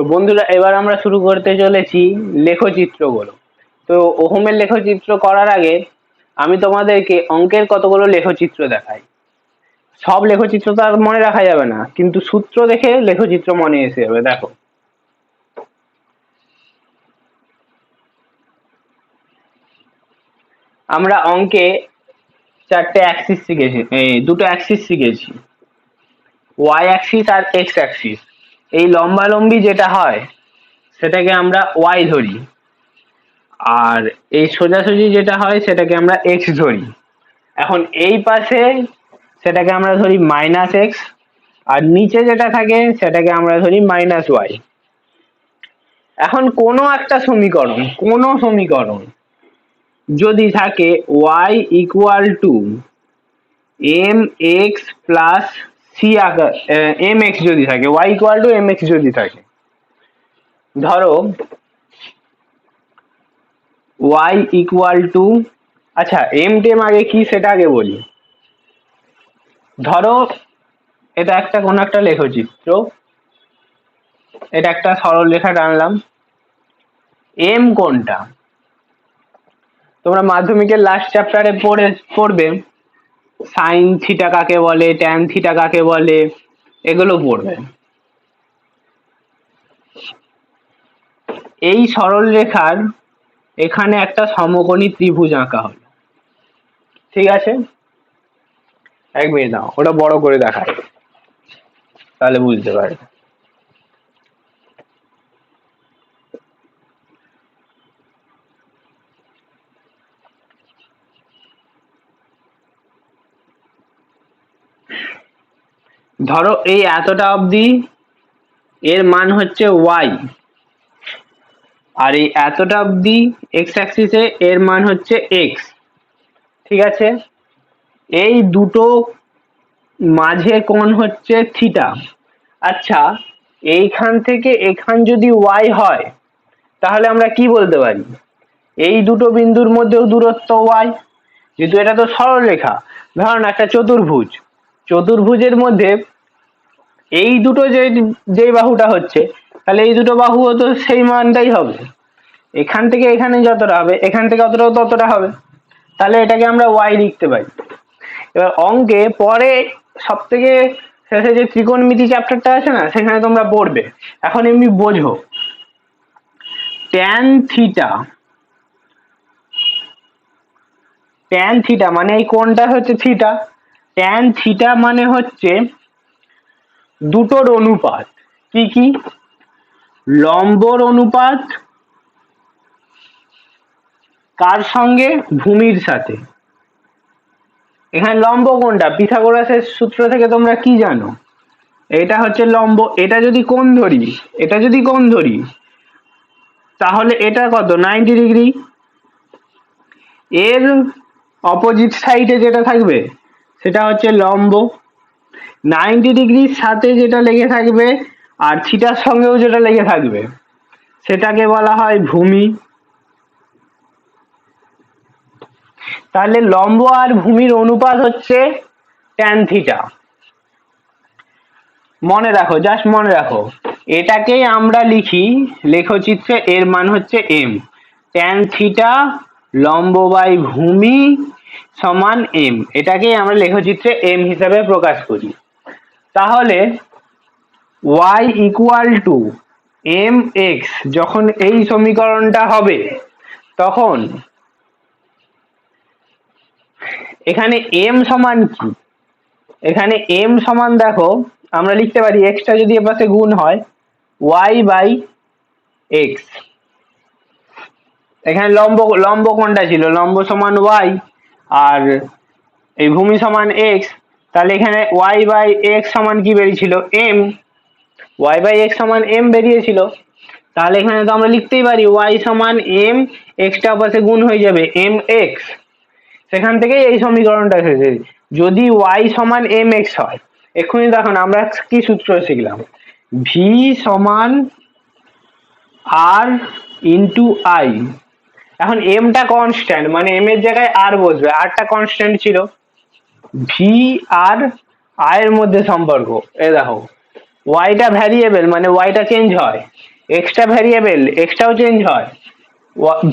তো বন্ধুরা, এবার আমরা শুরু করতে চলেছি লেখচিত্রগুলো। তো ওহমের লেখচিত্র করার আগে আমি তোমাদেরকে অঙ্কের কতগুলো লেখচিত্র দেখাই। সব লেখচিত্র তো আর মনে রাখা যাবে না, কিন্তু সূত্র দেখে লেখচিত্র মনে এসে যাবে। দেখো, আমরা অঙ্কে চারটে অ্যাক্সিস শিখেছি, দুটো অ্যাক্সিস শিখেছি, ওয়াই অ্যাক্সিস আর এক্স অ্যাক্সিস। এই লম্বালম্বি যেটা হয় সেটাকে আমরা ওয়াই ধরি, আর এই সোজাসুজি যেটা হয় সেটাকে আমরা এক্স ধরি। এখন এই পাশে সেটাকে আমরা ধরি মাইনাস এক্স, আর নিচে যেটা থাকে সেটাকে আমরা ধরি মাইনাস ওয়াই। এখন কোনো একটা সমীকরণ যদি থাকে y equal to m x plus c আকার, এম এক্স যদি থাকে, y equal to m x যদি থাকে, ধরো ওয়াই ইকুয়াল টু, আচ্ছা এম টেম আগে কি সেটা আগে বলি। ধরো এটা একটা কোনো একটা লেখচিত্র, এটা একটা সরল রেখা টানলাম। এম কোনটা তোমরা মাধ্যমিকের লাস্ট চ্যাপ্টারে পড়বে, সাইন থিটা কাকে বলে, ট্যান থিটা কাকে বলে, এগুলো পড়বে। এই সরল রেখার এখানে একটা সমকোণী ত্রিভুজ আঁকা হলো, ঠিক আছে? এক মিনিট দাও, ওটা বড় করে দেখায় তাহলে বুঝতে পারবে। ধরো এই এতটা অবধি এর মান হচ্ছে ওয়াই, আর এই এতটা অবধি এক্স অ্যাক্সিসে এর মান হচ্ছে এক্স, ঠিক আছে? এই দুটো মাঝে কোণ হচ্ছে থিটা। আচ্ছা, এইখান থেকে এখান যদি ওয়াই হয় তাহলে আমরা কি বলতে পারি? এই দুটো বিন্দুর মধ্যেও দূরত্ব ওয়াই, যেহেতু এটা তো সরল রেখা। ধরুন একটা চতুর্ভুজের মধ্যে এই দুটো যে বাহুটা হচ্ছে, তাহলে এই দুটো বাহুও তো সেই মানটাই হবে। এখান থেকে এখানে যতটা হবে, এখান থেকে অতটাও ততটা হবে, তাহলে এটাকে আমরা ওয়াই লিখতে পারি। এবার অঙ্কে পরে সব থেকে শেষে যে ত্রিকোণমিতি চ্যাপ্টারটা আছে না, সেখানে তোমরা পড়বে। এখন এমনি বোঝো, ট্যান থিটা মানে এই কোণটা হচ্ছে থিটা, ট্যান থিটা মানে হচ্ছে দুটোর অনুপাত। কি কি? লম্বর অনুপাত কার সঙ্গে? ভূমির সাথে। এখানে লম্ব কোনটা? পিথাগোরাসের সূত্র থেকে তোমরা কি জানো? এটা হচ্ছে লম্ব। এটা যদি কোণ ধরি তাহলে এটা কত? 90 ডিগ্রি। এর অপোজিট সাইডে যেটা থাকবে সেটা হচ্ছে লম্ব। 90 ডিগ্রির সাথে যেটা লেগে থাকবে আর থিটার সঙ্গেও যেটা লেগে থাকবে সেটাকে বলা হয় ভূমি। তাহলে লম্ব আর ভূমির অনুপাত হচ্ছে ট্যান থিটা। জাস্ট মনে রাখো, এটাকেই আমরা লিখি লেখচিত্রে, এর মান হচ্ছে এম। ট্যান থিটা লম্ব বাই ভূমি সমান এম, এটাকেই আমরা লেখচিত্রে এম হিসাবে প্রকাশ করি। তাহলে y equal to m x যখন এই সমীকরণটা হবে, তখন এখানে এম সমান কি? এখানে এম সমান, দেখো আমরা লিখতে পারি, এক্সটা যদি এ পাশে গুণ হয় ওয়াই বাই এক্স। এখানে লম্ব কোনটা ছিল? লম্ব সমান ওয়াই, আর এই ভূমি সমান এক্স। তাহলে এখানে ওয়াই বাই এক্স সমান কি বেরিয়েছিল? এম। ওয়াই বাই এক্স সমান এম বেরিয়েছিল। তাহলে এখানে তো আমরা লিখতেই পারি ওয়াই সমান এম, এক্সটা পাশে গুণ হয়ে যাবে এম এক্স। সেখান থেকেই এই সমীকরণটা এসেছে। যদি ওয়াই সমান এম এক্স হয়, এক্ষুনি দেখুন আমরা কি সূত্র শিখলাম, ভি সমান আর ইন্টু আই। এখন এমটা কনস্ট্যান্ট, মানে এম এর জায়গায় আর বসবে, আরটা কনস্ট্যান্ট ছিল। ভি আর আই এর মধ্যে সম্পর্ক, এ দেখো ওয়াইটা ভ্যারিয়েবল মানে ওয়াইটা চেঞ্জ হয়, এক্সটা ভ্যারিয়েবল এক্সটাও চেঞ্জ হয়,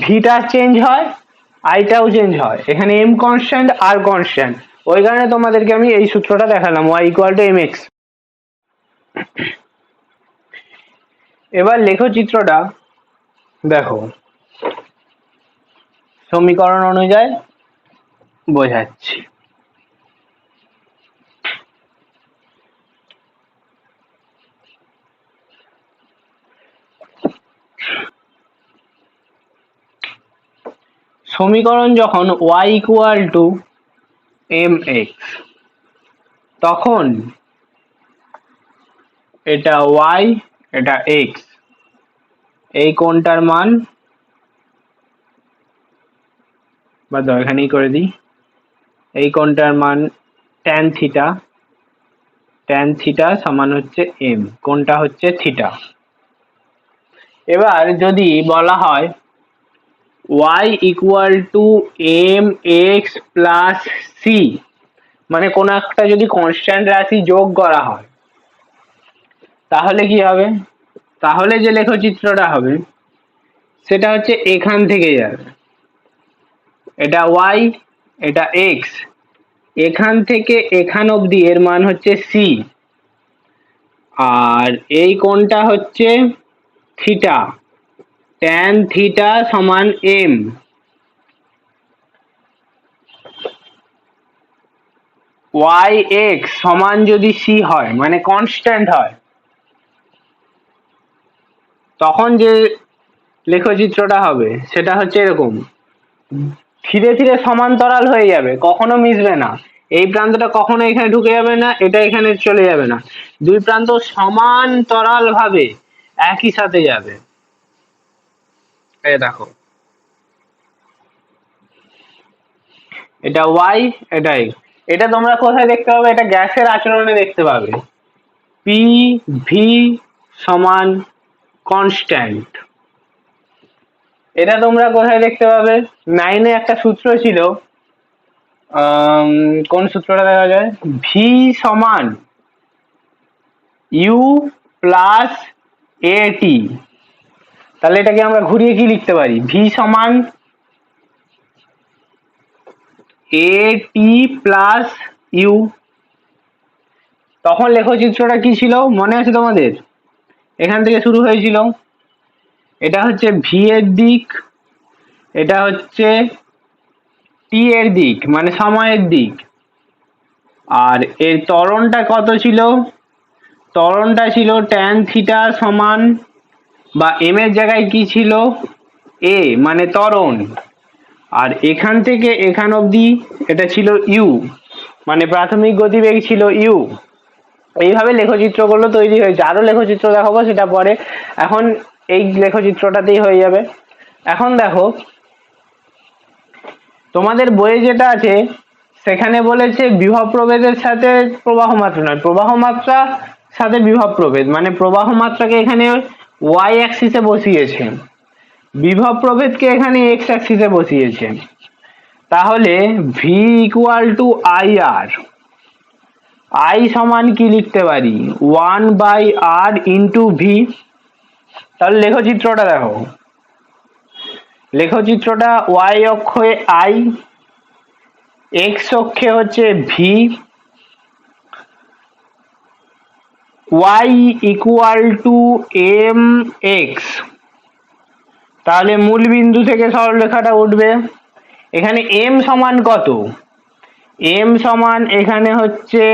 ভিটা চেঞ্জ হয়, আইটাও চেঞ্জ হয়। এখানে এম কনস্ট্যান্ট আর কনস্ট্যান্ট, ওই কারণে তোমাদেরকে আমি এই সূত্রটা দেখালাম y equal to m x. এবার লেখো চিত্রটা, দেখো সমীকরণ অনুযায়ী বোঝাচ্ছি। সমীকরণ যখন y equal to m x, তখন এটা y এটা x, এই কোণটার মান বা এখানেই করে দিই, এই কোণটার মান ট্যান থিটা, ট্যান থিটা সমান হচ্ছে এম, কোণটা হচ্ছে থিটা। এবার যদি বলা হয় y equal to m x plus c, মানে কোনো একটা যদি কনস্ট্যান্ট রাশি যোগ করা হয়, তাহলে কি হবে? তাহলে যে লেখচিত্রটা হবে সেটা হচ্ছে এখান থেকে যাবে, এটা y এটা x, এখান থেকে এখান অবধি এর মান হচ্ছে সি, আর এই কোণটা হচ্ছে থিটা, ট্যান থিটা সমান এম। ওয়াই এক্স সমান যদি সি হয় মানে কনস্ট্যান্ট হয়, তখন যে লেখচিত্রটা হবে সেটা হচ্ছে এরকম, ধীরে ধীরে সমান্তরাল হয়ে যাবে, কখনো মিশবে না, এই প্রান্তটা কখনো এখানে ঢুকে যাবে না, এটা এখানে চলে যাবে না, দুই প্রান্ত সমান্তরাল ভাবে একই সাথে যাবে। এই দেখো, এটা ওয়াই এটা এক্স, এটা তোমরা কোথায় দেখতে পাবে? এটা গ্যাসের আচরণে দেখতে পাবে, পি ভি সমান কনস্ট্যান্ট। এটা তোমরা কোথায় দেখতে পাবে? নাইনে একটা সূত্র ছিল, কোন সূত্রটা দেখা যায়? ভি সমান ইউ প্লাস এ টি। তাহলে এটাকে আমরা ঘুরিয়ে কি লিখতে পারি? ভি সমান এ টি প্লাস ইউ। তখন লেখচিত্রটা কি ছিল মনে আছে তোমাদের? এখান থেকে শুরু হয়েছিল, এটা হচ্ছে ভি এর দিক, এটা হচ্ছে টি এর দিক মানে সময়ের দিক, আর এর ত্বরণটা কত ছিল? ত্বরণটা ছিল ট্যান থিটা সমান, বা এম এর জায়গায় কি ছিল? এ মানে ত্বরণ, আর এখান থেকে এখান অবধি এটা ছিল ইউ মানে প্রাথমিক গতিবেগ ছিল ইউ। এইভাবে লেখচিত্রগুলো তৈরি হয়েছে, আরো লেখচিত্র দেখাবো সেটা পরে, এখন এই লেখচিত্রটাতেই হয়ে যাবে। এখন দেখো তোমাদের বইয়ে যেটা আছে সেখানে বলেছে বিভব প্রভেদের সাথে প্রবাহ মাত্রা নয়, প্রবাহ মাত্রা সাথে বিভব প্রভেদ, মানে প্রবাহ মাত্রাকে এখানে ওয়াই অ্যাক্সিসে বসিয়েছে, বিভব প্রভেদকে এখানে এক্স অ্যাক্সিসে বসিয়েছে। তাহলে V equal to I R, I সমান কি লিখতে পারি? 1/r into V. তাহলে লেখচিত্রটা দেখো, লেখচিত্রটা ওয়াই অক্ষে আই, এক্স অক্ষে হচ্ছে V, y equal to m x. তাহলে মূল বিন্দু থেকে সরলরেখাটা উঠবে, এখানে এম সমান কত? এম সমান এখানে হচ্ছে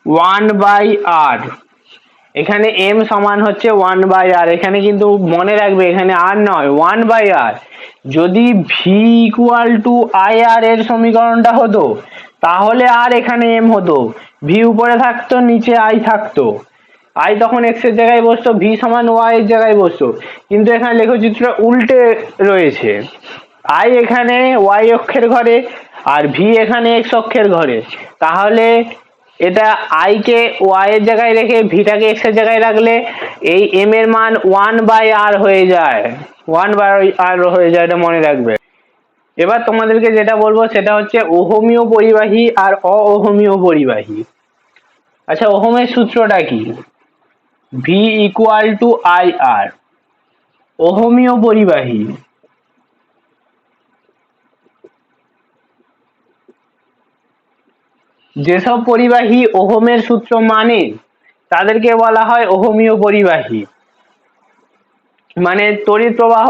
1/r, এখানে এম সমান হচ্ছে 1/r, এখানে কিন্তু মনে রাখবে এখানে আর নয় 1/r। যদি ভি ইকুয়াল টু আই আর এর সমীকরণটা হতো তাহলে আর এখানে এম হতো, ভি উপরে থাকতো নিচে আই থাকতো, আই তখন এক্স এর জায়গায় বসতো, ভি সমান ওয়াই এর জায়গায় বসতো, কিন্তু এখানে লেখচিত্র উল্টে রয়েছে, আই এখানে ওয়াই অক্ষের ঘরে আর ভি এখানে এক্স অক্ষের ঘরে। তাহলে এটা আই কে ওয়াই এর জায়গায় রেখে ভিটাকে এক্স এর জায়গায় রাখলে এই এম এর মান 1/r হয়ে যায়, 1/r হয়ে যায়, এটা মনে রাখবে। এবার তোমাদেরকে যেটা বলবো সেটা হচ্ছে ওহমীয় পরিবাহী আর অওহমীয় পরিবাহী। আচ্ছা, ওহমের সূত্রটা কি? ভি ইকুয়াল টু আই আর। ওহমীয় পরিবাহী যেসব পরিবাহী ওহমের সূত্র মানে তাদেরকে বলা হয় ওহমীয় পরিবাহী। মানে তড়িৎ প্রবাহ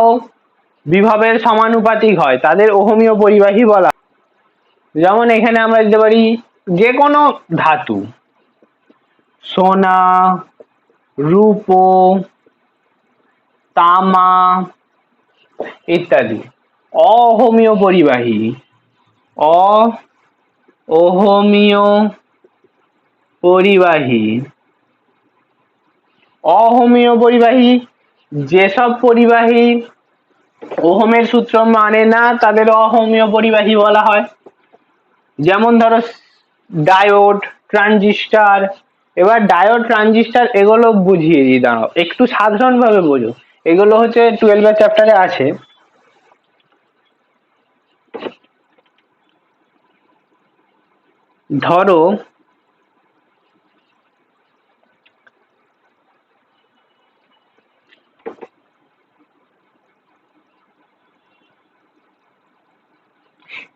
বিভবের সমানুপাতিক হয়, তাদের ওহমীয় পরিবাহী বলা। যেমন এখানে আমরা দিতে পারি যে কোনো ধাতু, সোনা, রূপো, তামা ইত্যাদি অহমীয় পরিবাহী। অহমীয় পরিবাহী অহমীয় পরিবাহী যেসব পরিবাহী ওহমের সূত্র মানে না তাদের অহমীয় পরিবাহী বলা হয়। যেমন ধরো ডায়োড, ট্রানজিস্টার। এবার ডায়োড, ট্রানজিস্টার এগুলো বুঝিয়ে দিই, দাঁড়াও একটু সাধারণভাবে বোঝো। এগুলো হচ্ছে 12 চ্যাপ্টারে আছে। ধরো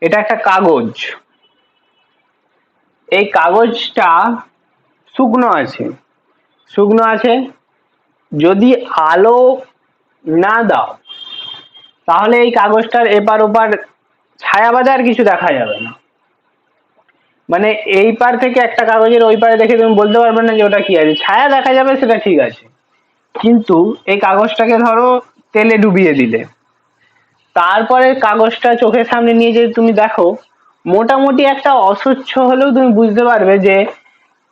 এটা একটা কাগজ, এই কাগজটা শুকনো আছে, যদি আলো না দাও তাহলে এই কাগজটার এপার ওপার ছায়া বাঁধা আর কিছু দেখা যাবে না। মানে এই পার থেকে একটা কাগজের ওই পারে দেখে তুমি বলতে পারবে না যে ওটা কি আছে। ছায়া দেখা যাবে সেটা ঠিক আছে, কিন্তু এই কাগজটাকে ধরো তেলে ডুবিয়ে দিলে, তারপরে কাগজটা চোখের সামনে নিয়ে যদি তুমি দেখো, মোটামুটি একটা অস্বচ্ছ হলেও তুমি বুঝতে পারবে যে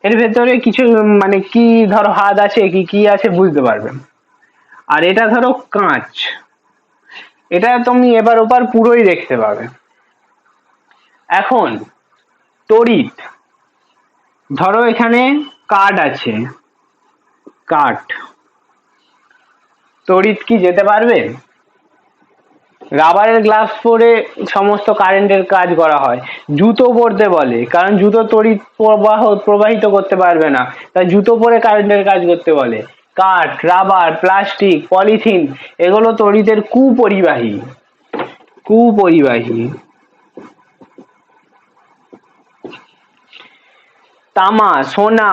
এর ভেতরে কিছু মানে কি ধরো হাত আছে কি কি আছে বুঝতে পারবে। আর এটা ধরো কাঁচ, এটা তুমি এবার ওপার পুরোই দেখতে পাবে। এখন তড়িৎ, ধরো এখানে কাঠ আছে, কাঠ, তড়িৎ কি যেতে পারবে? রাবারের গ্লাভস পরে সমস্ত কারেন্টের কাজ করা হয়। জুতো পরতে বলে, কারণ জুতো তড়িৎ প্রবাহিত করতে পারবে না, তাই জুতো পরে কারেন্টের কাজ করতে বলে। কাঠ, রাবার, প্লাস্টিক, পলিথিন এগুলো তড়িতের কুপরিবাহী। তামা, সোনা,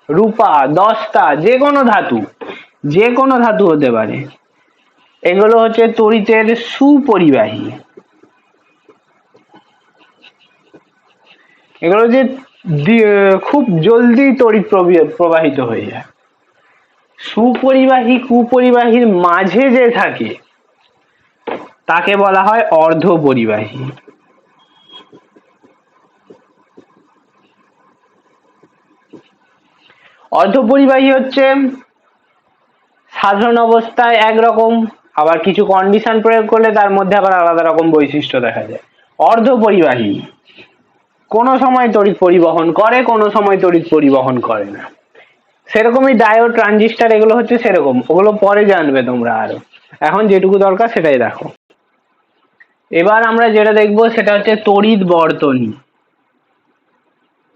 রূপা, দস্তা, যে কোনো ধাতু হতে পারে, এগুলো হচ্ছে তড়িতের সুপরিবাহী। এগুলো যে খুব জলদি তড়িৎ প্রবাহিত হয়ে যায়। সুপরিবাহী কুপরিবাহীর মাঝে যে থাকে তাকে বলা হয় অর্ধপরিবাহী। অর্ধপরিবাহী হচ্ছে সাধারণ অবস্থায় একরকম, আবার কিছু কন্ডিশন প্রয়োগ করলে তার মধ্যে আবার আলাদা রকম বৈশিষ্ট্য দেখা যায়। অর্ধপরিবাহী কোনো সময় তড়িৎ পরিবহন করে, কোনো সময় তড়িৎ পরিবহন করে না। সেরকমই ডায়োড, ট্রানজিস্টার এগুলো হচ্ছে সেরকম, ওগুলো পরে জানবে তোমরা, আরো এখন যেটুকু দরকার সেটাই দেখো। এবার আমরা যেটা দেখবো সেটা হচ্ছে তড়িৎ বর্তনী।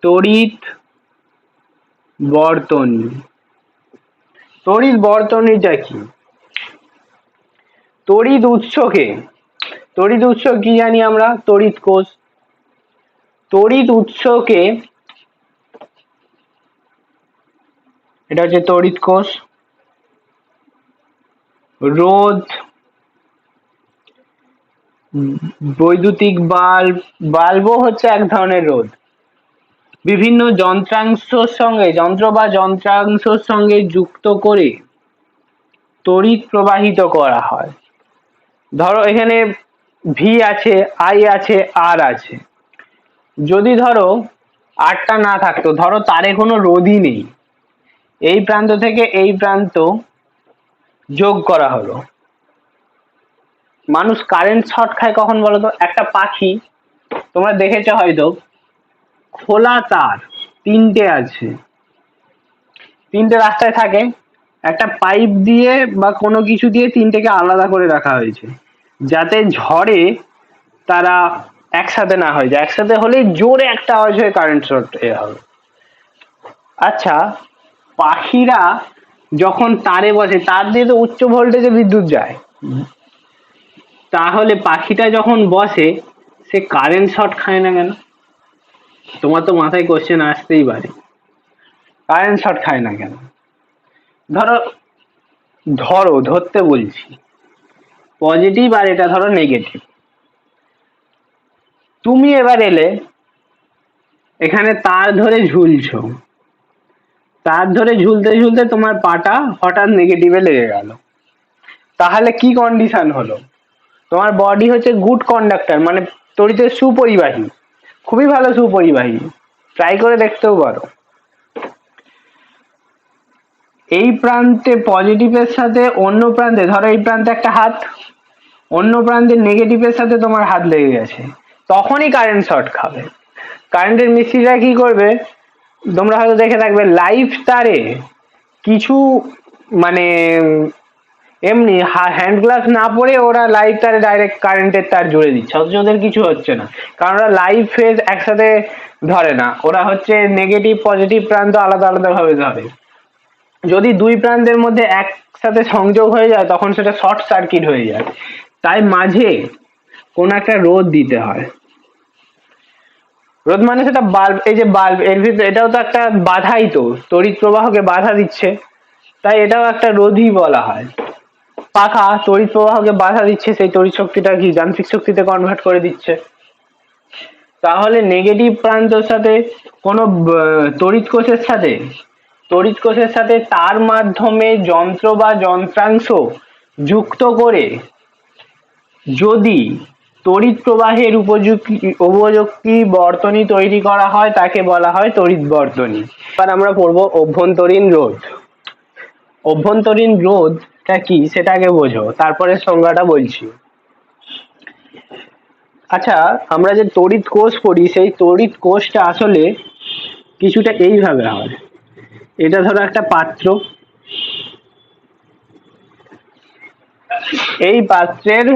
তড়িৎ বর্তনীটা কি? তড়িৎ উৎস কি জানি আমরা? তড়িৎ কোষ। তড়িৎ উৎসকে, এটা হচ্ছে তড়িৎ কোষ। রোধ, বৈদ্যুতিক বাল্বও হচ্ছে এক ধরনের রোধ। বিভিন্ন যন্ত্র বা যন্ত্রাংশের সঙ্গে যুক্ত করে তড়িৎ প্রবাহিত করা হয়। ধরো এখানে ভি আছে, আই আছে, আর আছে। যদি ধরো আরটা না থাকতো, ধরো তারে কোনো রোধই নেই, এই প্রান্ত থেকে এই প্রান্ত যোগ করা হলো, মানুষ কারেন্ট শর্ট খায় কখন বলতো? একটা পাখি, তোমরা দেখেছো হয়তো, খোলা তার তিনটে আছে, তিনটে রাস্তায় থাকে, একটা পাইপ দিয়ে বা কোনো কিছু দিয়ে তিনটেকে আলাদা করে রাখা হয়েছে, যাতে ঝড়ে তারা একসাথে না হয়ে যায়। একসাথে হলে জোরে একটা আওয়াজ হয়ে কারেন্ট শর্ট হবে। আচ্ছা, পাখিরা যখন তারে বসে, তার দিয়ে তো উচ্চ ভোল্টেজে বিদ্যুৎ যায়, তাহলে পাখিটা যখন বসে সে কারেন্ট শর্ট খায় না কেন? তোমার তো মাথায় কোশ্চেন আসতেই পারে, কারেন্ট শর্ট খায় না কেন? ধরো, ধরতে বলছি, পজিটিভ আর এটা ধরো নেগেটিভ। তুমি এবার এলে এখানে তার ধরে ঝুলছো, তার ধরে ঝুলতে ঝুলতে তোমার পাটা হঠাৎ নেগেটিভে লেগে গেল, তাহলে কি কন্ডিশন হলো? তোমার বডি হচ্ছে গুড কন্ডাক্টর, মানে তড়িতের সুপরিবাহী, খুবই ভালো সুপরিবাহী, ট্রাই করে দেখতেও পারো। এই প্রান্তে পজিটিভের সাথে অন্য প্রান্তে, ধরো এই প্রান্তে একটা হাত, অন্য প্রান্তে নেগেটিভের সাথে তোমার হাত লেগে গেছে, তখনই কারেন্ট শর্ট খাবে। কারেন্টের মিস্ত্রিরা কি করবে, তোমরা হয়তো দেখে থাকবে লাইভ তারে কিছু, মানে এমনি হ্যান্ড গ্লাভস না পরে ওরা লাইভ তারে ডাইরেক্ট কারেন্টের তার জুড়ে দিচ্ছে, অথচ ওদের কিছু হচ্ছে না, কারণ ওরা লাইভ ফেজ একসাথে ধরে না, ওরা হচ্ছে নেগেটিভ পজিটিভ প্রান্ত আলাদা আলাদা ভাবে ধরে। যদি দুই প্রান্তের মধ্যে একসাথে সংযোগ হয়ে যায় তখন সেটা শর্ট সার্কিট হয়ে যায়, তাই মাঝে কোন একটা রোধ দিতে হয়। রোধ মানে সেটা বাল্ব, এই যে বাল্ব এর ভিতরে এটাও তো একটা বাধাই, তো তড়িৎ প্রবাহকে বাধা দিচ্ছে, তাই এটাও একটা রোধই বলা হয়। পাখা তড়িৎ প্রবাহকে বাধা দিচ্ছে, সেই তড়িৎ শক্তিটা কি যান্ত্রিক শক্তিতে কনভার্ট করে দিচ্ছে। তাহলে নেগেটিভ প্রান্তের সাথে কোনো তড়িৎ কোষের সাথে তার মাধ্যমে যন্ত্র বা যন্ত্রাংশ যুক্ত করে যদি তড়িৎ প্রবাহের উপযোগী বর্তনী তৈরি করা হয় তাকে বলা হয় তড়িৎ বর্তনী। এবার আমরা পড়বো অভ্যন্তরীণ রোধ। অভ্যন্তরীণ রোধটা কি সেটা আগে বোঝো, তারপরে সংজ্ঞাটা বলছি। আচ্ছা, আমরা যে তড়িৎ কোষ পড়ি, সেই তড়িৎ কোষটা আসলে কিছুটা এইভাবে হয়। এটা ধরো একটা পাত্র, এই পাত্রের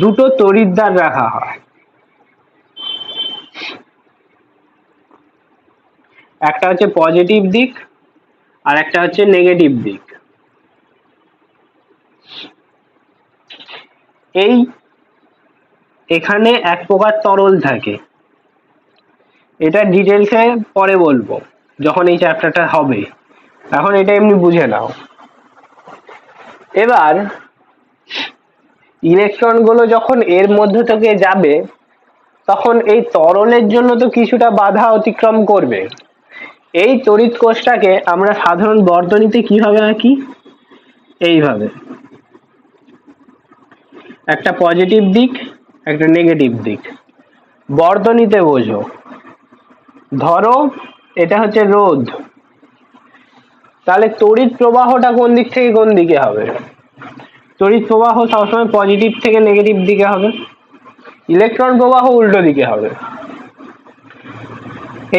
দুটো তড়িৎদ্বার রাখা হয়, একটা হচ্ছে পজিটিভ দিক আর একটা হচ্ছে নেগেটিভ দিক। এই এখানে এক প্রকার তরল থাকে, এটা ডিটেলসে পরে বলবো যখন এই চ্যাপ্টারটা হবে, এখন এটা এমনি বুঝে নাও। এবার ইলেকট্রন গুলো যখন এর মধ্য থেকে যাবে তখন এই তরলের জন্য তো কিছুটা বাধা অতিক্রম করবে। এই তড়িৎ কোষটাকে আমরা সাধারণ বর্তনীতে কিভাবে আঁকি, এইভাবে, একটা পজিটিভ দিক একটা নেগেটিভ দিক। বর্তনীতে বোঝো, ধরো এটা হচ্ছে রোধ, তাহলে তড়িৎ প্রবাহটা কোন দিক থেকে কোন দিকে হবে? তড়িৎ প্রবাহ সবসময় পজিটিভ থেকে নেগেটিভ দিকে হবে, ইলেকট্রন প্রবাহ উল্টো দিকে হবে।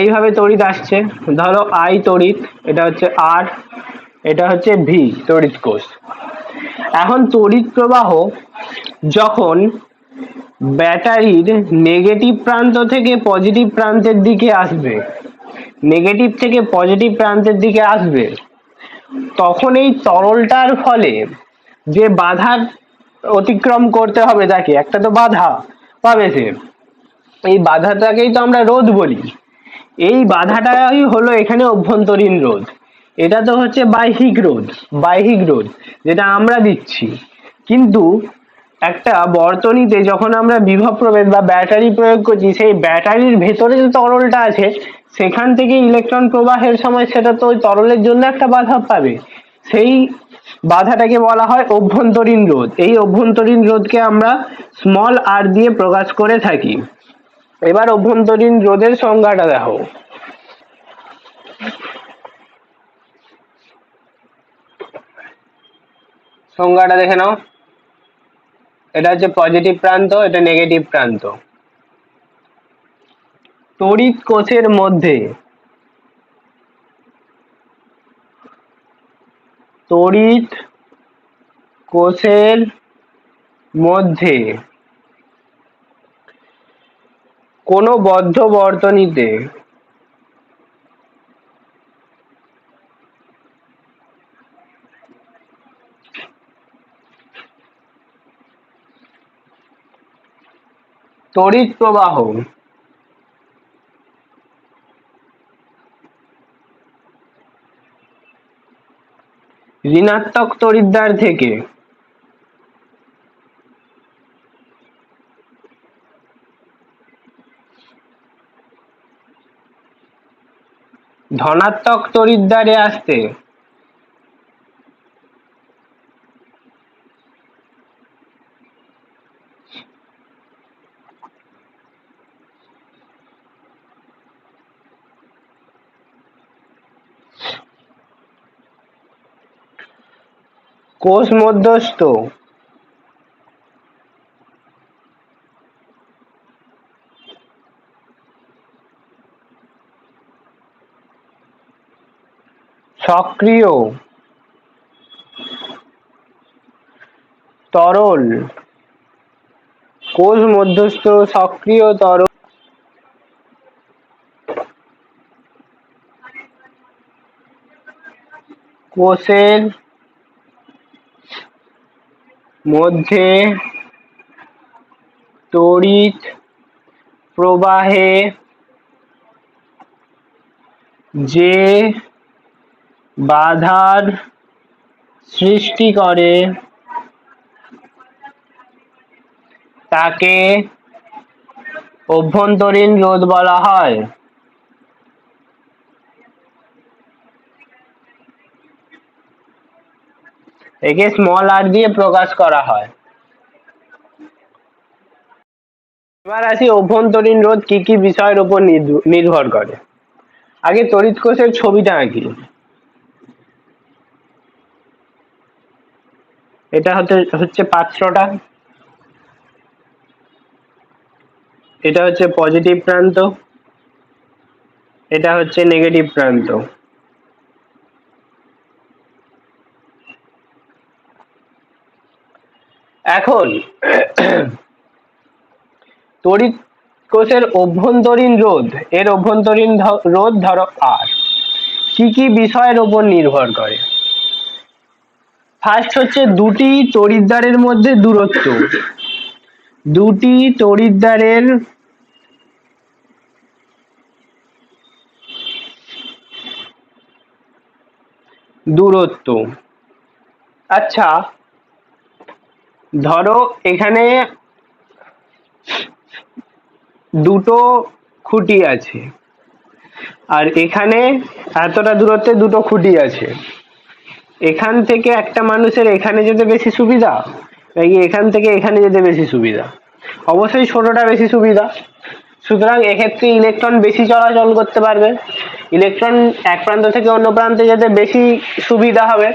এইভাবে তড়িৎ আসছে, ধরো আই তড়িৎ, এটা হচ্ছে আর, এটা হচ্ছে ভি তড়িৎ কোষ। এখন তড়িৎ প্রবাহ যখন ব্যাটারির নেগেটিভ প্রান্ত থেকে পজিটিভ প্রান্তের দিকে আসবে, নেগেটিভ থেকে পজিটিভ প্রান্তের দিকে আসবে, তখন এই তরলটার ফলে যে বাধার অতিক্রম করতে হবে তাকে, একটা তো বাধা পাবে সে, এই বাধাটাকেই তো আমরা রোধ বলি। এই বাধাটাই হলো এখানে অভ্যন্তরীণ রোধ। এটা তো হচ্ছে বাহ্যিক রোধ যেটা আমরা দিচ্ছি, কিন্তু একটা বর্তনীতে যখন আমরা বিভব প্রভেদ বা ব্যাটারি প্রয়োগ করছি, সেই ব্যাটারির ভেতরে যে তরলটা আছে সেখান থেকে ইলেকট্রন প্রবাহের সময় সেটা তো ওই তরলের জন্য একটা বাধা পাবে, সেই বাধাটাকে বলা হয় অভ্যন্তরীণ রোধ। এই অভ্যন্তরীণ রোধকে আমরা স্মল আর দিয়ে প্রকাশ করে থাকি। এবার অভ্যন্তরীণ রোধের সংজ্ঞাটা দেখো, সংজ্ঞাটা দেখে নাও। এটা হচ্ছে পজিটিভ প্রান্ত, এটা নেগেটিভ প্রান্ত। তড়িৎ কোষের মধ্যে কোনো বদ্ধ বর্তনীতে তড়িৎ প্রবাহ ঋণাত্মক তড়িৎদ্বার থেকে ধনাত্মক তড়িৎদ্বারে আসতে কোষ মধ্যস্থ সক্রিয় তরল কোষ মধ্যস্থ সক্রিয় তরল কোষের মধ্যে তড়িৎ প্রবাহে যে বাধার সৃষ্টি করে তাকে অভ্যন্তরীণ রোধ বলা হয়। একে স্মল আর দিয়ে প্রকাশ করা হয়। এবার আসি অভ্যন্তরীণ রোধ কি কি বিষয়ের উপর নির্ভর করে। আগে তড়িৎ কোষের ছবিটা আঁকি। এটা হচ্ছে পাত্রটা, এটা হচ্ছে পজিটিভ প্রান্ত, এটা হচ্ছে নেগেটিভ প্রান্ত। এখন তড়িৎ কোষের অভ্যন্তরীণ রোধ, এর অভ্যন্তরীণ রোধ ধরো আর, কি কি বিষয়ের উপর নির্ভর করে। ফার্স্ট হচ্ছে দুটি তড়িৎদ্বারের মধ্যে দূরত্ব, দুটি তড়িৎদ্বারের দূরত্ব। আচ্ছা ধরো এখানে দুটো খুঁটি আছে আর এখানে এতটা দূরত্বে দুটো খুঁটি আছে, এখান থেকে একটা মানুষের এখানে যেতে বেশি সুবিধা নাকি এখান থেকে এখানে যেতে বেশি সুবিধা? অবশ্যই ছোটটা বেশি সুবিধা। সুতরাং এক্ষেত্রে ইলেকট্রন বেশি চলাচল করতে পারবে, ইলেকট্রন এক প্রান্ত থেকে অন্য প্রান্তে যেতে বেশি সুবিধা হবে।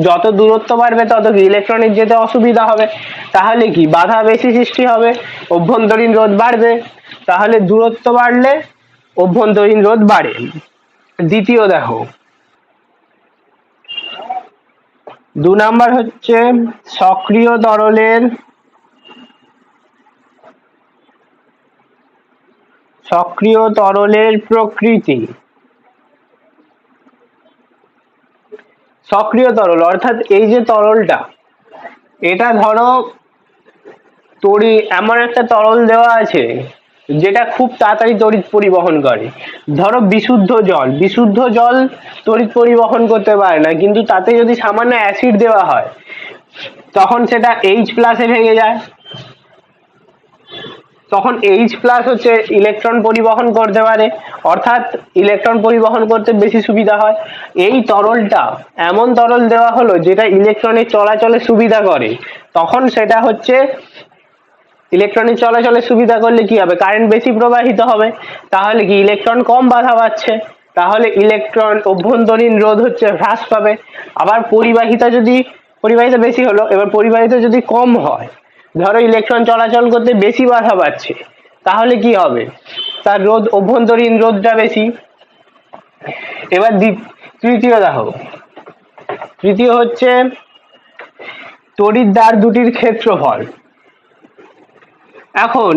যত দূরত্ব বাড়বে তত ইলেকট্রনের যেতে অসুবিধা হবে, তাহলে কি বাধা বেশি সৃষ্টি হবে, অভ্যন্তরীণ রোধ বাড়বে। তাহলে দূরত্ব বাড়লে অভ্যন্তরীণ রোধ বাড়ে। দ্বিতীয় দেখো, 2 নাম্বার হচ্ছে সক্রিয় তরলের প্রকৃতি। সক্রিয় তরল অর্থাৎ এই যে তরলটা, এটা ধরো এমন একটা তরল দেওয়া আছে যেটা খুব তাড়াতাড়ি তড়িৎ পরিবহন করে। ধরো বিশুদ্ধ জল তড়িৎ পরিবহন করতে পারে না, কিন্তু তাতে যদি সামান্য অ্যাসিড দেওয়া হয় তখন সেটা H প্লাসে ভেঙে যায়, তখন H প্লাস হচ্ছে ইলেকট্রন পরিবহন করতে পারে, অর্থাৎ ইলেকট্রন পরিবহন করতে বেশি সুবিধা হয়। এই তরলটা এমন তরল দেওয়া হলো যেটা ইলেকট্রনের চলাচলে সুবিধা করে, তখন সেটা হচ্ছে ইলেকট্রনের চলাচলে সুবিধা করলে কি হবে, কারেন্ট বেশি প্রবাহিত হবে, তাহলে কি ইলেকট্রন কম বাধা পাচ্ছে, তাহলে ইলেকট্রন অভ্যন্তরীণ রোধ হচ্ছে হ্রাস পাবে। আবার পরিবাহিতা বেশি হলো, এবার পরিবাহিতা যদি কম হয়, ধরো ইলেকট্রন চলাচল করতে বেশি বাধা পাচ্ছে, তাহলে কি হবে, তার রোধ অভ্যন্তরীণ রোধটা বেশি। এবার তৃতীয় হচ্ছে তড়িৎদ্বার দুটির ক্ষেত্রফল। এখন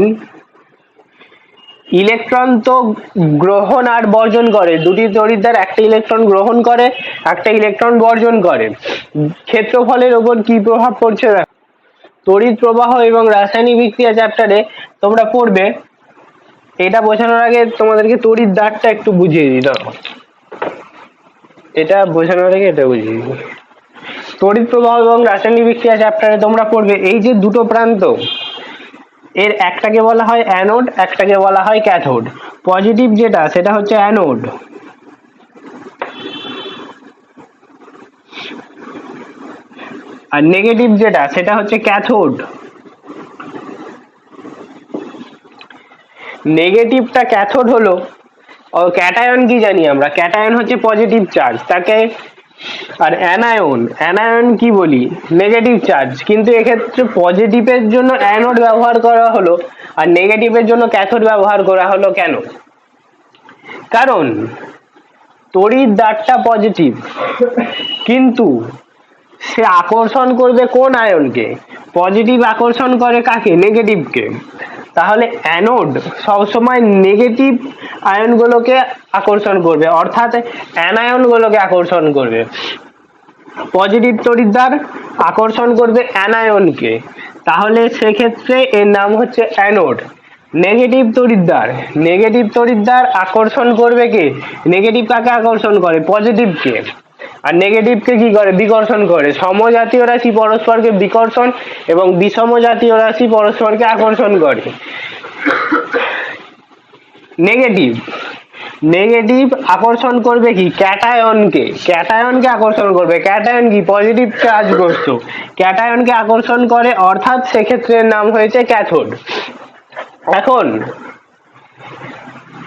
ইলেকট্রন তো গ্রহণ আর বর্জন করে, দুটি তড়িৎদ্বার একটা ইলেকট্রন গ্রহণ করে একটা ইলেকট্রন বর্জন করে, ক্ষেত্রফলের উপর কি প্রভাব পড়ছে দেখো। তড়িৎ প্রবাহ এবং রাসায়নিক বিক্রিয়া চ্যাপ্টারে তোমরা পড়বে। এটা বোঝানোর আগে তোমাদেরকে তড়িৎ দ্বারটা একটু বুঝিয়ে দিই। দেখো, এটা বোঝানোর আগে এটা বুঝিয়ে দিই। তড়িৎ প্রবাহ এবং রাসায়নিক বিক্রিয়া চ্যাপ্টারে তোমরা পড়বে এই যে দুটো প্রান্ত, এর একটাকে বলা হয় অ্যানোড, একটাকে বলা হয় ক্যাথোড। পজিটিভ যেটা সেটা হচ্ছে অ্যানোড, আর নেগেটিভ যেটা সেটা হচ্ছে ক্যাথোড। নেগেটিভটা ক্যাথোড হলো, ক্যাটায়ন কি জানি আমরা, ক্যাটায়ন হচ্ছে পজিটিভ চার্জ তাকে, আর অ্যানায়ন, অ্যানায়ন কি বলি, নেগেটিভ চার্জ। কিন্তু এক্ষেত্রে পজিটিভের জন্য অ্যানোড ব্যবহার করা হলো আর নেগেটিভের জন্য ক্যাথোড ব্যবহার করা হলো কেন? কারণ তড়িৎ দ্বারটা পজিটিভ, কিন্তু সে আকর্ষণ করবে কোন আয়নকে? পজিটিভ আকর্ষণ করে কাকে? নেগেটিভকে। তাহলে অ্যানোড সবসময় নেগেটিভ আয়নগুলোকে আকর্ষণ করবে, অর্থাৎ অ্যানায়নগুলোকে আকর্ষণ করবে। পজিটিভ তড়িৎদ্বার আকর্ষণ করবে অ্যানায়নকে, তাহলে সেক্ষেত্রে এর নাম হচ্ছে অ্যানোড। নেগেটিভ তড়িৎদ্বার, নেগেটিভ তড়িৎদ্বার আকর্ষণ করবে কে? নেগেটিভ কাকে আকর্ষণ করে? পজিটিভকে। আর নেগেটিভকে কি করে? বিকর্ষণ করে। সমজাতীয় রাশি পরস্পরকে বিকর্ষণ এবং বিষম জাতীয় রাশি পরস্পরকে আকর্ষণ করে। নেগেটিভ, নেগেটিভ আকর্ষণ করবে কি? ক্যাটায়নকে, ক্যাটায়নকে আকর্ষণ করবে। ক্যাটায়ন কি? পজিটিভ চার্জ বস্তু, ক্যাটায়নকে আকর্ষণ করে, অর্থাৎ সেক্ষেত্রে নাম হয়েছে ক্যাথোড। এখন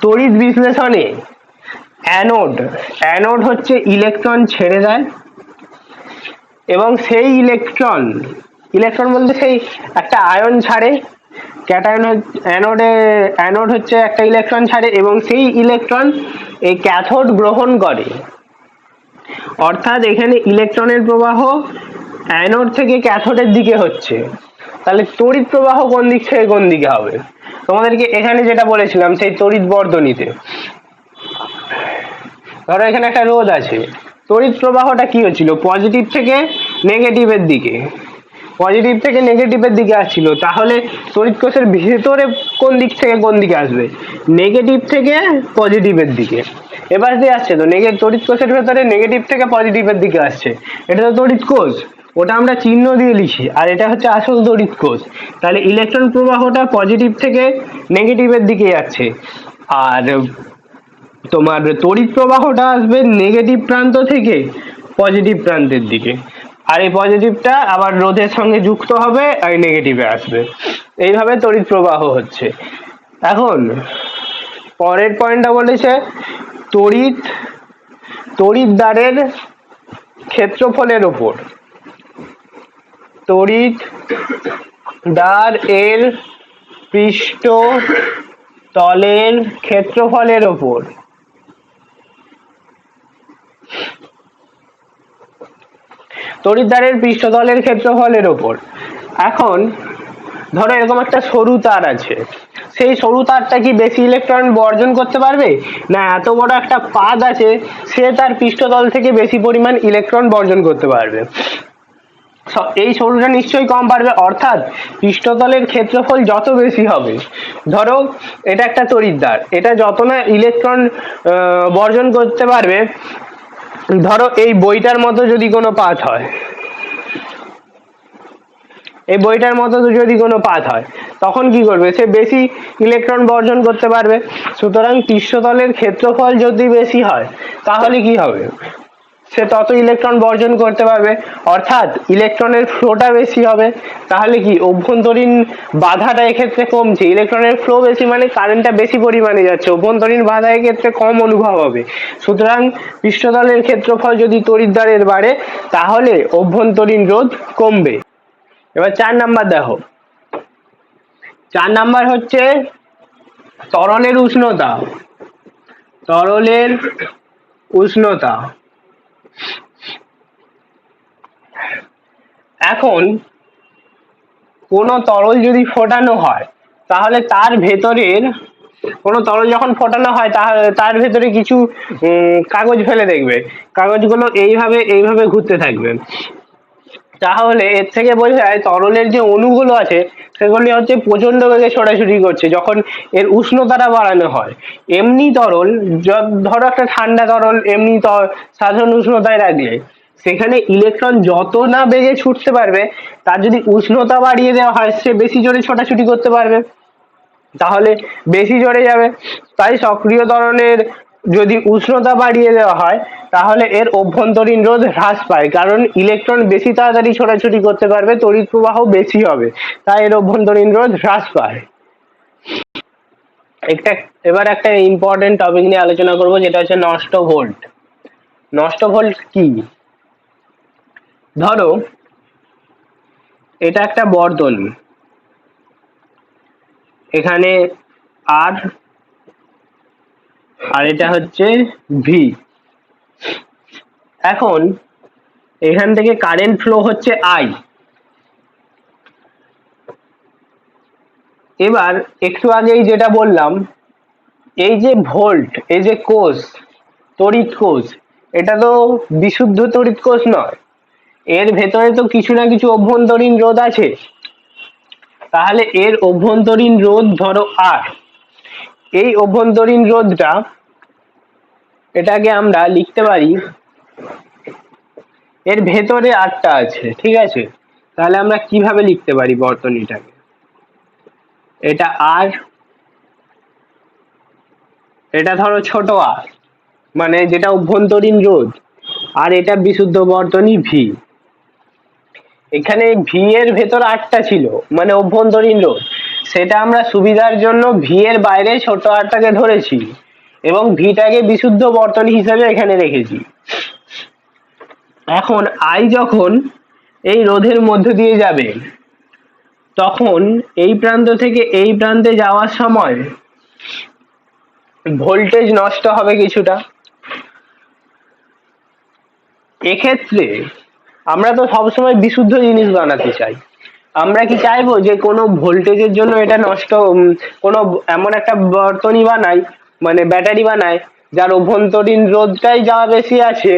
তড়িৎ বিশ্লেষণে অ্যানোড, অ্যানোড হচ্ছে ইলেকট্রন ছেড়ে দেয় এবং সেই ইলেকট্রন, ইলেকট্রন বলতে সেই একটা আয়ন ছাড়ে। ক্যাটায়ন, অ্যানোডে, অ্যানোড হচ্ছে একটা ইলেকট্রন ছাড়ে এবং সেই ইলেকট্রন এই ক্যাথোড গ্রহণ করে। অর্থাৎ এখানে ইলেকট্রনের প্রবাহ অ্যানোড থেকে ক্যাথোডের দিকে হচ্ছে। তাহলে তড়িৎ প্রবাহ কোন দিক থেকে কোন দিকে হবে? তোমাদেরকে এখানে যেটা বলেছিলাম সেই তড়িৎ বর্ধনীতে, ধরো এখানে একটা রোধ আছে, তড়িৎ প্রবাহটা কি হচ্ছিল? পজিটিভ থেকে নেগেটিভের দিকে, পজিটিভ থেকে নেগেটিভের দিকে আসছিল। তাহলে তড়িৎ কোষের ভেতরে কোন দিক থেকে কোন দিকে আসবে? নেগেটিভ থেকে পজিটিভের দিকে। এবার দিয়ে আসছে তো তড়িৎ কোষের ভেতরে নেগেটিভ থেকে পজিটিভের দিকে আসছে, এটা তো তড়িৎ কোষ, ওটা আমরা চিহ্ন দিয়ে লিখি, আর এটা হচ্ছে আসল তড়িৎ কোষ। তাহলে ইলেকট্রন প্রবাহটা পজিটিভ থেকে নেগেটিভের দিকে যাচ্ছে, আর তোমার তড়িৎ প্রবাহটা আসবে নেগেটিভ প্রান্ত থেকে পজিটিভ প্রান্তের দিকে, আর এই পজিটিভটা আবার রোধের সঙ্গে যুক্ত হবে আর নেগেটিভে আসবে। এইভাবে তড়িৎ প্রবাহ হচ্ছে। এখন পরের পয়েন্টটা বলেছে তড়িৎ, তড়িৎদ্বারের ক্ষেত্রফলের ওপর, তড়িৎ দ্বার এর পৃষ্ঠ তলের ক্ষেত্রফলের ওপর। তড়িৎদ্বারের পৃষ্ঠতলের ক্ষেত্রফলের ওপর। এখন ধরো এরকম একটা সরু তার আছে, সেই সরু তারটা কি বেশি ইলেকট্রন বর্জন করতে পারবে? না, এত বড় একটা পাত আছে, সে তার পৃষ্ঠতল থেকে বেশি পরিমাণ ইলেকট্রন বর্জন করতে পারবে। এই সরুটা নিশ্চয়ই কম পারবে, অর্থাৎ পৃষ্ঠতলের ক্ষেত্রফল যত বেশি হবে, ধরো এটা একটা তড়িৎদ্বার, এটা যত না ইলেকট্রন বর্জন করতে পারবে, ধরো এই বইটার মতো যদি কোনো পাত হয়, এই বইটার মতো যদি কোনো পাত হয়, তখন কি করবে? সে বেশি ইলেকট্রন বর্জন করতে পারবে। সুতরাং পৃষ্ঠতলের ক্ষেত্রফল যদি বেশি হয় তাহলে কি হবে? সে তত ইলেকট্রন বর্জন করতে পারবে, অর্থাৎ ইলেকট্রনের ফ্লোটা বেশি হবে। তাহলে কি অভ্যন্তরীণ বাধাটা এক্ষেত্রে কমছে, ইলেকট্রনের ফ্লো বেশি মানে কারেন্টটা বেশি পরিমাণে যাচ্ছে, অভ্যন্তরীণ বাধা এক্ষেত্রে কম অনুভব হবে। সুতরাং পৃষ্ঠতলের ক্ষেত্রফল যদি তড়িৎদ্বারের বাড়ে তাহলে অভ্যন্তরীণ রোধ কমবে। এবার 4 নাম্বার দেখো, 4 নাম্বার হচ্ছে তরলের উষ্ণতা, তরলের উষ্ণতা। এখন কোন তরল যদি ফোটানো হয় তাহলে তার ভেতরের, কোন তরল যখন ফোটানো হয় তাহলে তার ভেতরে কিছু কাগজ ফেলে দেখবে, কাগজগুলো এইভাবে এইভাবে ঘুরতে থাকবে। তাহলে এর থেকে বোঝা যায় তরলের যে অণুগুলো আছে সেগুলি হচ্ছে প্রচন্ড বেগে ছোটাছুটি করছে যখন এর উষ্ণতাটা বাড়ানো হয়। এমনি তরল ধরো একটা ঠান্ডা তরল এমনি সাধারণ উষ্ণতায় রাখলে সেখানে ইলেকট্রন যত না বেগে ছুটতে পারবে তার যদি উষ্ণতা বাড়িয়ে দেওয়া হয় সে বেশি জোরে ছোটাছুটি করতে পারবে, তাহলে বেশি জোরে যাবে। তাই সক্রিয় তরলের যদি উষ্ণতা বাড়িয়ে দেওয়া হয় তাহলে এর অভ্যন্তরীণ রোধ হ্রাস পায়, কারণ ইলেকট্রন বেশি তাড়াতাড়ি ছোটাছুটি করতে পারবে, তড়িৎ প্রবাহ বেশি হবে, তাই এর অভ্যন্তরীণ রোধ হ্রাস পায়। এবার একটা ইম্পর্টেন্ট টপিক নিয়ে আলোচনা করব, যেটা হচ্ছে নষ্ট ভোল্ট। নষ্ট ভোল্ট কি? ধরো এটা একটা বর্তনী, এখানে আর আর এটা হচ্ছে ভি। এখন এখান থেকে কারেন্ট ফ্লো হচ্ছে আই। এবার একটু আগেই যেটা বললাম, এই যে ভোল্ট, এই যে কোষ, তড়িৎ কোষ, এটা তো বিশুদ্ধ তড়িৎ কোষ নয়, এর ভেতরে তো কিছু না কিছু অভ্যন্তরীণ রোধ আছে। তাহলে এর অভ্যন্তরীণ রোধ ধরো আর, এই অভ্যন্তরীণ রোধটা এটাকে আমরা লিখতে পারি, এর ভেতরে আরটা আছে, ঠিক আছে? তাহলে আমরা কিভাবে লিখতে পারি বর্তনীটাকে? এটা আর, এটা ধরো ছোট আর, মানে যেটা অভ্যন্তরীণ রোধ, আর এটা বিশুদ্ধ বর্তনী ভি। এখানে ভি এর ভেতর আরটা ছিল মানে অভ্যন্তরীণ রোধ, সেটা আমরা সুবিধার জন্য ভি এর বাইরে ছোট আরটাকে ধরেছি এবং ভিটাকে বিশুদ্ধ বর্তনী হিসেবে এখানে রেখেছি। এখন আই যখন এই রোধের মধ্য দিয়ে যাবে তখন এই প্রান্ত থেকে এই প্রান্তে যাওয়ার সময় ভোল্টেজ নষ্ট হবে কিছুটা। এক্ষেত্রে আমরা তো সবসময় বিশুদ্ধ জিনিস বানাতে চাই, আমরা কি চাইবো যে কোনো ভোল্টেজের জন্য এটা নষ্ট, কোনো এমন একটা বর্তনী বানাই, মানে ব্যাটারি বানাই যার অভ্যন্তরীণ রোধটাই যা বেশি আছে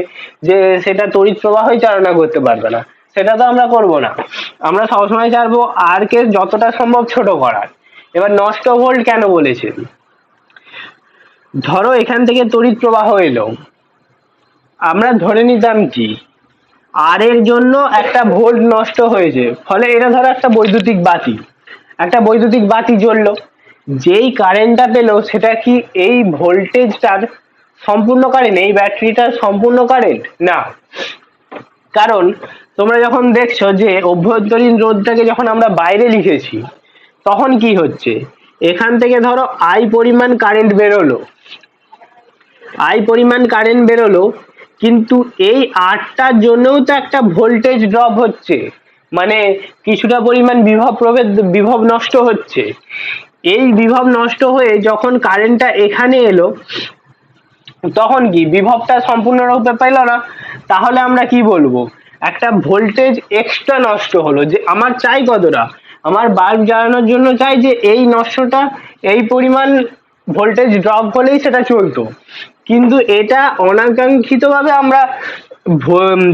যে সেটা তড়িৎ প্রবাহই চালনা করতে পারবে না? সেটা তো আমরা করব না, আমরা সবসময় চাইবো আর কে যতটা সম্ভব ছোট করার। এবার নষ্ট ভোল্ট কেন বলেছে? ধরো এখান থেকে তড়িৎ প্রবাহ এলো, আমরা ধরে নিতাম কি আর এর জন্য একটা ভোল্ট নষ্ট হয়েছে, ফলে এটা ধরো একটা বৈদ্যুতিক বাতি, একটা বৈদ্যুতিক বাতি জ্বললো, যেই কারেন্টটা পেলো সেটা কি এই ভোল্টেজটার সম্পূর্ণ কারেন্ট, এই ব্যাটারিটার সম্পূর্ণ কারেন্ট না। কারণ তোমরা যখন দেখছো যে অভ্যন্তরীণ রোধটাকে যখন আমরা বাইরে লিখেছি তখন কি হচ্ছে, এখান থেকে ধরো আই পরিমাণ কারেন্ট বেরোলো, আই পরিমাণ কারেন্ট বেরোলো, কিন্তু এই আরটার জন্যও তো একটা ভোল্টেজ ড্রপ হচ্ছে, মানে কিছুটা পরিমাণ বিভব নষ্ট হচ্ছে। এই বিভব নষ্ট হয়ে যখন কারেন্টটা এখানে এলো তখন কি বিভবটা সম্পূর্ণরূপে পেল না, তাহলে আমরা কি বলবো, একটা ভোল্টেজ এক্সট্রা নষ্ট হলো। যে আমার চাই কতটা, আমার বাল্ব জ্বালানোর জন্য চাই যে এই নষ্টটা, এই পরিমাণ ভোল্টেজ ড্রপ হলেই সেটা চলতো, কিন্তু এটা অনাকাঙ্ক্ষিত ভাবে আমরা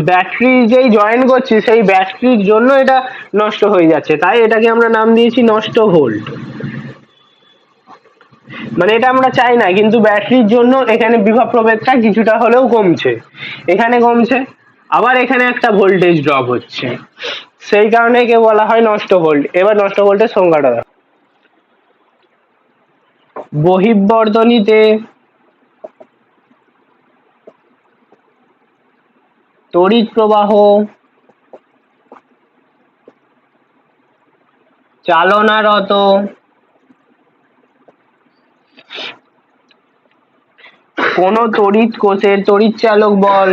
ব্যাটারি যেই জয়েন করছি সেই ব্যাটারির জন্য এটা নষ্ট হয়ে যাচ্ছে, তাই এটাকে আমরা নাম দিয়েছি নষ্ট ভোল্ট। মানে এটা আমরা চাই না, কিন্তু ব্যাটারির জন্য এখানে বিভব প্রভেদটা কিছুটা হলেও কমছে, এখানে কমছে, আবার এখানে একটা ভোল্টেজ ড্রপ হচ্ছে, সেই কারণে একে বলা হয় নষ্ট ভোল্ট। এবার নষ্ট ভোল্টের সংজ্ঞাটা দাও। বহিঃবর্তনীতে তড়িৎ প্রবাহ চালনারত কোন তড়িৎ কোষের তড়িৎচালক বল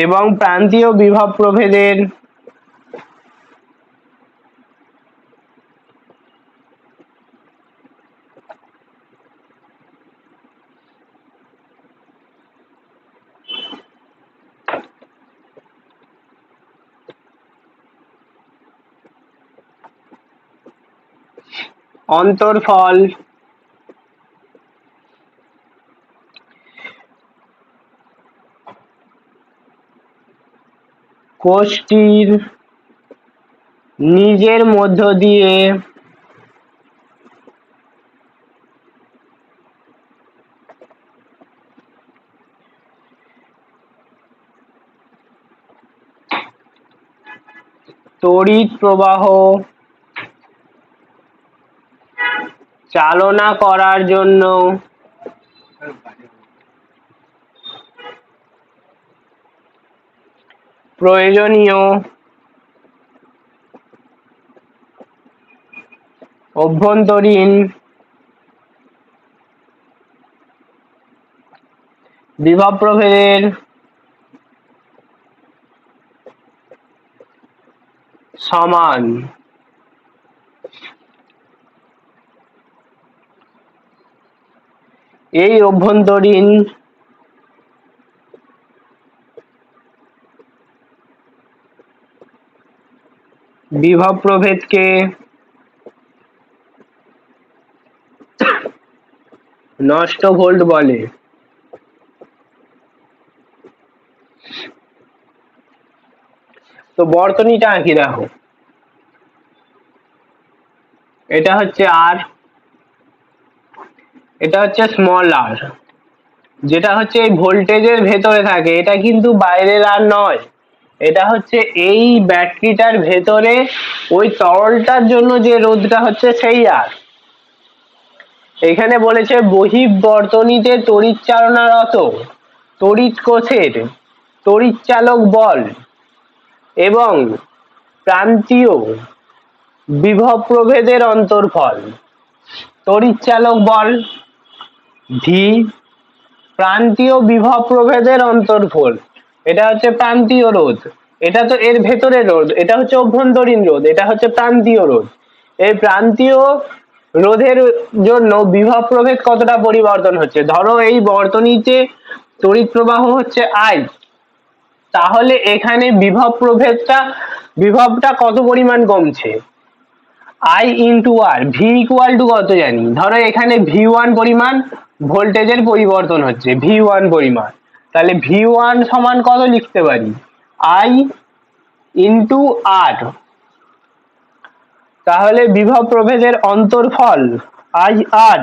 এবং প্রান্তীয় বিভব প্রভেদের অন্তর্ফল কোষটির নিজের মধ্য দিয়ে তড়িৎ প্রবাহ চালনা করার জন্য প্রয়োজনীয় অভ্যন্তরীণ বিভব প্রভেদের সমান। এই অভ্যন্তরীণ বিভব প্রভেদকে নষ্ট ভোল্ট বলে। তো বর্তনীটা আঁকি দেখো, এটা হচ্ছে আর, এটা হচ্ছে স্মল আর, যেটা হচ্ছে এই ভোল্টেজের ভেতরে থাকে, এটা কিন্তু বাইরের আর নয়, এটা হচ্ছে এই ব্যাটারিটার ভেতরে ওই তরলটার জন্য যে রোধটা হচ্ছে সেই আর। এখানে বলেছে বহিঃবর্তনীতে তড়িৎ চালনারত তড়িৎ কোষের তড়িৎচালক বল এবং প্রান্তীয় বিভব প্রভেদের অন্তর্ফল। তড়িৎচালক বল ভি, প্রান্তীয় বিভব প্রভেদের অন্তর্ফল, এটা হচ্ছে প্রান্তীয় রোধ, এটা তো এর ভেতরে রোধ, এটা হচ্ছে অভ্যন্তরীণ রোধ, এটা হচ্ছে প্রান্তীয় রোধ। এই প্রান্তীয় রোধের জন্য বিভব প্রভেদ কতটা পরিবর্তন হচ্ছে। ধরো এই বর্তনীতে তড়িৎ প্রবাহ হচ্ছে আই, তাহলে এখানে বিভবটা কত পরিমাণ কমছে, I into R. V equal to কত জানি, ধরো এখানে V1 পরিমাণ ভোল্টেজের পরিবর্তন হচ্ছে, V1 পরিমাণ, তাহলে V1 সমান কত লিখতে পারি, আই ইন্টু আর। তাহলে বিভব প্রভেদের অন্তর্ফল আই আর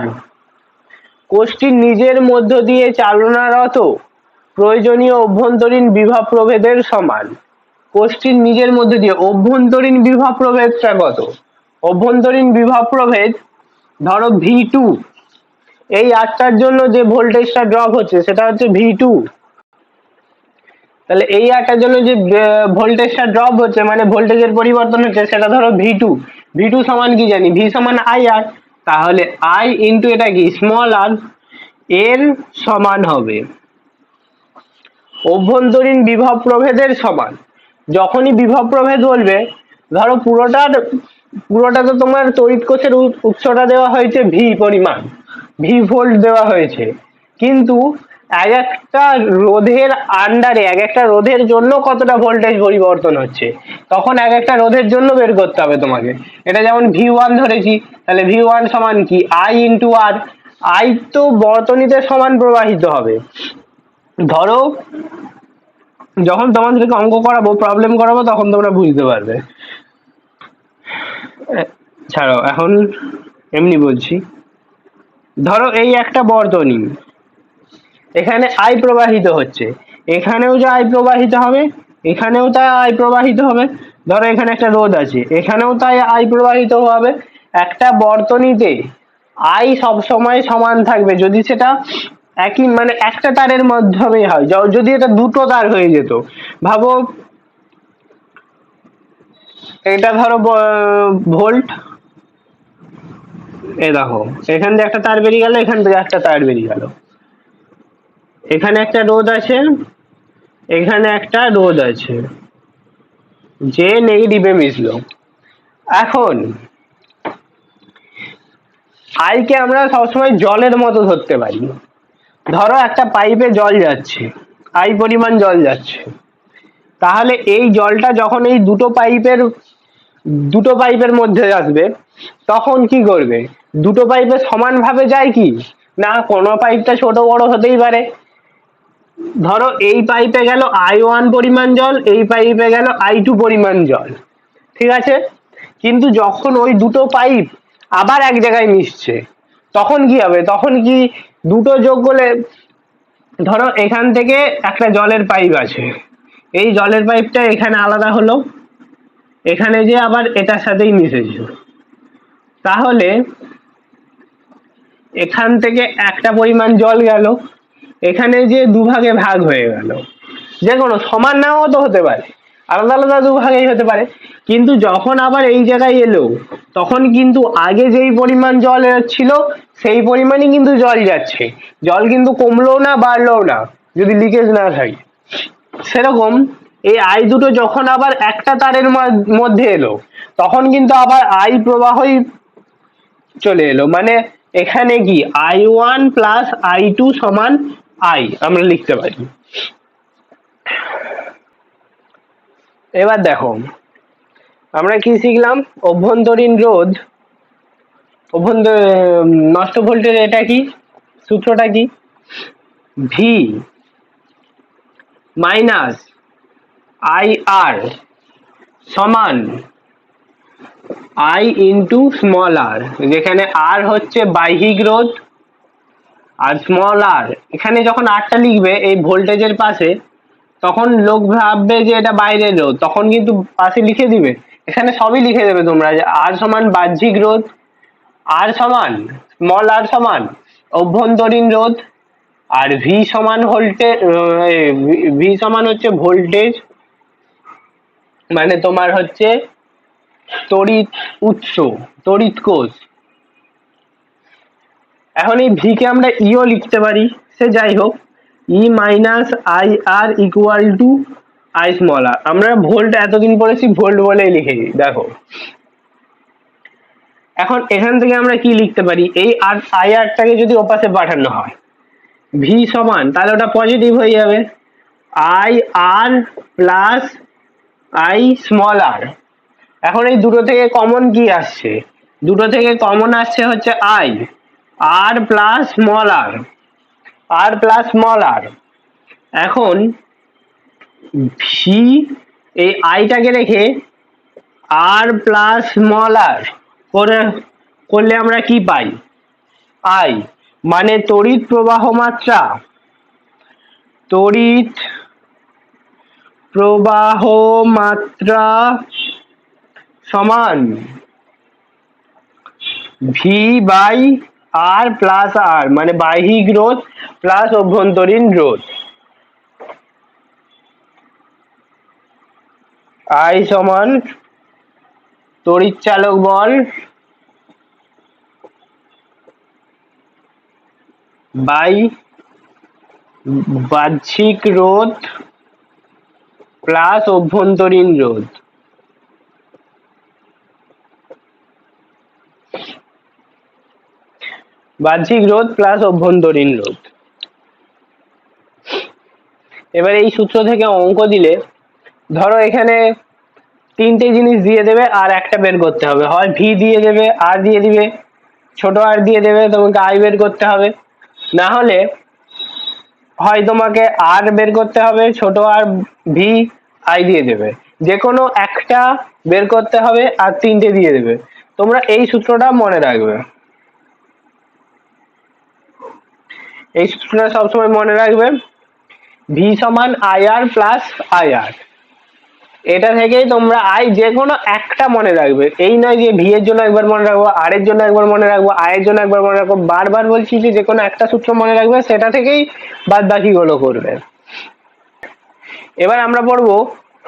কোষটির নিজের মধ্য দিয়ে চালনারত প্রয়োজনীয় অভ্যন্তরীণ বিভব প্রভেদের সমান। কোষটির নিজের মধ্যে দিয়ে অভ্যন্তরীণ বিভব প্রভেদটা কত, অভ্যন্তরীণ বিভব প্রভেদ ধরো V2, এই আটটার জন্য যে ভোল্টেজটা ড্রপ হচ্ছে সেটা হচ্ছে V2, তাহলে এই আটটার জন্য যে ভোল্টেজটা ড্রপ হচ্ছে মানে ভোল্টেজের পরিবর্তন হচ্ছে সেটা ধরো V2 সমান কি জানি, V সমান আই আর, তাহলে আই ইন্টু এটা কি স্মল আর এর সমান হবে অভ্যন্তরীণ বিভব প্রভেদের সমান। যখনই বিভব প্রভেদ বলবে, ধরো পুরোটা তো তোমার তড়িৎ কোষের উৎসটা দেওয়া হয়েছে ভি পরিমাণ, ভি ভোল্ট দেওয়া হয়েছে, কিন্তু এক একটা রোধের আন্ডারে এক একটা রোধের জন্য কতটা ভোল্টেজ পরিবর্তন হচ্ছে তখন এক একটা রোধের জন্য বের করতে হবে তোমাকে। এটা যেমন V1 ধরেছি, তাহলে V1 সমান কি আই ইন্টু আর, আই তো বর্তনীতে সমান প্রবাহিত হবে। ধরো যখন তোমাদেরকে অঙ্ক করাবো, প্রবলেম করাবো, তখন তোমরা বুঝতে পারবে। ছাড়ো, এখন এমনি বলছি। ধরো এই একটা বর্তনী, এখানে আই প্রবাহিত হচ্ছে, এখানেও যা আই প্রবাহিত হবে, এখানেও তাই আই প্রবাহিত হবে। ধরো এখানে একটা রোধ আছে, এখানেও তাই আই প্রবাহিত হবে। একটা বর্তনীতে আই সব সময় সমান থাকবে যদি সেটা একই মানে একটা তারের মাধ্যমে হয়। যদি এটা দুটো তার হয়ে যেত, ভাবো এটা ধরো ভোল্ট, এ দেখো এখান থেকে একটা তার বেরিয়ে গেল, এখান থেকে একটা তার বেরিয়ে গেল, এখানে একটা রোধ আছে, এখানে একটা রোধ আছে, যে নেগেটিভে মিশলো। এখন আইকে আমরা সবসময় জলের মতো ধরতে পারি। ধরো একটা পাইপে জল যাচ্ছে, আই পরিমাণ জল যাচ্ছে, তাহলে এই জলটা যখন এই দুটো পাইপের দুটো পাইপের মধ্যে আসবে, তখন কি করবে? দুটো পাইপে সমানভাবে যায় কি না, কোনো পাইপটা ছোট বড় হতেই পারে। ধরো এই পাইপে গেল I1 পরিমাণ জল, এই পাইপে গেল I2 পরিমাণ জল, ঠিক আছে? কিন্তু যখন ওই দুটো পাইপ আবার এক জায়গায় মিশছে, তখন কি হবে? তখন কি দুটো যোগ করলে, ধরো এখান থেকে একটা জলের পাইপ আছে, এই জলের পাইপটা এখানে আলাদা হলো, এখানে যে আবার এটার সাথেই মিশেছে, তাহলে এখান থেকে একটা পরিমাণ জল গেল, এখানে যে দুভাগে ভাগ হয়ে গেল, যে কোনো সমান নাও তো হতে পারে, আলাদা আলাদা দুভাগেই হতে পারে, কিন্তু যখন আবার এই জায়গায় এলো, তখন কিন্তু আগে যেই পরিমাণ জল ছিল সেই পরিমাণই কিন্তু জল যাচ্ছে, জল কিন্তু কমলোও না বাড়লোও না যদি লিকেজ না থাকে। সেরকম এই আই দুটো যখন আবার একটা তারের মধ্যে এলো, তখন কিন্তু আবার আই প্রবাহই চলে এলো, মানে এখানে কি I1 প্লাস I2 সমান I আমরা লিখতে পারি। এবার দেখো আমরা কি শিখলাম, অভ্যন্তরীণ রোধ, নষ্ট ভোল্টেজ, এটা কি সূত্রটা কি, ভি মাইনাস IR সমান I ইন্টু স্মল আর, যেখানে আর হচ্ছে বাহ্যিক রোধ আর স্মল আর, এখানে যখন আরটা লিখবে এই ভোল্টেজের পাশে, তখন লোক ভাববে যে এটা বাইরের রোধ, তখন কিন্তু পাশে লিখে দিবে, এখানে সবই লিখে দেবে তোমরা, যে আর সমান বাহ্যিক রোধ, আর সমান স্মল আর সমান অভ্যন্তরীণ রোধ, আর ভি সমান ভোল্টেজ, ভি সমান হচ্ছে ভোল্টেজ, মানে তোমার হচ্ছে তড়িৎ উৎস, তড়িৎ কোষ। এখন এই ভি কে আমরা ইও লিখতে পারি, সে যাই হোক, E minus I R equal to I small R, আমরা ভোল্ট এতদিন পড়েছি ভোল্ট বলেই লিখে দিই। দেখো এখন এখান থেকে আমরা কি লিখতে পারি, এই আর আই আরটাকে যদি ওপাশে পাঠানো হয়, ভি সমান, তাহলে ওটা পজিটিভ হয়ে যাবে, I R plus I small R. এখন এই দুটো থেকে কমন কি আসছে, দুটো থেকে কমন আসছে হচ্ছে I, R plus small R, R plus small R. এখন ভি এই আইটাকে রেখে আর প্লাস স্মল আর করলে আমরা কি পাই, আই, মানে তড়িৎ প্রবাহ মাত্রা, তড়িৎ প্রবাহ মাত্রা সমান ভি বাই আর প্লাস আর, মানে বাহ্যিক রোধ প্লাস অভ্যন্তরীণ রোধ। আই সমান তড়িৎ চালক বল বাই বাহ্যিক রোধ প্লাস অভ্যন্তরীণ রোধ। বাহ্যিক রোধ প্লাস অভ্যন্তরীণ রোধ। এবার এই সূত্র থেকে অঙ্ক দিলে, ধরো এখানে তিনটে জিনিস দিয়ে দেবে আর একটা বের করতে হবে, হয় ভি দিয়ে দেবে, আর দিয়ে দিবে, ছোট আর দিয়ে দেবে, তোমাকে আই বের করতে হবে, না হলে হয় তোমাকে আর বের করতে হবে, ছোট আর ভি আই দিয়ে দেবে, যে কোনো একটা বের করতে হবে আর তিনটে দিয়ে দেবে। তোমরা এই সূত্রটা মনে রাখবে, এই সূত্রটা সবসময় মনে রাখবে, ভি সমান আই আর প্লাস আই আর, এটা থেকেই তোমরা আই যে কোনো একটা মনে রাখবে, এই নয় যে ভি এর জন্য একবার মনে রাখবো, আর এর জন্য একবার মনে রাখবো, আই এর জন্য একবার মনে রাখবো, বারবার বলছি যে কোনো একটা সূত্র মনে রাখবে, সেটা থেকেই বাদ বাকি গুলো করবে। এবার আমরা পড়বো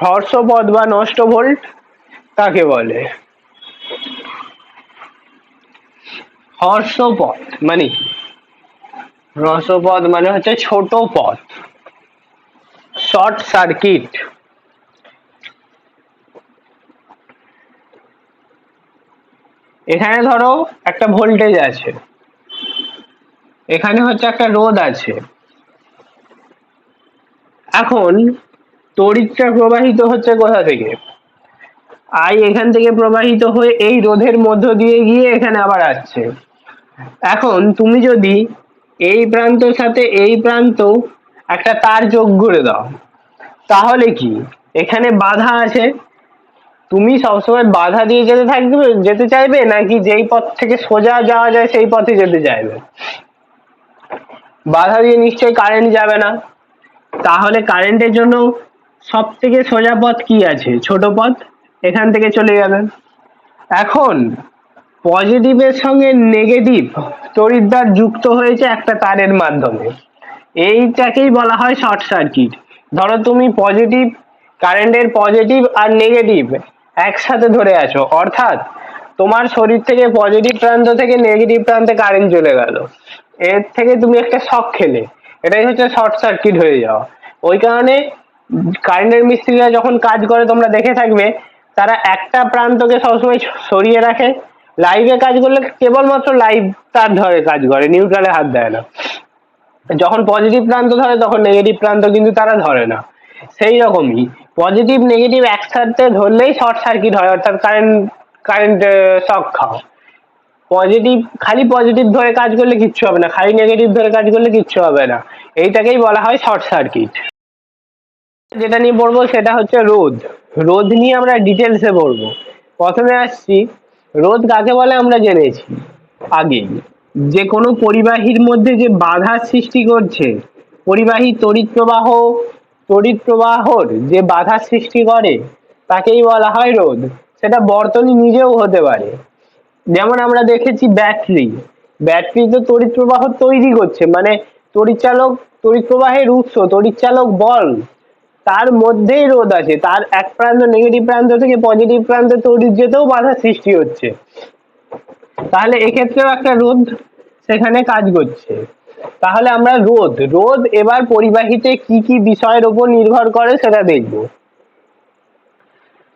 হ্রস্বপদ বা নষ্ট ভোল্ট কাকে বলে। হ্রস্বপদ মানে কি, হ্রস্বপদ মানে হচ্ছে ছোট পথ, শর্ট সার্কিট। এখানে ধরো একটা ভোল্টেজ আছে, এখানে হচ্ছে একটা রোধ আছে, এখন তড়িৎটা প্রবাহিত হচ্ছে কোথা থেকে, আই এখান থেকে প্রবাহিত হয়ে এই রোধের মধ্য দিয়ে গিয়ে এখানে আবার আসছে। এখন তুমি যদি এই প্রান্তর সাথে এই প্রান্ত একটা তার যোগ করে দাও, তাহলে কি এখানে বাধা আছে, তুমি সবসময় বাধা দিয়ে যেতে চাইবে নাকি যেই পথ থেকে সোজা যাওয়া যায় সেই পথে যেতে চাইবে? বাধা দিয়ে নিশ্চয়ই কারেন্ট যাবে না। তাহলে কারেন্টের জন্য সব থেকে সোজা পথ কি আছে? ছোট পথ, এখান থেকে চলে যাবে। এখন পজিটিভের সঙ্গে নেগেটিভ তড়িৎদ্বার যুক্ত হয়েছে একটা তারের মাধ্যমে, এইটাকেই বলা হয় শর্ট সার্কিট। ধরো তুমি পজিটিভ, কারেন্টের পজিটিভ আর নেগেটিভ একসাথে ধরে আছো, অর্থাৎ তোমার শরীর থেকে পজিটিভ প্রান্ত থেকে নেগেটিভ প্রান্তে কারেন্ট চলে গেল, এর থেকে তুমি একটা শক খেলে, এটাই হচ্ছে শর্ট সার্কিট হয়ে যাওয়া। ওই কারণে কারেন্টের মিস্ত্রিরা যখন কাজ করে তোমরা দেখে থাকবে, তারা একটা প্রান্তকে সবসময় সরিয়ে রাখে। লাইভে কাজ করলে কেবলমাত্র লাইভ তার ধরে কাজ করে, নিউট্রালে হাত দেয় না। যখন পজিটিভ প্রান্ত ধরে তখন নেগেটিভ প্রান্ত কিন্তু তারা ধরে না। সেই রকমই পজিটিভ নেগেটিভ একসাথে ধরলেই শর্ট সার্কিট হয়, অর্থাৎ কারেন্ট শক খাও। খালি পজিটিভ ধরে কাজ করলে কিচ্ছু হবে না, খালি নেগেটিভ ধরে কাজ করলে কিচ্ছু হবে না। এইটাকেই বলা হয় শর্ট সার্কিট। যেটা নিয়ে পড়বো সেটা হচ্ছে রোধ। রোধ নিয়ে আমরা ডিটেলসে পড়বো। প্রথমে আসছি, রোধ কাকে বলে আমরা জেনেছি আগেই, যে কোনো পরিবাহীর মধ্যে যে বাধার সৃষ্টি করছে, পরিবাহী তড়িৎ প্রবাহর যে বাধার সৃষ্টি করে তাকেই বলা হয় রোধ। সেটা বর্তনী নিজেও হতে পারে। যেমন আমরা দেখেছি ব্যাটারি তো তড়িৎ প্রবাহ তৈরি করছে, মানে তড়িৎ প্রবাহের উৎস, তড়িৎচালক বল, তার মধ্যেই রোধ আছে। তার এক প্রান্ত নেগেটিভ প্রান্ত থেকে পজিটিভ প্রান্তে তড়িৎ যেতেও বাধা সৃষ্টি হচ্ছে, তাহলে এক্ষেত্রেও একটা রোধ সেখানে কাজ করছে। তাহলে আমরা রোধ এবার পরিবাহীতে কি কি বিষয়ের উপর নির্ভর করে সেটা দেখব।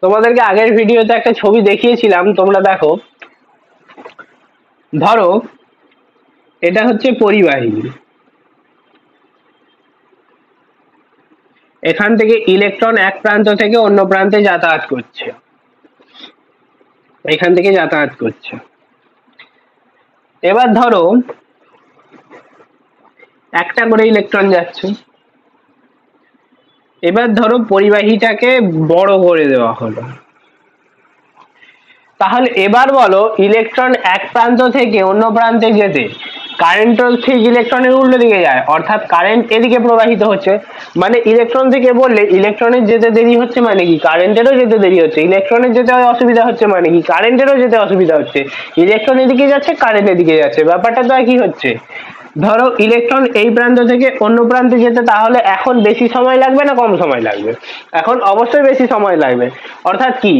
তোমাদেরকে আগের ভিডিওতে একটা ছবি দেখিয়েছিলাম, তোমরা দেখো। ধরো এটা হচ্ছে পরিবাহী, এখান থেকে ইলেকট্রন এক প্রান্ত থেকে অন্য প্রান্তে যাতায়াত করছে, এখান থেকে যাতায়াত করছে। এবার ধরো একটা করে ইলেকট্রন যাচ্ছে। এবার ধরো পরিবাহীটাকে বড় করে দেওয়া হলো, তাহলে এবার বলো ইলেকট্রন এক প্রান্ত থেকে অন্য প্রান্তে যেতে কারেন্ট ঠিক ইলেকট্রনের উল্টো দিকে যায়, অর্থাৎ কারেন্ট এদিকে প্রবাহিত হচ্ছে। মানে ইলেকট্রন থেকে বললে ইলেকট্রনের যেতে দেরি হচ্ছে, মানে কি কারেন্টেরও যেতে দেরি হচ্ছে। ইলেকট্রনের যেতে অসুবিধা হচ্ছে, মানে কি কারেন্টেরও যেতে অসুবিধা হচ্ছে। ইলেকট্রন এদিকে যাচ্ছে, কারেন্ট এদিকে যাচ্ছে, ব্যাপারটা তো একই হচ্ছে। ধরো ইলেকট্রন এই প্রান্ত থেকে অন্য প্রান্তে যেতে তাহলে এখন বেশি সময় লাগবে না কম সময় লাগবে? এখন অবশ্যই বেশি সময় লাগবে, অর্থাৎ কি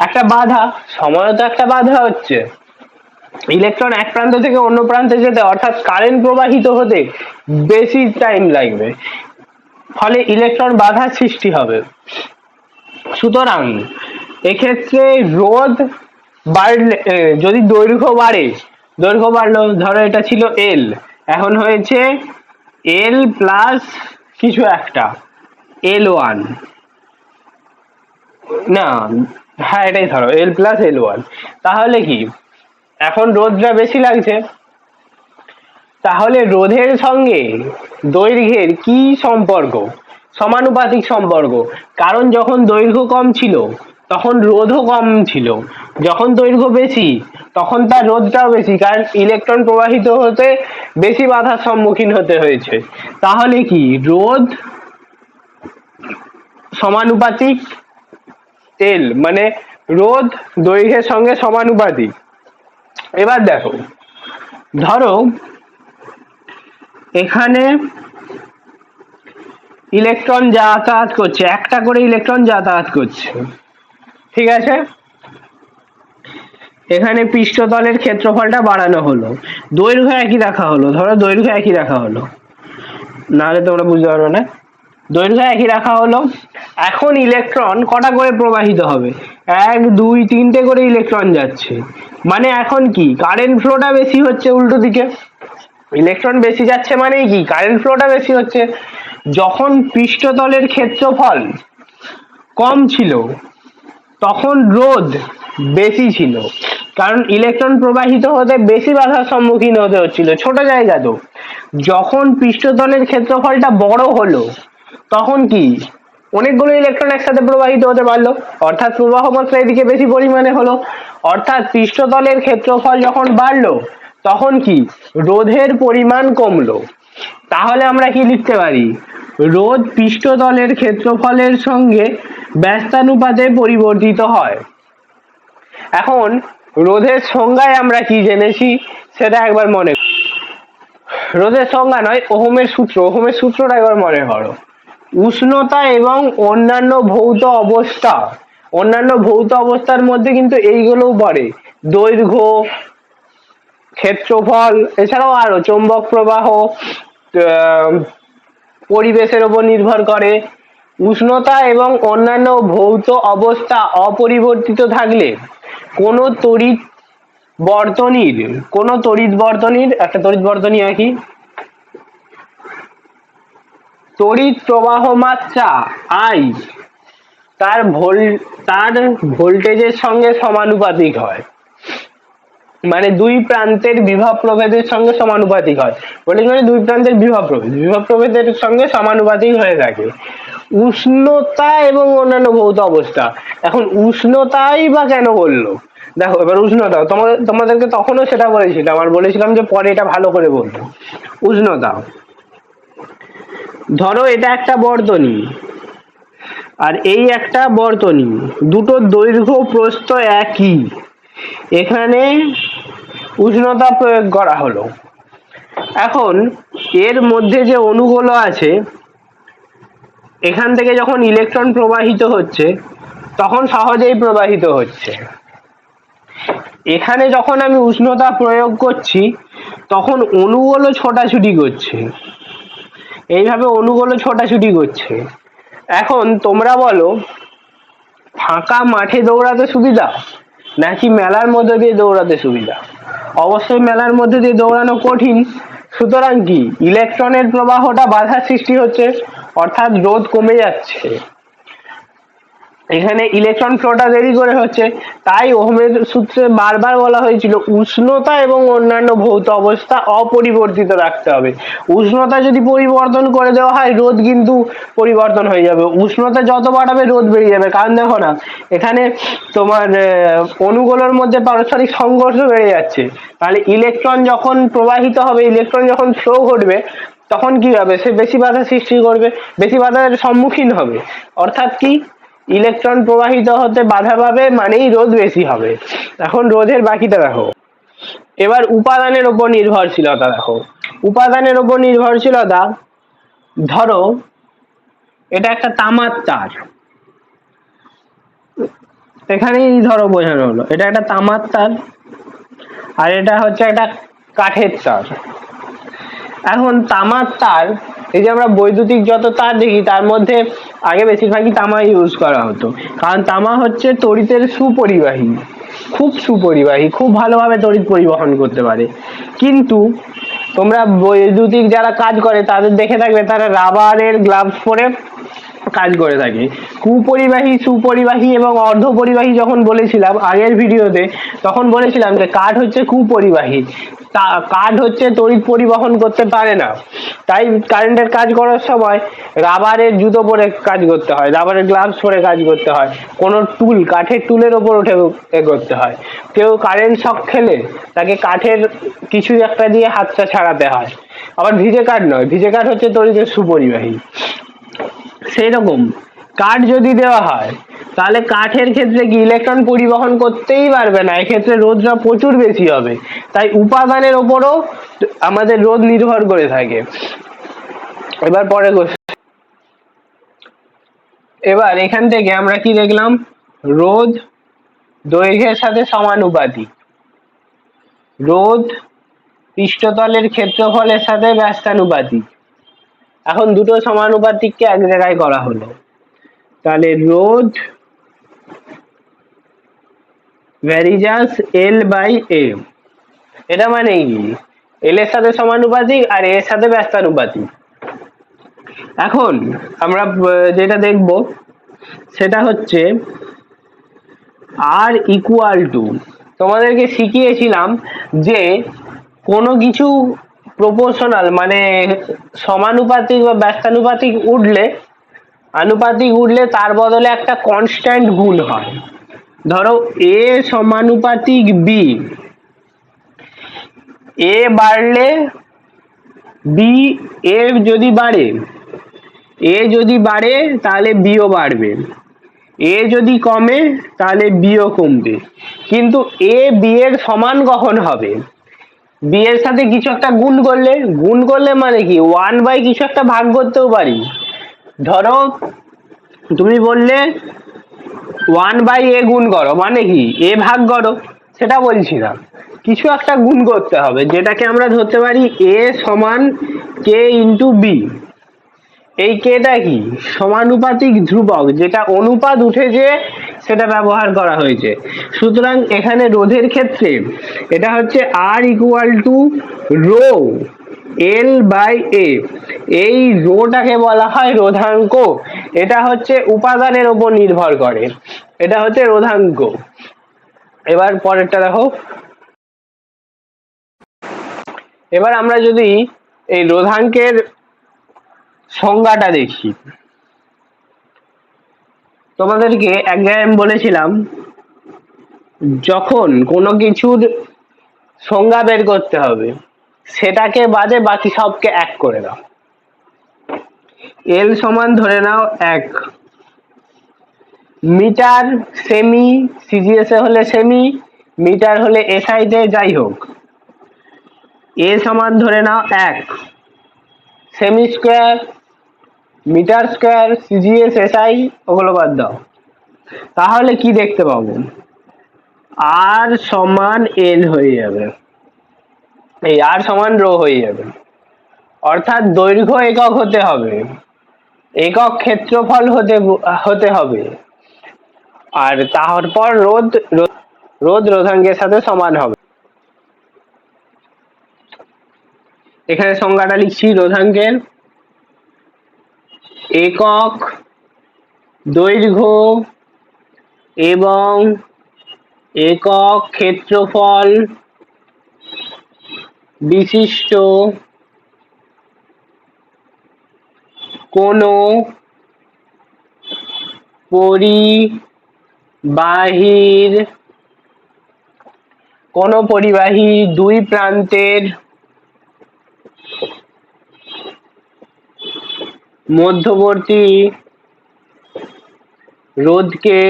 একটা বাধা, সময়ও তো একটা বাধা হচ্ছে। ইলেকট্রন এক প্রান্ত থেকে অন্য প্রান্তে যেতে, অর্থাৎ কারেন্ট প্রবাহিত হতে বেশি টাইম লাগবে, ফলে ইলেকট্রন বাধার সৃষ্টি হবে। সুতরাং এক্ষেত্রে রোধ বাড়লে, যদি দৈর্ঘ্য বাড়লো, ধরো এটা ছিল এল, এখন হয়েছে এল প্লাস কিছু একটা, L1, না হ্যাঁ এটাই ধরো এল প্লাস L1, তাহলে কি এখন রোধটা বেশি লাগছে। তাহলে রোধের সঙ্গে দৈর্ঘ্যের কি সম্পর্ক? সমানুপাতিক সম্পর্ক, কারণ যখন দৈর্ঘ্য কম ছিল তখন রোধও কম ছিল, যখন দৈর্ঘ্য বেশি তখন তার রোধটাও বেশি, কারণ ইলেকট্রন প্রবাহিত হতে বেশি বাধার সম্মুখীন হতে হয়েছে। তাহলে কি রোধ সমানুপাতিক এল, মানে রোধ দৈর্ঘ্যের সঙ্গে সমানুপাতিক। এবার দেখো, ধরো এখানে ইলেকট্রন যাতায়াত করছে, একটা করে ইলেকট্রন যাতায়াত করছে, ঠিক আছে। এখানে পৃষ্ঠতলের ক্ষেত্রফলটা বাড়ানো হলো, দৈর্ঘ্য একই রাখা হলো, ধরো দৈর্ঘ্য একই রাখা হলো, নাহলে তোমরা বুঝতে পারবে না। দৈর্ঘ্য একই রাখা হলো। এখন ইলেকট্রন কটা করে প্রবাহিত হবে? 1 2 3টে করে ইলেকট্রন যাচ্ছে, মানে এখন কি কারেন্ট ফ্লোটা বেশি হচ্ছে উল্টো দিকে। ইলেকট্রন বেশি যাচ্ছে মানে কি কারেন্ট ফ্লোটা বেশি হচ্ছে। যখন পৃষ্ঠতলের ক্ষেত্রফল কম ছিল তখন রোধ বেশি ছিল, কারণ ইলেকট্রন প্রবাহিত হতে বেশি বাধার সম্মুখীন হতে হচ্ছিল ছোট জায়গা তো। যখন পৃষ্ঠতলের ক্ষেত্রফলটা বড় হলো তখন কি অনেকগুলো ইলেকট্রন একসাথে প্রবাহিত হতে পারলো, অর্থাৎ প্রবাহ মাত্রা এদিকে বেশি পরিমাণে হলো। অর্থাৎ পৃষ্ঠতলের ক্ষেত্রফল যখন বাড়লো তখন কি রোধের পরিমাণ কমলো। তাহলে আমরা কি লিখতে পারি, রোধ পৃষ্ঠতলের ক্ষেত্রফলের সঙ্গে ব্যস্তানুপাতে পরিবর্তিত হয়। এখন রোধের সংজ্ঞায় আমরা কি জেনেছি সেটা একবার মনে, রোধের সংজ্ঞা নয়, ওহমের সূত্র, ওহমের সূত্রটা একবার মনে করো। উষ্ণতা এবং অন্যান্য ভৌত অবস্থা, অন্যান্য ভৌত অবস্থার মধ্যে কিন্তু এইগুলোও পড়ে, দৈর্ঘ্য, ক্ষেত্রফল, এছাড়াও আরো চৌম্বক প্রবাহ পরিবেশের উপর নির্ভর করে। উষ্ণতা এবং অন্যান্য ভৌত অবস্থা অপরিবর্তিত থাকলে কোনো তড়িৎ বর্তনীর, একটা তড়িৎ বর্তনী আঁকি, তড়িৎ প্রবাহ মাত্রা I তার ভোল্টেজের সঙ্গে সমানুপাতিক হয়, মানে দুই প্রান্তের বিভব প্রভেদের সঙ্গে সমানুপাতিক হয়। ভোল্টেজ মানে দুই প্রান্তের বিভব প্রভেদের সঙ্গে সমানুপাতিক হয়ে থাকে। উষ্ণতা এবং অন্যান্য ভৌত অবস্থা, এখন উষ্ণতাই বা কেন বললো, দেখো এবার উষ্ণতা তোমাদেরকে তখনও সেটা বলেছিলাম, আর বলেছিলাম যে পরে এটা ভালো করে বলবো। উষ্ণতা, ধরো এটা একটা বর্তনী আর এই একটা বর্তনী, দুটোর দৈর্ঘ্য প্রস্থ একই, এখানে উষ্ণতা প্রয়োগ করা হলো। এখন এর মধ্যে যে অণুগুলো আছে এখান থেকে যখন ইলেকট্রন প্রবাহিত হচ্ছে তখন সহজেই প্রবাহিত হচ্ছে। এখানে যখন আমি উষ্ণতা প্রয়োগ করছি তখন অণুগুলো ছোটাছুটি করছে, এইভাবে অণুগুলো ছোটাছুটি করছে। এখন তোমরা বলো ফাঁকা মাঠে দৌড়াতে সুবিধা নাকি মেলার মধ্যে দিয়ে দৌড়াতে সুবিধা? অবশ্যই মেলার মধ্যে দিয়ে দৌড়ানো কঠিন, সুতরাং কি ইলেকট্রনের প্রবাহটা বাধার সৃষ্টি হচ্ছে, অর্থাৎ রোধ কমে যাচ্ছে, এখানে ইলেকট্রন ফ্লোটা দেরি করে হচ্ছে। তাই ওহমের সূত্রে বারবার বলা হয়েছিল উষ্ণতা এবং অন্যান্য ভৌত অবস্থা অপরিবর্তিত রাখতে হবে। উষ্ণতা যদি পরিবর্তন করে দেওয়া হয় রোধ কিন্তু পরিবর্তন হয়ে যাবে, উষ্ণতা যত বাড়াবে রোধ বেড়ে যাবে। কারণ দেখো না এখানে তোমার অণুগুলোর মধ্যে পারস্পরিক সংঘর্ষ বেড়ে যাচ্ছে, তাহলে ইলেকট্রন যখন প্রবাহিত হবে, ইলেকট্রন যখন ফ্লো ঘটবে তখন কি হবে, সে বেশি বাধা সৃষ্টি করবে, বেশি বাধার সম্মুখীন হবে, অর্থাৎ কি ইলেকট্রন প্রবাহিত হতে বাধা পাবে মানেই রোধ বেশি হবে। এখন রোধের বাকিটা দেখো। এবার উপাদানের উপর নির্ভরশীলতা দেখো, উপাদানের উপর নির্ভরশীলতা, ধরো এটা একটা তামার তার, এখানেই ধরো বোঝানো হলো এটা একটা তামার তার আর এটা হচ্ছে একটা কাঠের তার। এখন তামার তার, এই যে আমরা বৈদ্যুতিক যত তার দেখি তার মধ্যে আগে বেশিরভাগই তামা ইউজ করা হতো, কারণ তামা হচ্ছে তড়িতের সুপরিবাহী, খুব সুপরিবাহী, খুব ভালোভাবে তড়িৎ পরিবহন করতে পারে। কিন্তু তোমরা বৈদ্যুতিক যারা কাজ করে তাদের দেখে থাকবে তারা রাবারের গ্লাভস পরে কাজ করে থাকে। কুপরিবাহী, সুপরিবাহী এবং অর্ধপরিবাহী যখন বলেছিলাম আগের ভিডিওতে তখন বলেছিলাম যে কাঠ হচ্ছে কুপরিবাহী, কাঠ হচ্ছে তড়িৎ পরিবহন করতে পারে না, তাই কারেন্টের কাজ করার সময় রাবারের জুতো পরে কাজ করতে হয়, রাবারের গ্লাভস পরে কাজ করতে হয়, কোনো টুল কাঠের টুলের ওপর উঠে করতে হয়। কেউ কারেন্ট শক খেলে তাকে কাঠের কিছু একটা দিয়ে হাতটা ছাড়াতে হয়। আবার ভিজে কাঠ নয়, ভিজে কাঠ হচ্ছে তড়িতের সুপরিবাহী। সেই রকম কাঠ যদি দেওয়া হয় তাহলে কাঠের ক্ষেত্রে কি ইলেকট্রন পরিবহন করতেই পারবে না, এক্ষেত্রে রোধটা প্রচুর বেশি হবে। তাই উপাদানের ওপরও আমাদের রোধ নির্ভর করে থাকে। এবার পরে এবার এখান থেকে আমরা কি দেখলাম, রোধ দৈর্ঘ্যের সাথে সমানুপাতিক, রোধ পৃষ্ঠতলের ক্ষেত্রফলের সাথে ব্যস্তানুপাতিক। এখন দুটো সমানুপাতিককে এক জায়গায় করা হলো, তাহলে রোধ ভ্যারিজাস এল বাই এ, এটা মানে কি এল এর সাথে সমানুপাতিক আর এর সাথে ব্যস্তানুপাতিক। এখন আমরা যেটা দেখব সেটা হচ্ছে আর ইকুয়াল টু, তোমাদেরকে শিখিয়েছিলাম যে কোনো কিছু প্রপোর্শনাল মানে সমানুপাতিক বা ব্যস্তানুপাতিক উঠলে, আনুপাতিক উঠলে তার বদলে একটা কনস্ট্যান্ট গুণ হয়। ধরো এ সমানুপাতিক বি, এ বাড়লে বি, এ যদি বাড়ে, এ যদি বাড়ে তাহলে বিও বাড়বে, এ যদি কমে তাহলে বিও কমবে। কিন্তু এ বি এর সমান কখন হবে? বি এর সাথে কিছু একটা গুণ করলে, গুণ করলে মানে কি 1 বাই কিছু একটা ভাগ করতেও পারি। ধরো তুমি বললে 1/a গুণ করো, মানে কি এ ভাগ করো, সেটা বলছি না, কিছু একটা গুণ করতে হবে, যেটাকে আমরা ধরতে পারি এ সমান কে ইন্টু বি। এই কেটা কি? সমানুপাতিক ধ্রুবক, যেটা অনুপাত উঠেছে সেটা ব্যবহার করা হয়েছে। সুতরাং এখানে রোধের ক্ষেত্রে এটা হচ্ছে R equal to rho L by A. এই রোটাকে বলা হয় রোধাঙ্ক, এটা হচ্ছে উপাদানের উপর নির্ভর করে, এটা হচ্ছে রোধাঙ্ক। এবার পরেরটা দেখো, এবার আমরা যদি এই রোধাঙ্কের সংজ্ঞাটা দেখি, তোমাদেরকে এক জায়গায় আমি বলেছিলাম যখন কোনো কিছুর সংজ্ঞা বের করতে হবে সেটাকে বাদে বাকি সবকে এক করে দাও। এল সমান ধরে নাও 1 মিটার, সেমি, সিজিএস এ হলে সেমি, মিটার হলে এসআই তে, যাই হোক, এ সমান ধরে নাও 1 সেমি square, metre square, CGS, SI ওগুলো বাদ দাও, তাহলে কি দেখতে পাবো? আর সমান এল হয়ে যাবে, এই আর সমান রো হয়ে যাবে। অর্থাৎ দৈর্ঘ্য একক হতে হবে, একক ক্ষেত্রফল হতে হবে, আর তারপর রোধ রোধাঙ্কের সাথে সমান হবে। এখানে সংজ্ঞাটা লিখছি রোধাঙ্কের: একক দৈর্ঘ্য এবং একক ক্ষেত্রফল বিশিষ্ট কোনো পরিবাহী দুই প্রান্তের মধ্যবর্তী রোধকে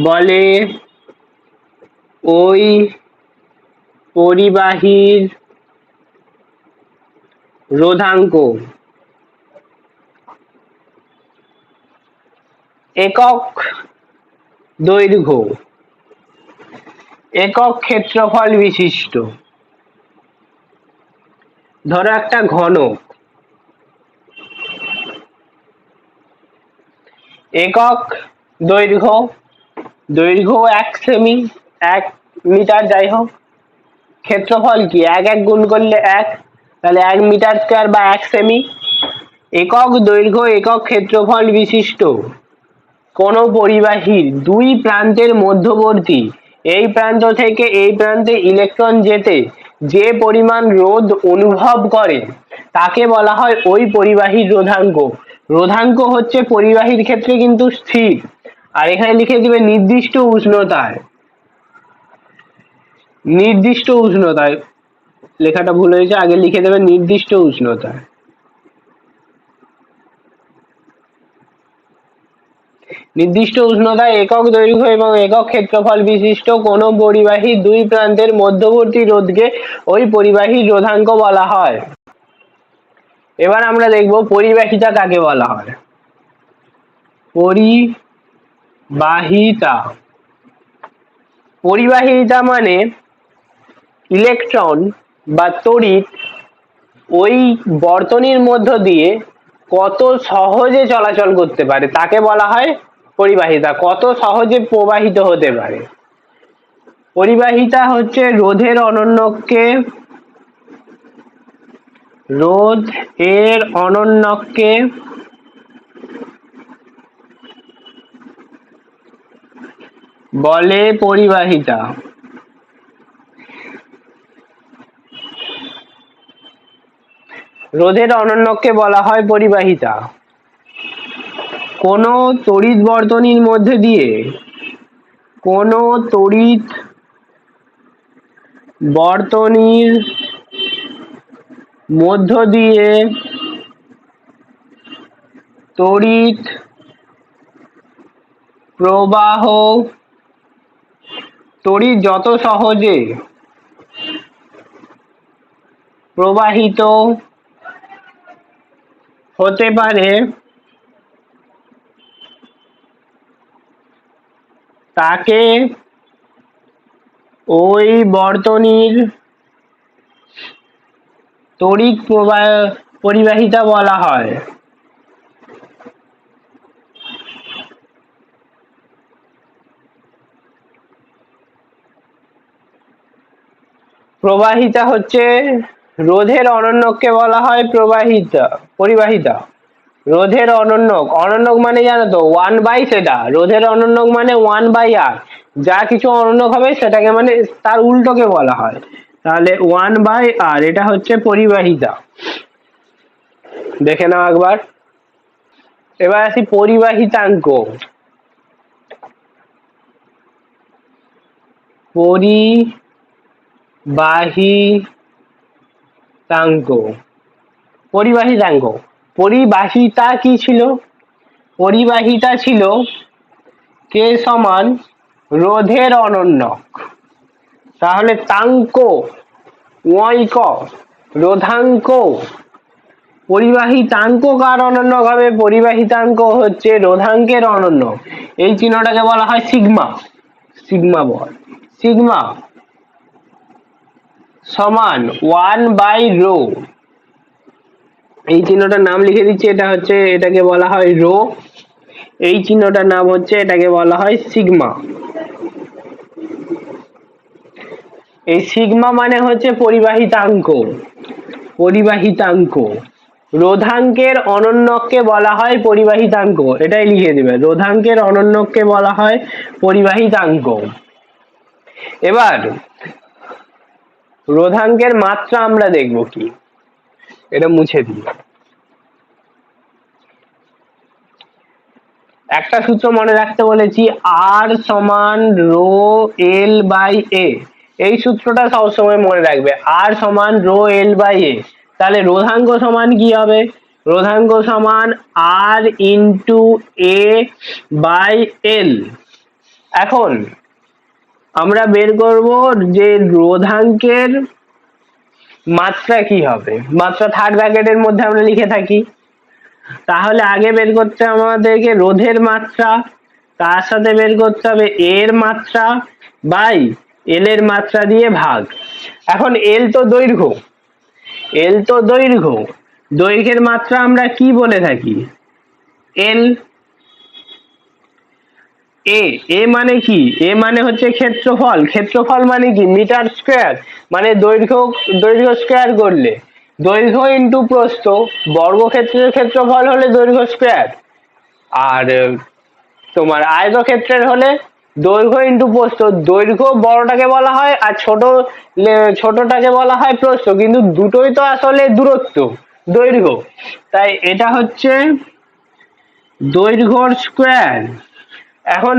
বলে ওই পরিবাহীর রোধাঙ্ক। একক দৈর্ঘ্য, একক ক্ষেত্রফল বিশিষ্ট, ধরো একটা ঘনক, একক দৈর্ঘ্য, দৈর্ঘ্য 1 সেমি, 1 মিটার, যাই হোক, ক্ষেত্রফল কি 1 গুণ করলে 1, তাহলে 1 মিটার স্কোয়ার বা 1 সেমি। একক দৈর্ঘ্য একক ক্ষেত্রফল বিশিষ্ট কোনো পরিবাহীর দুই প্রান্তের মধ্যবর্তী, এই প্রান্ত থেকে এই প্রান্তে ইলেকট্রন যেতে যে পরিমাণ রোধ অনুভব করে তাকে বলা হয় ওই পরিবাহীর রোধাঙ্ক। রোধাঙ্ক হচ্ছে পরিবাহীর ক্ষেত্রে কিন্তু স্থির, আর এখানে লিখে দিবে নির্দিষ্ট উষ্ণতায়, নির্দিষ্ট উষ্ণতায়, লেখাটা ভুল হয়েছে, আগে লিখে দেবে নির্দিষ্ট উষ্ণতায়। নির্দিষ্ট উষ্ণতায় একক দৈর্ঘ্য এবং একক ক্ষেত্রফল বিশিষ্ট কোনো পরিবাহী দুই প্রান্তের মধ্যবর্তী রোধকে ওই পরিবাহীর রোধাঙ্ক বলা হয়। এবার আমরা দেখব পরিবাহিতা কাকে বলা হয়। পরিবাহিতা, পরিবাহিতা মানে ইলেকট্রন বা তড়িৎ ওই বর্তনীর মধ্য দিয়ে কত সহজে চলাচল করতে পারে তাকে বলা হয় পরিবাহিতা, কত সহজে প্রবাহিত হতে পারে। পরিবাহিতা হচ্ছে রোধ এর অনন্যককে বলে পরিবাহিতা। রোধের অনন্যককে বলা হয় পরিবাহিতা। কোন তড়িৎ বর্তনীর মধ্যে দিয়ে কোন তড়িৎ বর্তনীর মধ্য দিয়ে তড়িৎ প্রবাহ, তড়িৎ যত সহজে প্রবাহিত হতে পারে তাকে ওই বর্তনীর তড়িৎ পরিবাহিতা বলা হয়। প্রবাহিতা হচ্ছে রোধের অনন্যককে বলা হয় পরিবাহিতা। রোধের অনন্যক, অনন্যক মানে জানো তো 1/, সেটা রোধের অনন্যক মানে 1/r, যা কিছু অনন্যক হবে সেটাকে মানে তার উল্টোকে বলা হয়। তাহলে 1/r এটা হচ্ছে পরিবাহিতা। দেখে নাও একবার। এবার আসি পরিবাহিতাঙ্ক। পরিবাহিতাঙ্ক পরিবাহিতা কি ছিল? পরিবাহিতা ছিল কে সমান রোধের অনন্যক। তাহলে তাঙ্ক ওয়াইক রোধাঙ্ক। পরিবাহিতাঙ্ক কার অনন্যক হবে? পরিবাহিতাঙ্ক হচ্ছে রোধাঙ্কের অনন্যক। এই চিহ্নটাকে বলা হয় সিগমা। সিগমা বল, সিগমা সমান 1/ρ। এই চিহ্নটার নাম লিখে দিচ্ছি, এটা হচ্ছে, এটাকে বলা হয় রো। এই চিহ্নটার নাম হচ্ছে, এটাকে বলা হয় সিগমা। এই সিগমা মানে হচ্ছে পরিবাহিতাঙ্ক। পরিবাহিতাঙ্ক রোধাঙ্কের অনন্যককে বলা হয় পরিবাহিতাঙ্ক। এটাই লিখে দিবে, রোধাঙ্কের অনন্যককে বলা হয় পরিবাহিতাঙ্ক। এবার রোধাঙ্কের মাত্রা আমরা দেখব কি, এটা মুছে দিই। একটা সূত্র মনে রাখতে বলেছি, আর সমান রো এল বাই এ। এই সূত্রটা সবসময় মনে রাখবে, আর সমান রো এল বাই এ। তাহলে রোধাঙ্ক সমান কি হবে? রোধাঙ্ক সমান আর ইন্টু এ বাই এল। এখন আমরা বের করব যে রোধাঙ্কের মাত্রা কি হবে। মাত্রা থার্ড ব্র্যাকেটের মধ্যে আমরা লিখে থাকি। তাহলে আগে বের করতে আমাদেরকে রোধের মাত্রা, তার সাথে বের করতে হবে এর মাত্রা বাই এল এর মাত্রা দিয়ে ভাগ। এখন এল তো দৈর্ঘ্য, এল তো দৈর্ঘ্য, দৈর্ঘ্যের মাত্রা আমরা কি বলে থাকি? এল। এ মানে কি? এ মানে হচ্ছে ক্ষেত্রফল। ক্ষেত্রফল মানে কি? Metre square. মানে দৈর্ঘ্য স্কোয়ার করলে দৈর্ঘ্য ইন্টু প্রস্থ, বর্গক্ষেত্রের ক্ষেত্রফল হলে দৈর্ঘ্য স্কোয়ার, আর তোমার আয়তক্ষেত্রের হলে দৈর্ঘ্য ইন্টু প্রস্থ। দৈর্ঘ্য বড়টাকে বলা হয় আর ছোটটাকে বলা হয় প্রস্থ, কিন্তু দুটোই তো আসলে দূরত্ব, দৈর্ঘ্য। তাই এটা হচ্ছে দৈর্ঘ্যর স্কোয়ার। এখন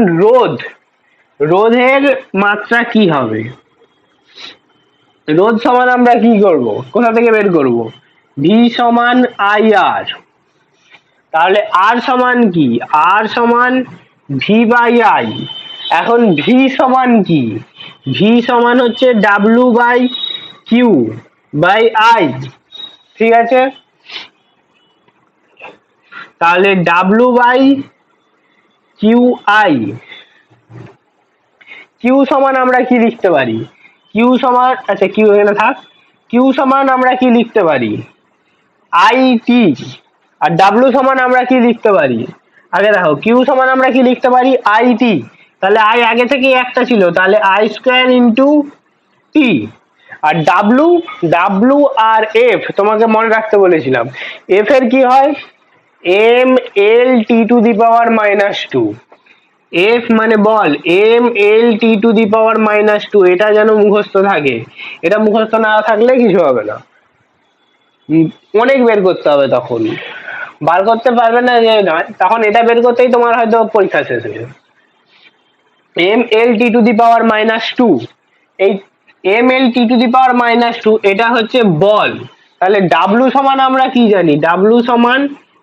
রোধের মাত্রা কি হবে? রোধ সমান আমরা কি করব, কোথা থেকে বের করব? ভি সমান আই আর। তাহলে আর সমান কি? আর সমান ভি বাই আই। এখন ভি সমান কি? ভি সমান হচ্ছে W by Q by I. ঠিক আছে, তাহলে W by Q I. Q সমান আমরা কি লিখতে পারি? কিউ সমান, আচ্ছা কিউ এখানে থাক, কিউ সমান আমরা কি লিখতে পারি? আই টি। আর ডাব্লু সমান আমরা কি লিখতে পারি? আগে দেখো, কিউ সমান আমরা কি লিখতে পারি? I t. তাহলে আই আগে থেকে একটা ছিল, তাহলে আই স্কোয়ার ইন্টু টি। আর ডাব্লু আর এফ তোমাকে মনে রাখতে বলেছিলাম, এফ এর কি হয়? M L T to the power -2। এফ মানে বল, mL T⁻², এটা যেন মুখস্থ থাকে। এটা মুখস্থ না থাকলে কিছু হবে না, অনেক বের করতে হবে, তখন বার করতে পারবে না যে নয়, তখন এটা বের করতেই তোমার হয়তো পরীক্ষা শেষ হয়ে যাবে। mL T⁻², এই mL T⁻², এটা হচ্ছে বল। তাহলে ডাব্লু সমান আমরা কি জানি, ডাব্লু সমান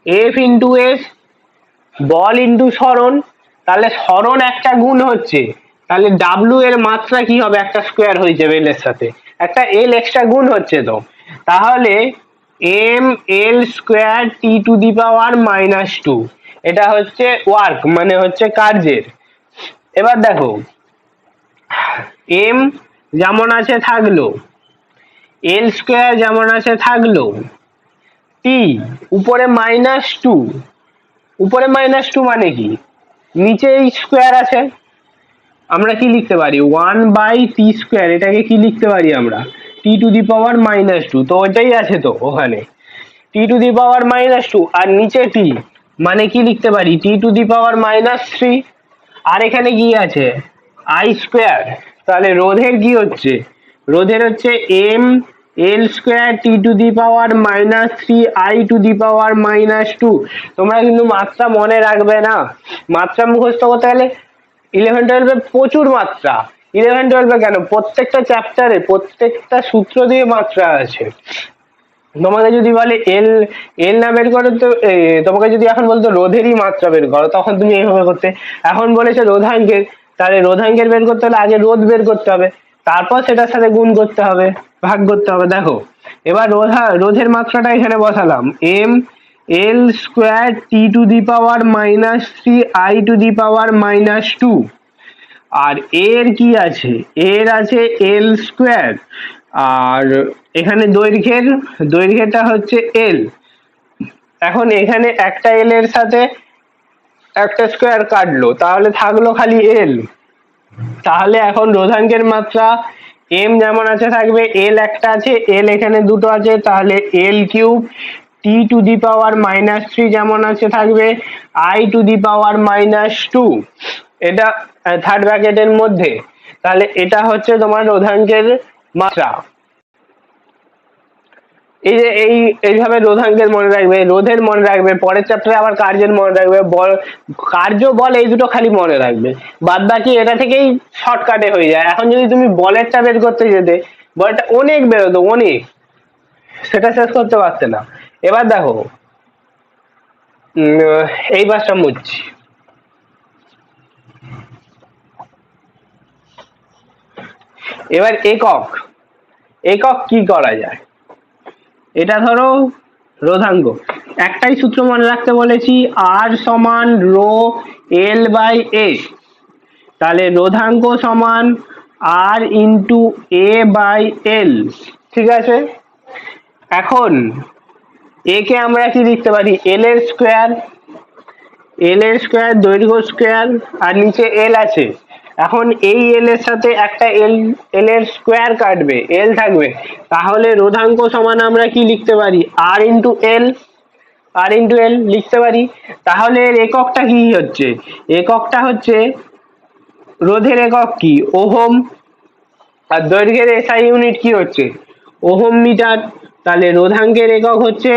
এফ ইন্টু এস, বল ইন্টু সরণ। তাহলে সরণ একটা গুণ হচ্ছে, তাহলে ডাব্লু এর মাত্রা কি হবে, একটা স্কোয়ার হয়ে যাবে এল এর সাথে, একটা এল এক্সট্রা গুণ হচ্ছে তো, তাহলে mL²T⁻², এটা হচ্ছে ওয়ার্ক মানে হচ্ছে কার্যের। এবার দেখো এম যেমন আছে থাকলো, L² যেমন আছে থাকলো, টি উপরে -2, উপরে -2 মানে কি, নিচে স্কোয়ার আছে, আমরা কি লিখতে পারি 1/T², এটাকে কি লিখতে পারি আমরা T⁻², তো ওইটাই আছে তো ওখানে T⁻², আর নিচে টি মানে কি লিখতে পারি T⁻³ আর এখানে কি আছে I²। তাহলে রোধের কি হচ্ছে, রোধের হচ্ছে mL²T⁻³ তোমরা কিন্তু মাত্রা মনে রাখবে না, মাত্রা মুখস্থ করতে গেলে 11-12 প্রচুর মাত্রা, 11-12 কেন প্রত্যেকটা চ্যাপ্টারে প্রত্যেকটা সূত্র দিয়ে মাত্রা আছে। তোমাকে যদি বলে এল এল না বের করো তো তোমাকে যদি এখন বলতো রোধেরই মাত্রা বের করো, তখন তুমি এইভাবে করতে। এখন বলেছে রোধাঙ্কের, তাহলে রোধাঙ্কের বের করতে হলে আগে রোধ বের করতে হবে, তারপর সেটার সাথে গুণ করতে হবে, ভাগ করতে হবে। দেখো এবার রোধের মাত্রাটা এখানে বসালাম, mL²T⁻³ আর এর কি আছে, এর আছে L², আর এখানে দৈর্ঘ্যটা হচ্ছে এল। এখন এখানে একটা এল এর সাথে একটা স্কোয়ার কাটলো, তাহলে থাকলো খালি এল। তাহলে এখন রোধাঙ্কের মাত্রা এম যেমন আছে থাকবে, এল একটা আছে, এল এখানে দুটো আছে, তাহলে L³ T⁻³ যেমন আছে থাকবে I⁻², এটা থার্ড ব্র্যাকেটের মধ্যে। তাহলে এটা হচ্ছে তোমার রোধাঙ্কের মাত্রা। এই যে এইভাবে রোধাঙ্কের মনে রাখবে, রোধের মনে রাখবে, পরের চ্যাপ্টারে আবার কার্যের মনে রাখবে, কার্য বল এই দুটো খালি মনে রাখবে, বাদ বাকি এটা থেকেই শর্টকাটে হয়ে যায়। এখন যদি তুমি বলেরটা বের করতে যেতে, বলটা অনেক বেরোতো অনেক, সেটা শেষ করতে পারতে না। এবার দেখো এই পাশটা মুছছি, এবার একক কি করা যায়, এটা ধরো রোধাঙ্ক, একটাই সূত্র মনে রাখতে বলেছি, আর সমান রো L/A, তাহলে রোধাঙ্ক সমান আর ইন্টু A/L, ঠিক আছে। এখন এ কে আমরা কি লিখতে পারি, এল এর স্কোয়ার, দৈর্ঘ্য স্কোয়ার, আর নিচে এল আছে। এখন এই এল এর সাথে একটা এল এর স্কোয়ার কাটবে, এল থাকবে, তাহলে রোধাঙ্ক সমান আমরা কি লিখতে পারি আর ইন্টু এল লিখতে পারি। তাহলে এর এককটা কি হচ্ছে, এককটা হচ্ছে রোধের একক কি ওহম, আর দৈর্ঘ্যের এসআই ইউনিট কি হচ্ছে ওহম মিটার, তাহলে রোধাঙ্কের একক হচ্ছে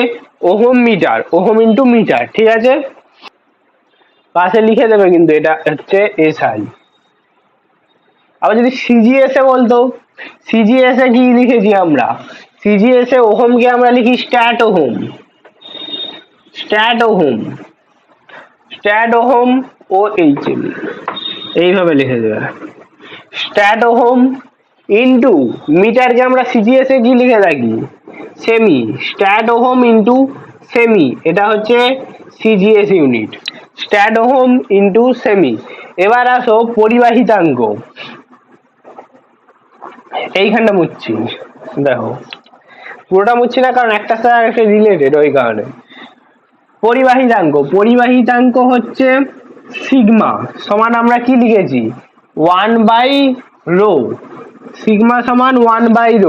ohm metre, ohm into metre, ঠিক আছে। পাশে লিখে দেবে কিন্তু এটা হচ্ছে এসআই। আবার যদি সিজিএস এ বলতো, সিজিএস এ কি লিখেছি আমরা, সিজিএস এ ওহমকে আমরা লিখি স্ট্যাট ওহম ও এইচ, এইভাবে লিখে দেবে স্ট্যাট ওহম ইন্টু মিটারকে আমরা সিজিএস এ কি লিখে থাকি semi, stat ohm into cm, এটা হচ্ছে CGS unit, stat ohm into cm. এবার আসো পরিবাহিতাঙ্ক, এইখানটা মুছছি, দেখো পুরোটা মুছছি না কারণ একটা সাথে একটা রিলেটেড, ওই কারণে। পরিবাহিতাঙ্ক হচ্ছে সিগমা সমান আমরা কি লিখেছি 1/ρ, সিগমা সমান 1/ρ।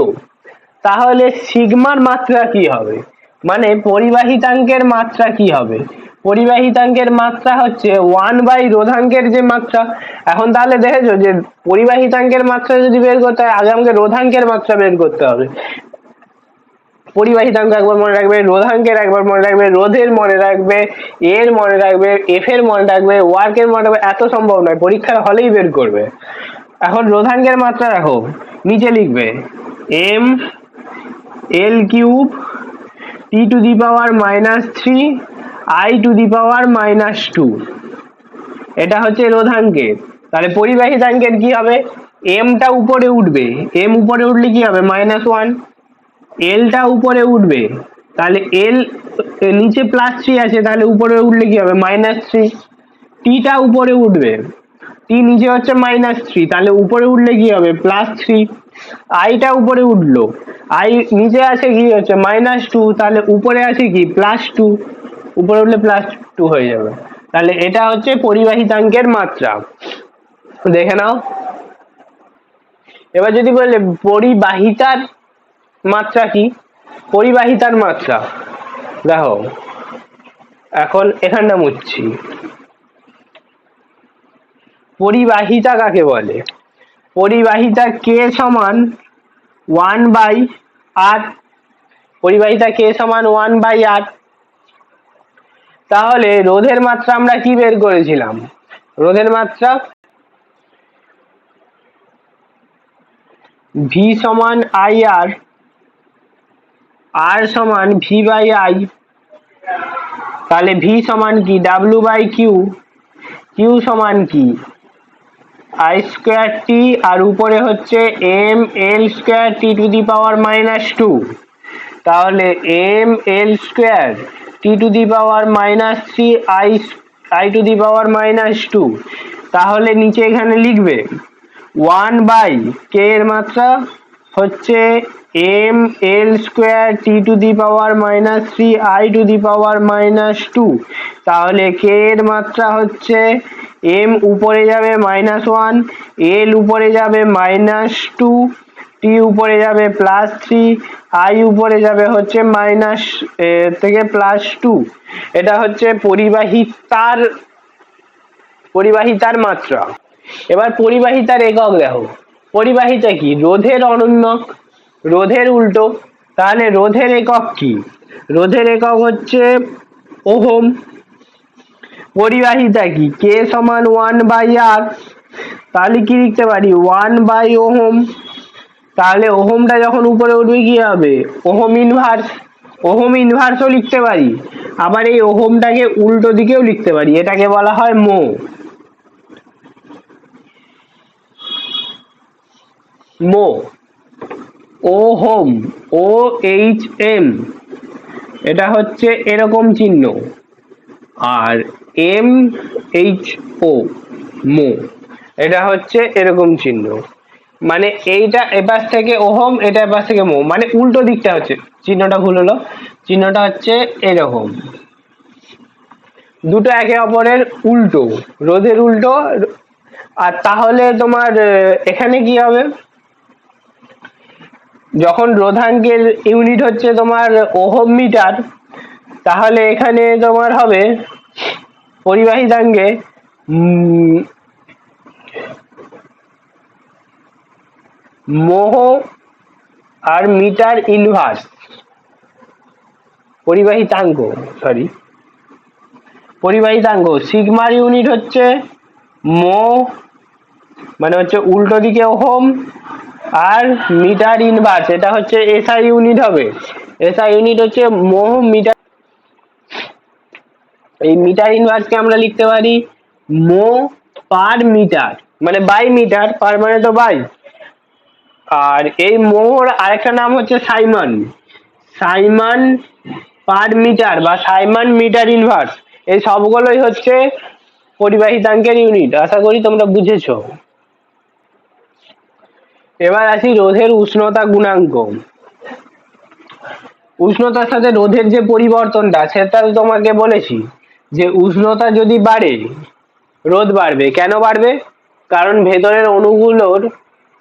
তাহলে সিগমার মাত্রা কি হবে, মানে পরিবাহিতাঙ্কের মাত্রা কি হবে, পরিবাহিতাঙ্কের মাত্রা হচ্ছে 1 রোধাঙ্কের যে মাত্রা। এখন তাহলে দেখেছো যে পরিবাহিতাঙ্কের মাত্রা যদি বের করতে হয় আগে আমাকে রোধাঙ্কের মাত্রা বের করতে হবে। পরিবাহিতাঙ্ক একবার মনে রাখবে, রোধাঙ্কের একবার মনে রাখবে, রোধের মনে রাখবে, এর মনে রাখবে, এফ এর মনে রাখবে, ওয়ার্কের মনে রাখবে, এত সম্ভব নয়, পরীক্ষার হলেই বের করবে। এখন রোধাঙ্কের মাত্রা রাখো, নিচে লিখবে M L cube T to the power -3 I to the power -2, এটা হচ্ছে রোধাঙ্কের। তাহলে পরিবাহিতাঙ্কের কি হবে, এমটা উপরে উঠবে, এম উপরে উঠলে কি হবে -1, এলটা উপরে উঠবে, তাহলে এল নিচে +3 আছে, তাহলে উপরে উঠলে কি হবে -3, টিটা উপরে উঠবে, টি নিচে হচ্ছে -3, তাহলে উপরে উঠলে কি হবে +3, আইটা উপরে উঠলো, আই নিচে আছে কি হচ্ছে -2, তাহলে উপরে আছে কি +2, উপরে উঠলে +2 হয়ে যাবে। তাহলে এটা হচ্ছে পরিবাহিতাঙ্কের মাত্রা, দেখে নাও। এবার যদি বলে পরিবাহিতার মাত্রা কি, পরিবাহিতার মাত্রা দেখো, এখন এখানটা মুছছি। পরিবাহিতা কাকে বলে, পরিবাহিতা কে সমান 1/r, পরিবাহিতা কে সমান 1/r। তাহলে রোধের মাত্রা আমরা কি বের করেছিলাম, রোধের মাত্রা V সমান IR, R সমান V/I, তাহলে V সমান কি W/Q, Q সমান কি I²T, আর উপরে হচ্ছে mL² T to the power -2, তাহলে mL² T to the power -3 I to the power -2, তাহলে নিচে এখানে লিখবে 1/k এর মাত্রা হচ্ছে mL² T to the power -3 I to the power -2, তাহলে k এর মাত্রা হচ্ছে m উপরে যাবে -1, l উপরে যাবে -2, t উপরে যাবে +3, I উপরে যাবে হচ্ছে থেকে +2। এটা হচ্ছে পরিবাহিতার মাত্রা। এবার পরিবাহিতার একক দেখো, পরিবাহিতা কি, রোধের অনন্যক, রোধের উল্টো, তাহলে রোধের একক কি, রোধের একক হচ্ছে ওহম। পরিবাহিতা কি, কে সমান 1/r, তাহলে কি লিখতে পারি 1/ওহম, তাহলে ওহমটা যখন উপরে উঠবে কি হবে ওহম ইনভার্স, ওহম ইনভার্সও লিখতে পারি, আবার এই ওহমটাকে উল্টো দিকেও লিখতে পারি, এটাকে বলা হয় মো। মো, ওহম, OHM, এটা হচ্ছে এরকম চিহ্ন, আর MHO মো, এটা হচ্ছে এরকম চিহ্ন, মানে এইটা এপাশ থেকে ওহম, এটা এপাশ থেকে মো, মানে উল্টো দিকটা হচ্ছে, চিহ্নটা ভুল হলো, চিহ্নটা হচ্ছে এরকম, দুটো একে অপরের উল্টো, রোধের উল্টো। আর তাহলে তোমার এখানে কি হবে, যখন রোধাঙ্কের ইউনিট হচ্ছে তোমার ওহম মিটার, তাহলে এখানে তোমার হবে পরিবাহিতাঙ্কে মোহ আর মিটার ইনভার্স, পরিবাহিতাঙ্ক সিগমার ইউনিট হচ্ছে মো, মানে হচ্ছে উল্টো দিকে ওহম, আর মিটার ইনভার্স এটা হচ্ছে এসআই ইউনিট হবে, এসআই ইউনিট হচ্ছে মোহ মিটার। এই মিটার ইনভার্সকে আমরা লিখতে পারি মো পার মিটার, মানে বাই মিটার, পার মানে তো বাই, আর এই মোহর আরেকটা নাম হচ্ছে সাইমন, সাইমন পার মিটার বা সাইমন মিটার ইনভার্স, এই সবগুলোই হচ্ছে পরিবাহিতাঙ্কের ইউনিট। আশা করি তোমরা বুঝেছো। এবার আসি রোধের উষ্ণতা গুণাঙ্ক। উষ্ণতার সাথে রোধের যে পরিবর্তনটা সেটা তোমাকে বলেছি যে উষ্ণতা যদি বাড়ে রোধ বাড়বে, কেন বাড়বে, কারণ ভেতরের অণুগুলোর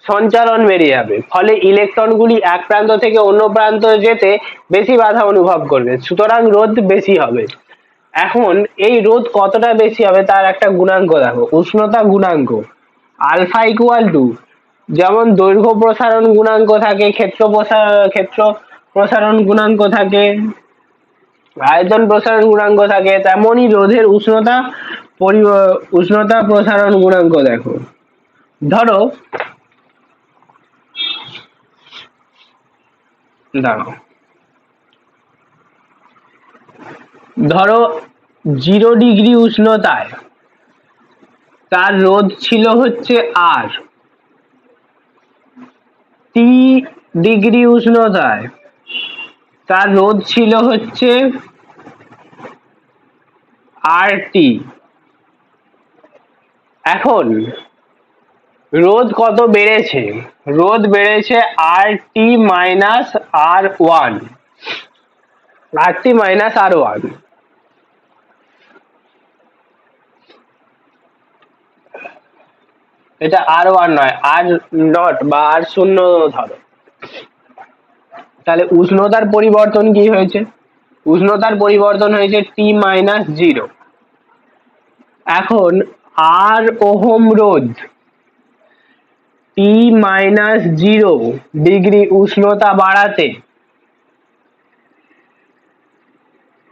সঞ্চালন বেড়ে যাবে, ফলে ইলেকট্রনগুলি এক প্রান্ত থেকে অন্য প্রান্ত যেতে বেশি বাধা অনুভব করবে, সুতরাং রোধ বেশি হবে। এখন এই রোধ কতটা বেশি হবে তার একটা গুণাঙ্ক দেখো, উষ্ণতা গুণাঙ্ক আলফা ইকুয়াল টু, যেমন দৈর্ঘ্য প্রসারণ গুণাঙ্ক থাকে, ক্ষেত্র প্রসারণ গুণাঙ্ক থাকে, আয়তন প্রসারণ গুণাঙ্ক থাকে, তেমনই রোধের উষ্ণতা প্রসারণ গুণাঙ্ক দেখো। ধরো দাঁড়াও, ধরো 0 ডিগ্রি উষ্ণতায় তার রোধ ছিল হচ্ছে আর, টি ডিগ্রি উষ্ণতায় তার রোধ ছিল হচ্ছে আর টি। এখন রোধ কত বেড়েছে? রোধ বেড়েছে আর টি মাইনাস আর ওয়ান, আর টি মাইনাস আর ওয়ান। এটা আর ওয়ান নয়, আর নট বা আর শূন্য ধরো। তাহলে উষ্ণতার পরিবর্তন কি হয়েছে? উষ্ণতার পরিবর্তন হয়েছে টি মাইনাস জিরো। এখন আর ওহম রোধ টি মাইনাস 0 ডিগ্রি উষ্ণতা বাড়াতে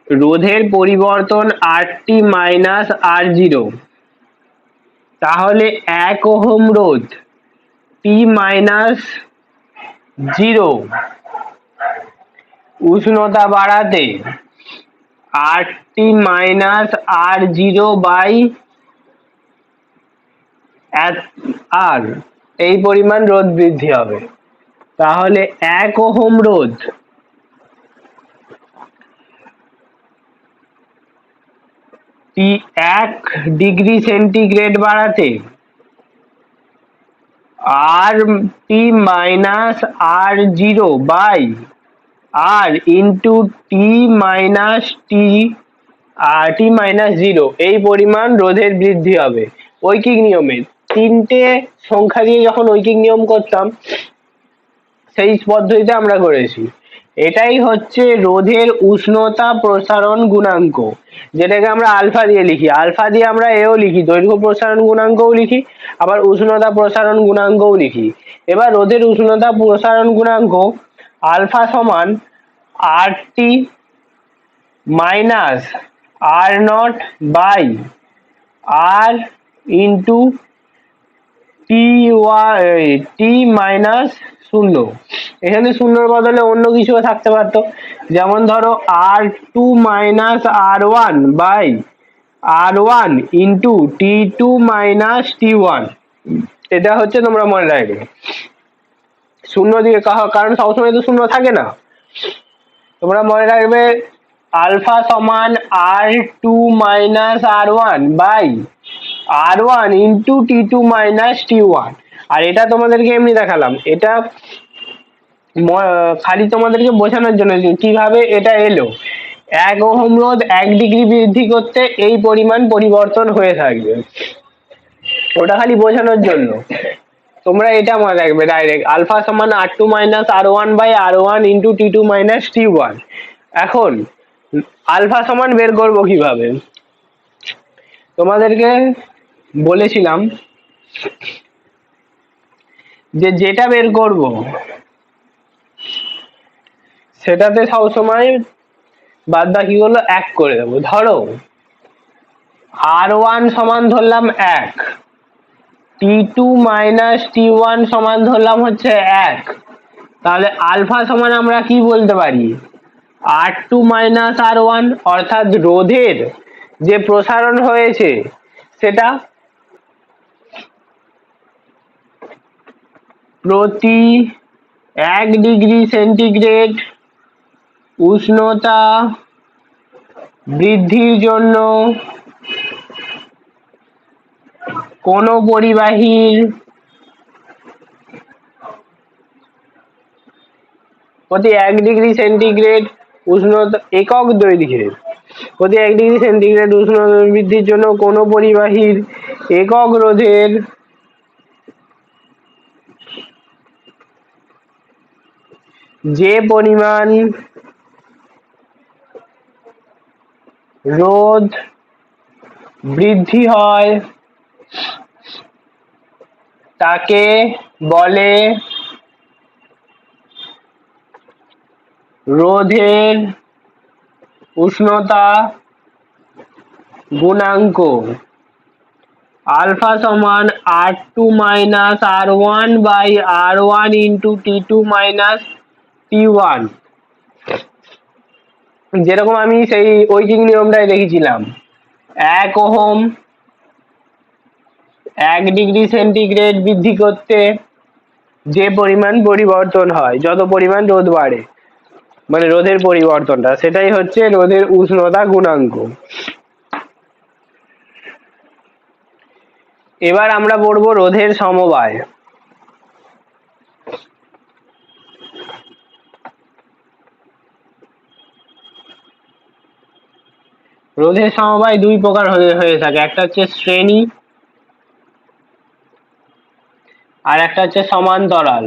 রোধের পরিবর্তন আর টি মাইনাস আর জিরো, তাহলে 1 ওহম রোধ টি মাইনাস 0 উষ্ণতা বাড়াতে R T minus R zero by আর এই পরিমাণ রোধ বৃদ্ধি হবে। তাহলে 1 ওহম রোধ 1 ডিগ্রি সেন্টিগ্রেড বাড়াতে R T minus R zero by R into T minus T minus zero এই পরিমাণ রোধের বৃদ্ধি হবে। ঐকিক নিয়মে তিনটে সংখ্যা দিয়ে যখন ঐকিক নিয়ম করতাম সেই পদ্ধতিতে আমরা করেছি। এটাই হচ্ছে রোধের উষ্ণতা প্রসারণ গুণাঙ্ক, যেটাকে আমরা আলফা দিয়ে লিখি। আলফা দিয়ে আমরা এও লিখি, দৈর্ঘ্য প্রসারণ গুণাঙ্কও লিখি, আবার উষ্ণতা প্রসারণ গুণাঙ্কও লিখি। এবার রোধের উষ্ণতা প্রসারণ গুণাঙ্ক আলফা সমান R T minus R naught by R into T minus শূন্য। এখানে শূন্যর বদলে অন্য কিছুও থাকতে পারতো, যেমন ধরো R two minus R one by R one into T two minus T one. এটা হচ্ছে তোমরা মনে রাখবে শূন্য দিয়ে, কারণ সবসময় তো শূন্য থাকে না। তোমরা মনে রাখবে আলফা সমান R two minus R one by R one into T two minus T one. আর এটা তোমাদেরকে এমনি দেখালাম, এটা খালি তোমাদেরকে বোঝানোর জন্য কিভাবে এটা এলো। 1 ওহম রোধ 1 ডিগ্রি বৃদ্ধি করতে এই পরিমাণ পরিবর্তন হয়ে থাকবে, ওটা খালি বোঝানোর জন্য। তোমরা এটা মনে রাখবে ডাইরেক্ট আলফা সমান R two minus R one by R one into T two minus T one. এখন আলফা সমান বের করবো কিভাবে? তোমাদেরকে বলেছিলাম যে যেটা বের করব সেটাতে সবসময় বাদ বাকিগুলো 1 করে দেবো। ধরো আর ওয়ান সমান ধরলাম 1, টি টু মাইনাস টি ওয়ান সমান ধরলাম হচ্ছে 1, তাহলে আলফা সমান আমরা কি বলতে পারি? আর টু মাইনাস আর ওয়ান, অর্থাৎ রোধের যে প্রসারণ হয়েছে সেটা প্রতি 1 ডিগ্রি সেন্টিগ্রেড উষ্ণতা বৃদ্ধির জন্য কোন পরিবাহীর প্রতি 1 ডিগ্রি সেন্টিগ্রেড উষ্ণতা একক দৈর্ঘ্যের প্রতি 1 ডিগ্রি সেন্টিগ্রেড উষ্ণতা বৃদ্ধির জন্য কোন পরিবাহীর একক রোধের যে পরিমাণ রোধ বৃদ্ধি হয় তাকে বলে রোধের উষ্ণতা গুণাঙ্ক। আলফা সমান R2 minus R1 by R1 into T2 minus T1। যেরকম আমি সেই ঐকিক নিয়মটাই দেখেছিলাম, 1 ওহম 1 ডিগ্রি সেন্টিগ্রেড বৃদ্ধি করতে যে পরিমাণ পরিবর্তন হয়, যত পরিমাণ রোধ বাড়ে, মানে রোধের পরিবর্তনটা, সেটাই হচ্ছে রোধের উষ্ণতা গুণাঙ্ক। এবার আমরা পড়ব রোধের সমবায়। রোধের সমবায় দুই প্রকার হয়ে থাকে, একটা হচ্ছে শ্রেণী আর একটা হচ্ছে সমান্তরাল।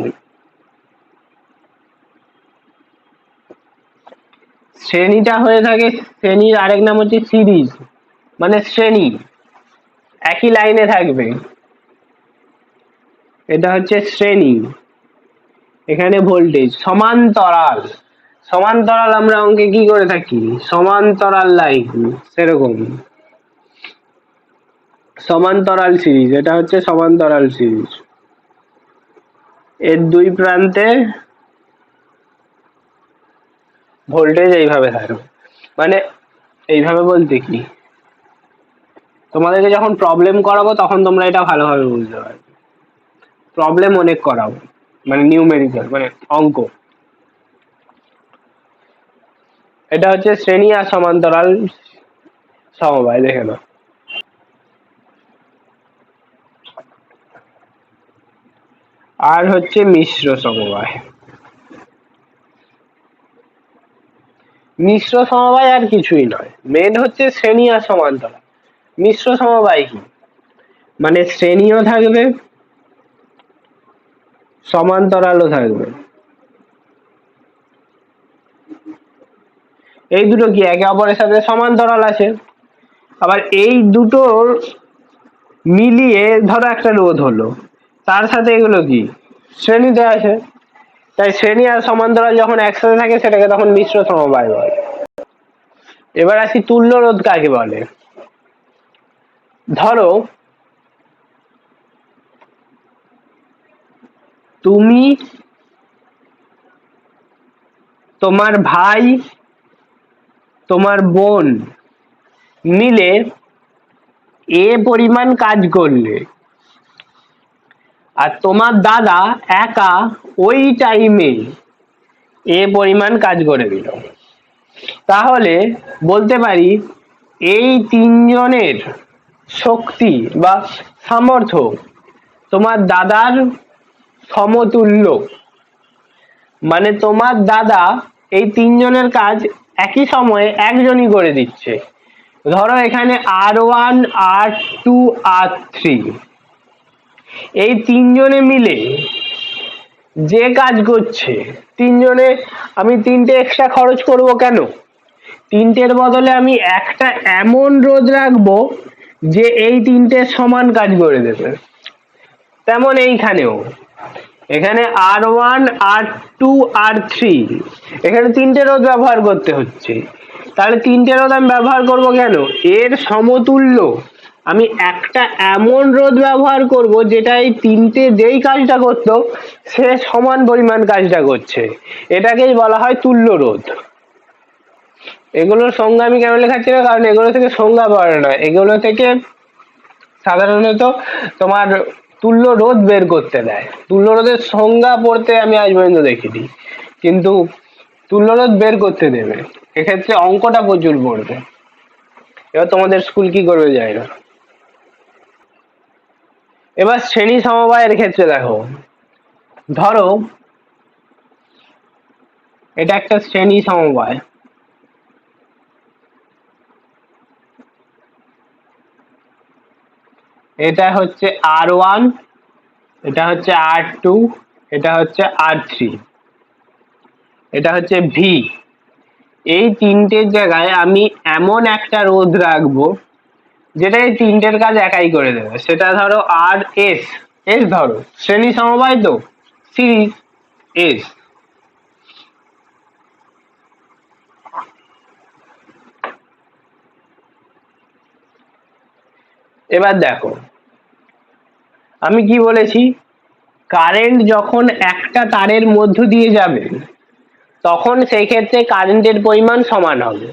শ্রেণীটা হয়ে থাকে, শ্রেণীর আরেক নাম হচ্ছে সিরিজ, মানে শ্রেণী একই লাইনে থাকবে, এটা হচ্ছে শ্রেণী। এখানে ভোল্টেজ সমান্তরাল, সমান্তরাল আমরা অঙ্কে কি করে থাকি, সমান্তরাল লাইন, সেরকম সমান্তরাল সিরিজ, এটা হচ্ছে সমান্তরাল সিরিজ। এর দুই প্রান্তে ভোল্টেজ এইভাবে থাকবে, মানে এইভাবে বলতে কি, তোমাদেরকে যখন প্রবলেম করাবো তখন তোমরা এটা ভালোভাবে বুঝতে পারবে। প্রবলেম অনেক করাবো, মানে নিউমেরিক্যাল, মানে অঙ্ক। এটা হচ্ছে শ্রেণী আর সমান্তরাল সমবায়, দেখে নাও। আর হচ্ছে মিশ্র সমবায়। মিশ্র সমবায় আর কিছুই নয়, মেন হচ্ছে শ্রেণী আর সমান্তরাল। মিশ্র সমবায় কি, মানে শ্রেণীও থাকবে সমান্তরালও থাকবে। এই দুটো কি একে অপরের সাথে সমান্তরাল আছে, আবার এই দুটোর মিলিয়ে ধরো একটা রোধ হলো, তার সাথে এগুলো কি শ্রেণীতে আছে, তাই শ্রেণী আর সমান্তরাল যখন একসাথে থাকে সেটাকে তখন মিশ্র সমবায় বলে। এবার আসি তুল্য রোধ কাকে বলে। ধরো তুমি, তোমার ভাই, তোমার বোন মিলে এ পরিমাণ কাজ করলে, আর তোমার দাদা একা ওই টাইমে এ পরিমাণ কাজ করে দিল, তাহলে বলতে পারি এই তিনজনের শক্তি বা সামর্থ্য তোমার দাদার সমতুল্য, মানে তোমার দাদা এই তিনজনের কাজ একই সময়ে একজনই করে দিচ্ছে। ধরো এখানে R1 R2 R3, এই তিনজনে মিলে যে কাজ করছে, তিনজনে আমি তিনটে এক্সট্রা খরচ করব কেন, তিনটের বদলে আমি একটা এমন রোধ রাখবো যে এই তিনটে সমান কাজ করে দেবে। তেমন এইখানেও, এখানে R1 R2 R3, এখানে তিনটে রোধ ব্যবহার করতে হচ্ছে, তাহলে তিনটে রোধ আমি ব্যবহার করব কেন, এর সমতুল্য আমি একটা এমন রোধ ব্যবহার করব যেটা এই তিনটে যেই কাজটা করতো সে সমান পরিমাণ কাজটা করছে, এটাকেই বলা হয় তুল্য রোধ। এগুলোর সংজ্ঞা আমি কেন লেখাচ্ছি না, কারণ এগুলো থেকে সংজ্ঞা পড়ে না, এগুলো থেকে সাধারণত তোমার তুল্য রোধ বের করতে দেয়। তুল্য রোধের সংজ্ঞা পড়তে আমি আজ পর্যন্ত দেখিনি, কিন্তু তুল্য রোধ বের করতে দেবে, এক্ষেত্রে অঙ্কটা প্রচুর পড়বে। এবার তোমাদের স্কুল কি করবে যায় না। এবার শ্রেণী সমবায়ের ক্ষেত্রে দেখো, ধরো এটা একটা শ্রেণী সমবায়, এটা হচ্ছে R1, এটা হচ্ছে R2, এটা হচ্ছে R3, এটা হচ্ছে V, এই তিনটের জায়গায় আমি এমন একটা রোধ রাখবো যেটা এই তিনটের কাজ একাই করে দেবে। সেটা ধরো আর এস, এস ধরো শ্রেণী সমবায় তো, সিরিজ এস। এবার দেখো আমি কি বলেছি, কারেন্ট যখন একটা তারের মধ্য দিয়ে যাবে তখন সেই ক্ষেত্রে কারেন্টের পরিমাণ সমান হবে।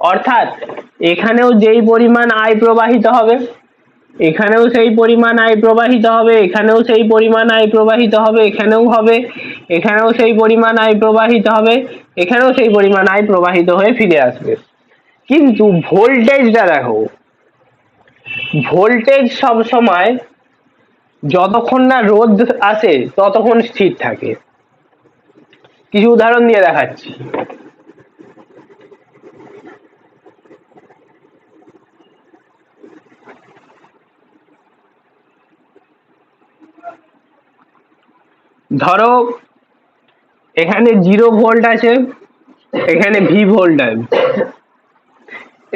অর্থাৎ এখানেও যেই পরিমাণ আই প্রবাহিত হবে, এখানেও সেই পরিমাণ আই প্রবাহিত হবে, এখানেও সেই পরিমাণ আই প্রবাহিত হবে, এখানেও হবে, এখানেও সেই পরিমাণ আই প্রবাহিত হবে, এখানেও সেই পরিমাণ আই প্রবাহিত হয়ে ফিরে আসবে। কিন্তু ভোল্টেজটা দেখো, ভোল্টেজ সব সময় যতক্ষণ না রোধ আসে ততক্ষণ স্থির থাকে। কিছু উদাহরণ দিয়ে দেখাচ্ছি। ধরো এখানে 0 ভোল্ট আছে, এখানে ভি ভোল্ট আছে।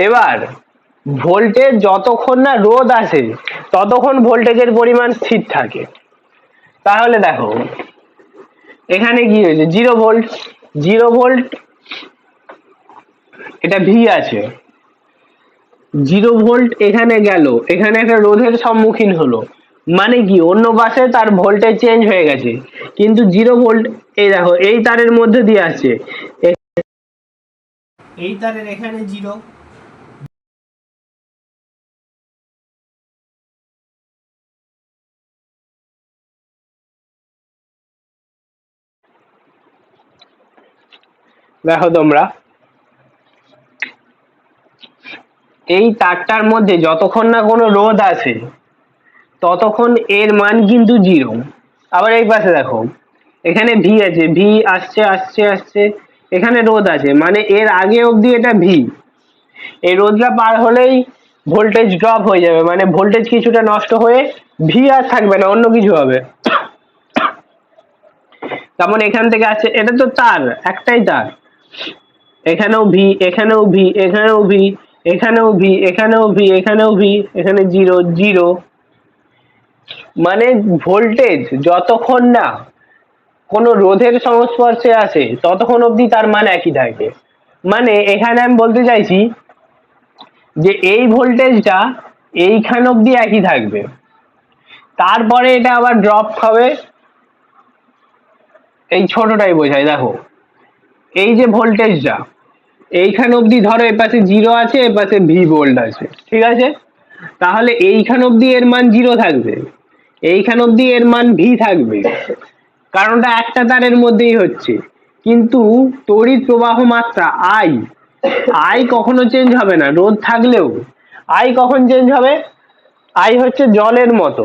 এবার ভোল্টেজ যতক্ষণ না রোধ আসে ততক্ষণ ভোল্টেজের পরিমাণ স্থির থাকে। তাহলে দেখো এখানে কি হয়েছে, 0 ভোল্ট, 0 ভোল্ট, এটা ভি আছে, 0 ভোল্ট এখানে গেল, এখানে একটা রোধের সম্মুখীন হলো, মানে কি অন্য পাশে তার ভোল্টেজ চেঞ্জ হয়ে গেছে। কিন্তু 0 ভোল্ট এই দেখো এই তারের মধ্যে দিয়ে আসছে, এই তারের এখানে 0, দেখো তোমরা এই তারটার মধ্যে যতক্ষণ না কোনো রোধ আছে ততক্ষণ এর মান কিন্তু 0। আবার এই পাশে দেখো এখানে ভি আছে, ভি আসছে আসছে আসছে, এখানে রোধ আছে, মানে এর আগে অবধি এটা ভি, এই রোধটা পার হলেই ভোল্টেজ ড্রপ হয়ে যাবে, মানে ভোল্টেজ কিছুটা নষ্ট হয়ে ভি আর থাকবে না, অন্য কিছু হবে। তেমন এখান থেকে আসছে, এটা তো তার একটাই তার, এখানেও ভি, এখানেও ভি, এখানেও ভি, এখানেও ভি, এখানেও ভি, এখানেও ভি, এখানে 0 0, মানে ভোল্টেজ যতক্ষণ না কোনো রোধের সংস্পর্শে আসে ততক্ষণ অবধি তার মান একই থাকে। মানে এখানে আমি বলতে চাইছি যে এই ভোল্টেজটা এইখান অবধি একই থাকবে, তারপরে এটা আবার ড্রপ হবে, এই ছোটটাই বোঝায়। দেখো এই যে ভোল্টেজটা এইখান অবধি, ধরো এ পাশে 0 আছে, এ পাশে ভি ভোল্ট আছে, ঠিক আছে, তাহলে এইখান অবধি এর মান 0 থাকবে, এইখান অবধি এর মান ভি থাকবে, কারণটা একটা তারের মধ্যেই হচ্ছে। কিন্তু তড়িৎ প্রবাহ মাত্রা আই, আই কখনো চেঞ্জ হবে না রোধ থাকলেও। আই কখন চেঞ্জ হবে, আই হচ্ছে জলের মতো,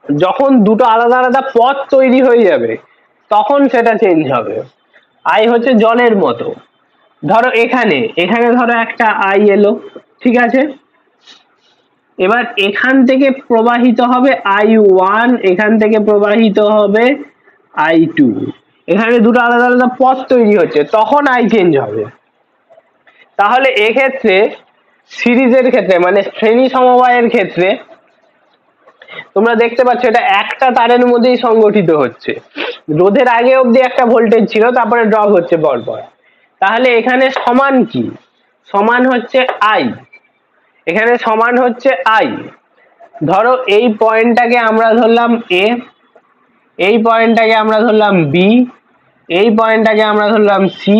যখন দুটো আলাদা আলাদা পথ তৈরি হয়ে যাবে তখন সেটা চেঞ্জ হবে। আই হচ্ছে জলের মতো। ধরো এখানে এখানে ধরো একটা আই এলো, ঠিক আছে, এবার এখান থেকে প্রবাহিত হবে I1, এখান থেকে প্রবাহিত হবে I2, এখানে দুটো আলাদা আলাদা পথ তৈরি হচ্ছে, তখন আই চেঞ্জ হবে। তাহলে এক্ষেত্রে সিরিজের ক্ষেত্রে মানে শ্রেণী সমবায়ের ক্ষেত্রে তোমরা দেখতে পাচ্ছ এটা একটা তারের মধ্যেই সংগঠিত হচ্ছে, রোধের আগে অবধি একটা ভোল্টেজ ছিল, তারপরে ড্রপ হচ্ছে পরপর। তাহলে এখানে সমান কি, সমান হচ্ছে আই, এখানে সমান হচ্ছে আই। ধরো এই পয়েন্টটাকে আমরা ধরলাম এ, এই পয়েন্টটাকে আমরা ধরলাম বি, এই পয়েন্টটাকে আমরা ধরলাম সি,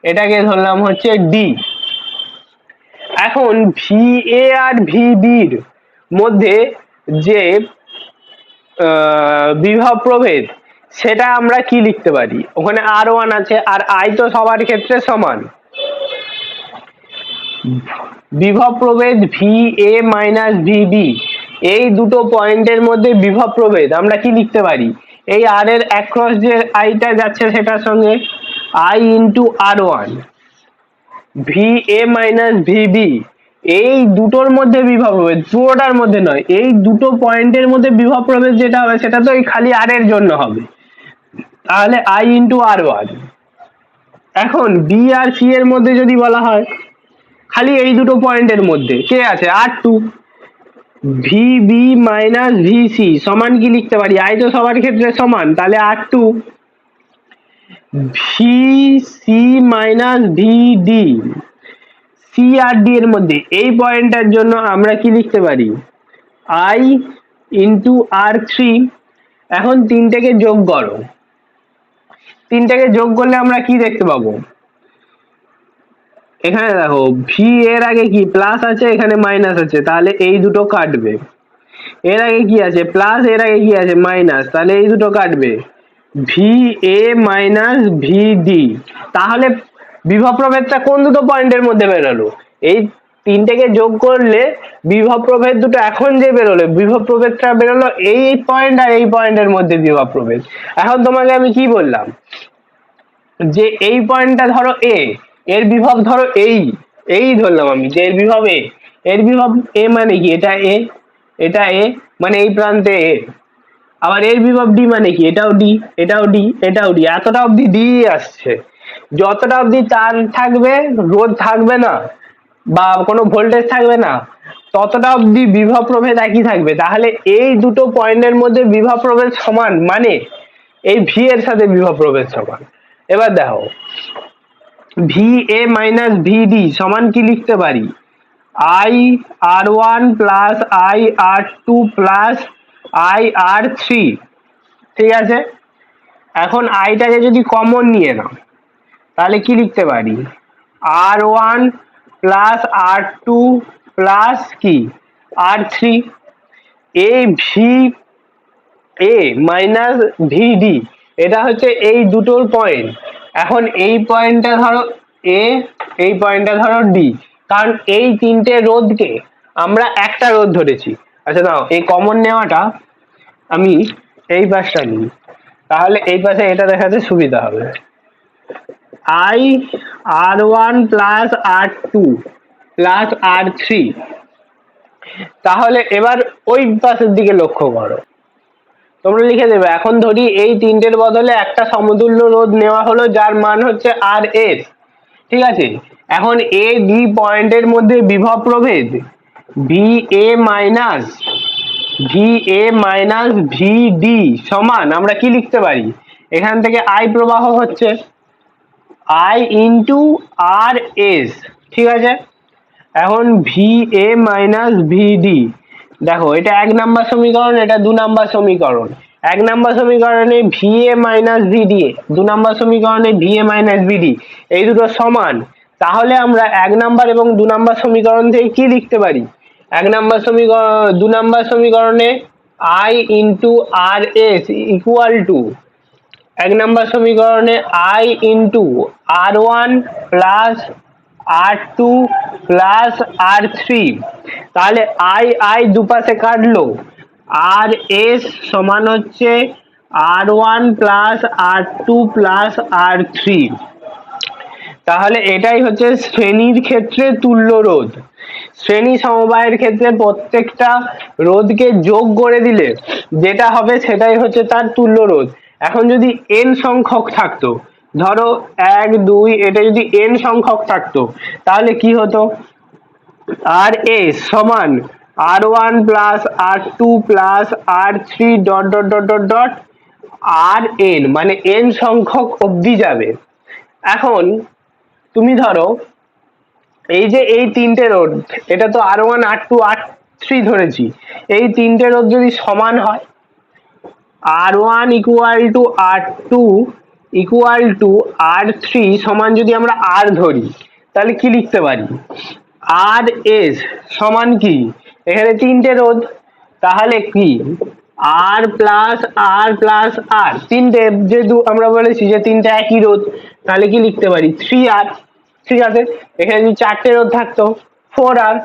এটাকে ধরলাম হচ্ছে ডি। এখন ভি এ আর ভি বির মধ্যে যে বিভব প্রভেদ সেটা আমরা কি লিখতে পারি, ওখানে R1 আছে আর আই তো সবার ক্ষেত্রে সমান, বিভব প্রভেদ V A minus V B, এই দুটো পয়েন্টের মধ্যে বিভব প্রভেদ আমরা কি লিখতে পারি, এই আর এর অ্যাক্রস যে আইটা যাচ্ছে সেটার সঙ্গে I into R1 V A minus V B, এই দুটোর মধ্যে বিভব প্রভেদ, পুরোটার মধ্যে নয়, এই দুটো পয়েন্টের মধ্যে বিভব প্রভেদ যেটা হবে সেটা তো এই খালি আর এর জন্য হবে, তাহলে আই ইন্টু R1। এখন বি আর সি এর মধ্যে যদি বলা হয়, খালি এই দুটো পয়েন্টের মধ্যে কে আছে, R2, V B minus V C সমান কি লিখতে পারি, আই তো সবার ক্ষেত্রে সমান, তাহলে R2 V C minus V D, C আর ডি এর মধ্যে এই পয়েন্টটার জন্য আমরা কি লিখতে পারি, আই ইন্টু R3। এখন তিনটাকে যোগ করো, তিনটাকে যোগ করলে আমরা কি দেখতে পাবো, এখানে দেখো ভি এর আগে কি প্লাস আছে, এখানে মাইনাস আছে, তাহলে এই দুটো কাটবে। এর আগে কি আছে প্লাস, এর আগে কি আছে মাইনাস, তাহলে এই দুটো কাটবে। V A minus V D, তাহলে বিভব প্রভেদটা কোন দুটো পয়েন্টের মধ্যে বেরোলো, এই তিনটেকে যোগ করলে বিভব প্রভেদ দুটো এখন যে বেরোলো, বিভব প্রভেদটা বেরোলো এই পয়েন্ট আর এই পয়েন্টের মধ্যে বিভব প্রভেদ। এখন তোমাকে আমি কি বললাম, যে এই পয়েন্টটা ধরো এ, এর বিভব ধরো এই ধরলাম আমি যে এর বিভব এ, এর বিভব এ মানে কি, এটা এ, এটা এ মানে এই প্রান্তে এ, আবার এর বিভব ডি মানে কি, এটাও ডি, এটাও ডি, এটাও ডি, এতটা অবধি ডি আসছে। যতটা অবধি তার থাকবে, রোধ থাকবে না বা কোনো ভোল্টেজ থাকবে না, ততটা অবধি বিভব প্রভেদ একই থাকবে। তাহলে এই দুটো পয়েন্টের মধ্যে বিভব প্রভেদ সমান, মানে এই ভি এর সাথে বিভব প্রভেদ সমান। এবার দেখো V A minus V D সমান কি লিখতে পারি, I R1 plus I R2 plus I R3, ঠিক আছে। এখন আইটাকে যদি কমন নিয়ে নাও, তাহলে কি লিখতে পারি, R1 প্লাস R2 প্লাস কি R3, এই V A minus V D এটা হচ্ছে এই দুটোর পয়েন্ট। এখন এই পয়েন্টটা ধরো এ, এই পয়েন্টটা ধরো ডি, কারণ এই তিনটে রোধকে আমরা একটা রোধ ধরেছি। আচ্ছা নাও এই কমন নেওয়াটা আমি এই পাশটা নিই, তাহলে এই পাশে এটা দেখাতে সুবিধা হবে। I R1 plus R2 plus R3, তাহলে এবার ওই পাশের দিকে লক্ষ্য করো, তোমরা লিখে দেবে। এখন ধরি এই তিনটের বদলে একটা সমতুল্য রোধ নেওয়া হলো যার মান হচ্ছে আর এস, ঠিক আছে। এখন এ ডি পয়েন্টের মধ্যে বিভব প্রভেদ V A minus V D সমান আমরা কি লিখতে পারি, এখান থেকে আই প্রবাহ হচ্ছে আই ইন্টু আর এস, ঠিক আছে। এখন V A minus V D, দেখো এটা 1 নাম্বার সমীকরণ, এটা 2 নাম্বার সমীকরণ। 1 নাম্বার সমীকরণে V A minus V D, 2 number সমীকরণে V A minus V D, এই দুটো সমান। তাহলে আমরা 1 নাম্বার এবং 2 নাম্বার সমীকরণ থেকে কি লিখতে পারি, 1 নাম্বার সমীকরণ 2 নাম্বার সমীকরণে I into R S equal to 1 number সমীকরণে I into R1 plus R2 plus R3, তাহলে আই দুপাশে কাটলো, আর এস সমান হচ্ছে R1 plus R2 plus R3। তাহলে এটাই হচ্ছে শ্রেণীর ক্ষেত্রে তুল্য রোধ। শ্রেণী সমবায়ের ক্ষেত্রে প্রত্যেকটা রোধকে যোগ করে দিলে যেটা হবে সেটাই হচ্ছে তার তুল্য রোধ। এখন যদি n সংখ্যক থাকতো, ধরো 1 2, এটা যদি n সংখ্যক থাকতো, তাহলে কি হতো, আর এস সমান R1 plus R2 plus R3 dot dot dot dot dot R N, মানে n সংখ্যক অবধি যাবে। এখন তুমি ধরো এই যে এই তিনটে রোধ, এটা তো R1 R2 R3 ধরেছি, এই তিনটে রোধ যদি সমান হয়, R1 equal to R2 equal to R3 সমান যদি আমরা R ধরি, তাহলে কি লিখতে পারি, আর এস সমান কি, এখানে তিনটে রোধ, তাহলে কি আর প্লাস আর, তিনটে যেহেতু আমরা বলেছি যে তিনটে একই রোধ, তাহলে কি লিখতে পারি 3R, ঠিক আছে। এখানে যদি চারটে রোধ থাকতো 4R,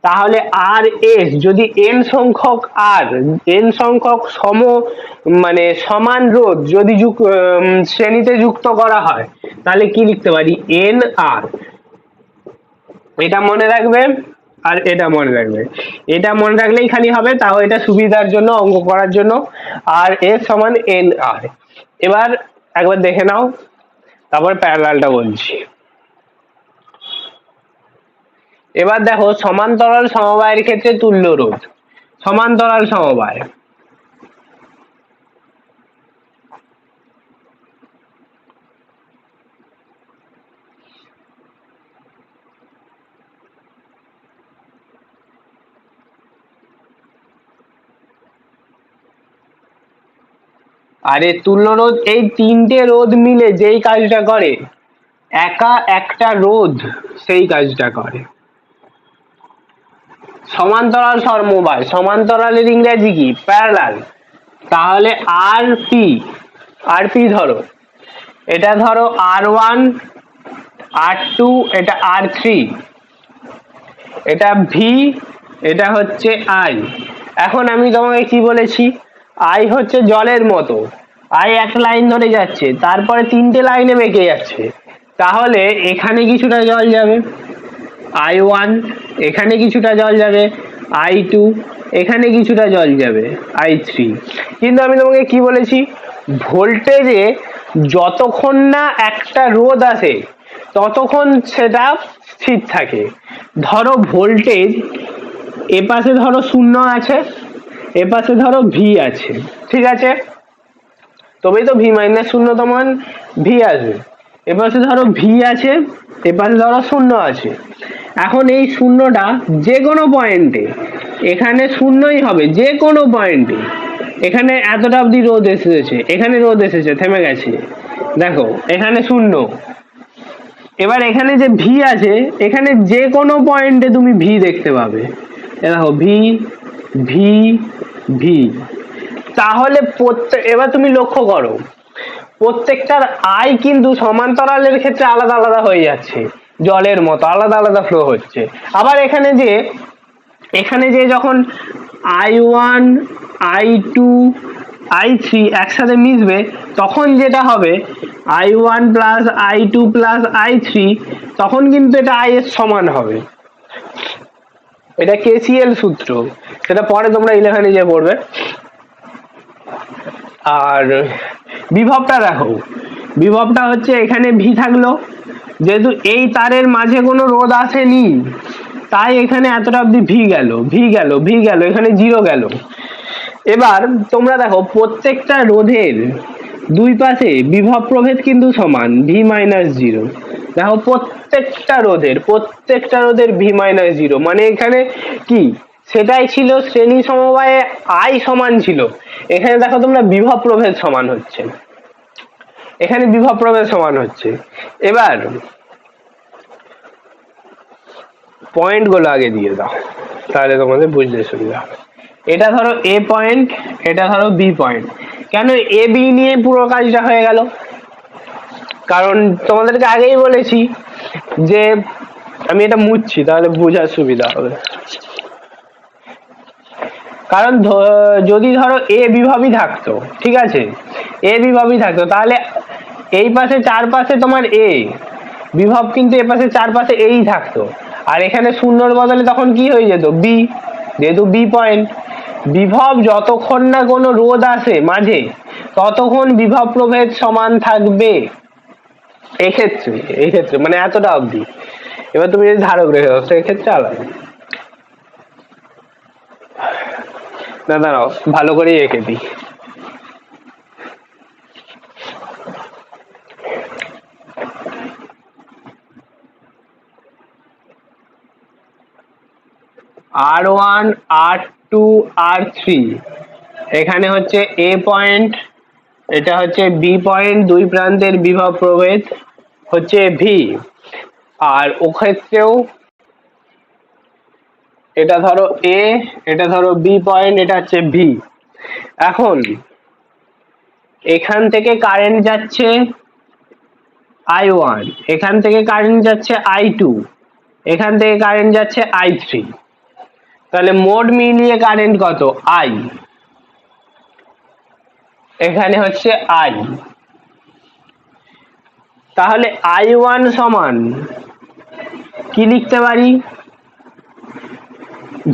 তাহলে আর এস যদি n সংখ্যক n সংখ্যক মানে সমান রোধ যদি শ্রেণীতে যুক্ত করা হয়, তাহলে কি লিখতে পারি এন আর। এটা মনে রাখবে আর এটা মনে রাখবে, এটা মনে রাখলেই খালি হবে, তাও এটা সুবিধার জন্য অঙ্ক করার জন্য। আর এস সমান এন আর। এবার একবার দেখে নাও, তারপর প্যারালালটা বলছি। এবার দেখো সমান্তরাল সমবায়ের ক্ষেত্রে তুল্য রোধ। সমান্তরাল সমবায়, আরে তুল্য রোধ এই তিনটে রোধ মিলে যেই কাজটা করে, একা একটা রোধ সেই কাজটা করে। সমান্তরাল সমবায়, সমান্তরালের ইংরেজি কি? প্যারালাল। তাহলে আর পি ধরো, এটা ধরো R1 R2, এটা R3, এটা ভি, এটা হচ্ছে আই। এখন আমি তোমাকে কি বলেছি, আই হচ্ছে জলের মতো, আই একটা লাইন ধরে যাচ্ছে, তারপরে তিনটে লাইনে বেঁকে যাচ্ছে, তাহলে এখানে কিছুটা জল যাবে I1, এখানে কিছুটা জল যাবে I2, এখানে কিছুটা জল যাবে I3। কিন্তু আমি তোমাকে কি বলেছি, ভোল্টেজে যতক্ষণ না একটা রোধ আসে ততক্ষণ সেটা স্থির থাকে। ধরো ভোল্টেজ এপাশে ধরো 0 আছে, এপাশে ধরো ভি আছে, ঠিক আছে, তবেই তো ভি মাইনাস 0 সমান ভি আসবে। এপাশে ধরো ভি আছে, এপাশে ধরো 0 আছে। এখন এই শূন্যটা যে কোনো পয়েন্টে, এখানে শূন্যই হবে যে কোনো পয়েন্টে। এখানে এতটা অবধি রোধ এসেছে, এখানে রোধ এসেছে, থেমে গেছে, দেখো এখানে 0। এবার এখানে যে ভি আছে, এখানে যে কোনো পয়েন্টে তুমি ভি দেখতে পাবে, দেখো ভি ভি ভি। তাহলে এবার তুমি লক্ষ্য করো, প্রত্যেকটার আই কিন্তু সমান্তরালের ক্ষেত্রে আলাদা আলাদা হয়ে যাচ্ছে, জলের মতো আলাদা আলাদা ফ্লো হচ্ছে। আবার এখানে যে যখন I1 I2 I3 একসাথে মিশবে, তখন যেটা হবে I1 plus I2 plus I3, তখন কিন্তু এটা I এর সমান হবে। এটা KCL সূত্র, সেটা পরে তোমরা ইলেভেনে যে পড়বে। আর বিভবটা দেখো, বিভবটা হচ্ছে এখানে ভি থাকলো, যেহেতু এই তারের মাঝে কোনো রোধ আসেনি, তাই এখানে এতটা অবধি ভি গেল, এখানে 0 গেল। এবার তোমরা দেখো প্রত্যেকটা রোধের দুই পাশে বিভব প্রভেদ কিন্তু সমান, ভি মাইনাস 0। দেখো প্রত্যেকটা রোধের ভি মাইনাস 0, মানে এখানে কি সেটাই ছিল শ্রেণী সমবায়ে আই সমান ছিল, এখানে দেখো তোমরা বিভব প্রভেদ সমান হচ্ছে, এখানে বিভব প্রভেদ সমান হচ্ছে। এবার পয়েন্ট গুলো আগে দিয়ে দাও, তাহলে তোমাদের বুঝতে সুবিধা হবে। এটা ধরো এ পয়েন্ট, এটা ধরো বি পয়েন্ট। কেন এ বি নিয়ে পুরো কাজটা হয়ে গেল? কারণ তোমাদেরকে আগেই বলেছি যে, আমি এটা মুছছি তাহলে বোঝার সুবিধা হবে। কারণ যদি ধরো এ বিভবই থাকতো, ঠিক আছে, এ বিভবই থাকতো, তাহলে এই পাশে চারপাশে তোমার এ বিভব, কিন্তু এ পাশে চারপাশে এই থাকতো, আর এখানে শূন্যর বদলে তখন কি হয়ে যেত? বি, যেহেতু বি পয়েন্ট। বিভব যতক্ষণ না কোনো রোধ আসে মাঝে, ততক্ষণ বিভব প্রভেদ সমান থাকবে এক্ষেত্রে মানে এতটা অবধি। এবার তুমি যদি ধারক রেখে দাও সেক্ষেত্রে আলাদা। না দাঁড়াও, ভালো করেই এঁকে দিই। R1 R2 R3, এখানে হচ্ছে এ পয়েন্ট, এটা হচ্ছে বি পয়েন্ট, দুই প্রান্তের বিভব প্রভেদ হচ্ছে ভি। আর ও ক্ষেত্রেও এটা ধরো এ, এটা ধরো বি পয়েন্ট, এটা হচ্ছে ভি। এখন এখান থেকে কারেন্ট যাচ্ছে I1, এখান থেকে কারেন্ট যাচ্ছে I2, এখান থেকে কারেন্ট যাচ্ছে I3, তাহলে মোট মিলিয়ে কারেন্ট কত? I। এখানে হচ্ছে I, তাহলে I1 সমান কি লিখতে পারি?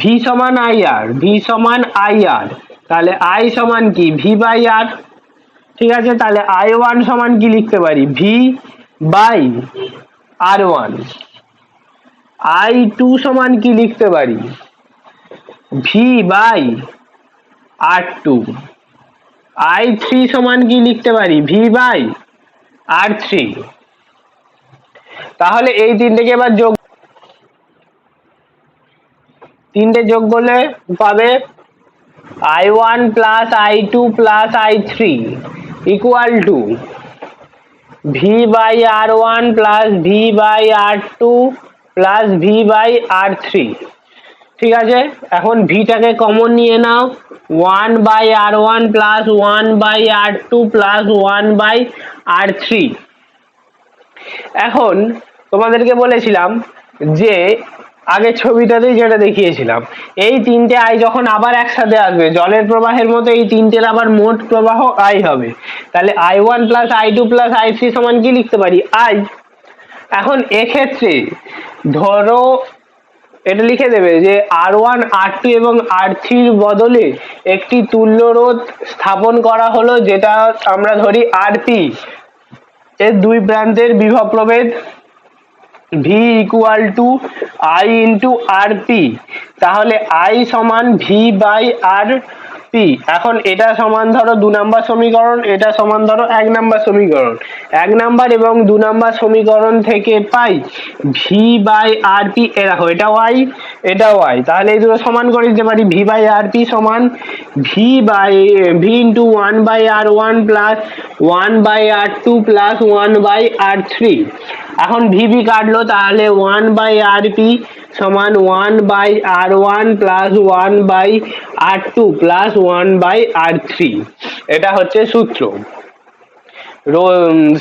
ভি সমান IR, ভি সমান IR, তাহলে I সমান কি? ভি বাই আর। ঠিক আছে, তাহলে I1 সমান কি লিখতে পারি? V by R1। I2 সমান কি লিখতে পারি, ভি বাই R2। I3 সমান কি লিখতে পারি, ভি বাই R3। তাহলে এই তিনটেকে এবার তিনটে যোগ করলে পাবে I1 plus I2 plus I3 equal to V by R1 plus V by R2 plus V by R3। ঠিক আছে, এখন ভিটাকে কমন নিয়ে নাও, 1 by R1 plus 1 by R2 plus 1 by R3। এখন তোমাদেরকে বলেছিলাম যে আগের ছবিটাতেই যেটা দেখিয়েছিলাম, এই তিনটে আই যখন আবার একসাথে আসবে জলের প্রবাহের মতো এই তিনটের আবার মোট প্রবাহ আই হবে। তাহলে I1 plus I2 plus I3 সমান কি লিখতে পারি, আই। এখন এক্ষেত্রে ধরো এটা লিখে দেবে যে R1 R2 এবং R3 বদলে একটি তুল্য রোধ স্থাপন করা হলো, যেটা আমরা ধরি RP। এর দুই প্রান্তের বিভব প্রভেদ V equal to I into RP। তাহলে I সমান V বাই RP। এখন এটা সমান ধরো 2 নম্বর সমীকরণ, এটা সমান ধরো 1 নম্বর সমীকরণ। 1 নম্বর এবং 2 নম্বর সমীকরণ থেকে পাই V বাই RP। এ দেখো এটা Y এটা Y, তাহলে এই দুটো সমান করে দিতে পারি। V বাই RP সমান V into 1 by R1 plus 1 by R2 plus 1 by R3। এখন ভিবি কাটলো, তাহলে 1 বাই RP সমান 1 by R1 plus 1 by R2 plus 1 by R3। এটা হচ্ছে সূত্র।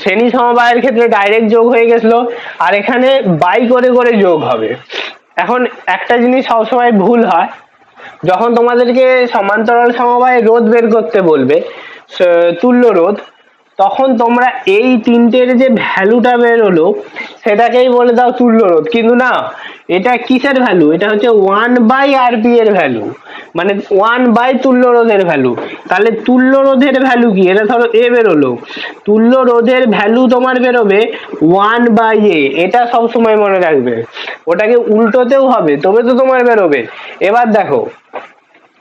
শ্রেণী সমবায়ের ক্ষেত্রে ডাইরেক্ট যোগ হয়ে গেছিল, আর এখানে বাই করে করে যোগ হবে। এখন একটা জিনিস সবসময় ভুল হয়, যখন তোমাদেরকে সমান্তরাল সমবায়ে রোধ বের করতে বলবে, তুল্য রোধ, তখন তোমরা এই তিনটের যে ভ্যালুটা বের হলো সেটাকেই বলে দাও তুল্য রোধ। কিন্তু না, এটা কিসের ভ্যালু, এটা হচ্ছে 1 বাই RP এর ভ্যালু, মানে 1 বাই তুল্য রোধের ভ্যালু। তাহলে তুল্য রোধের ভ্যালু কি, এটা ধরো এ বেরোলো, তুল্য রোধের ভ্যালু তোমার বেরোবে 1 বাই এ। এটা সবসময় মনে রাখবে, ওটাকে উল্টোতেও হবে তবে তো তোমার বেরোবে। এবার দেখো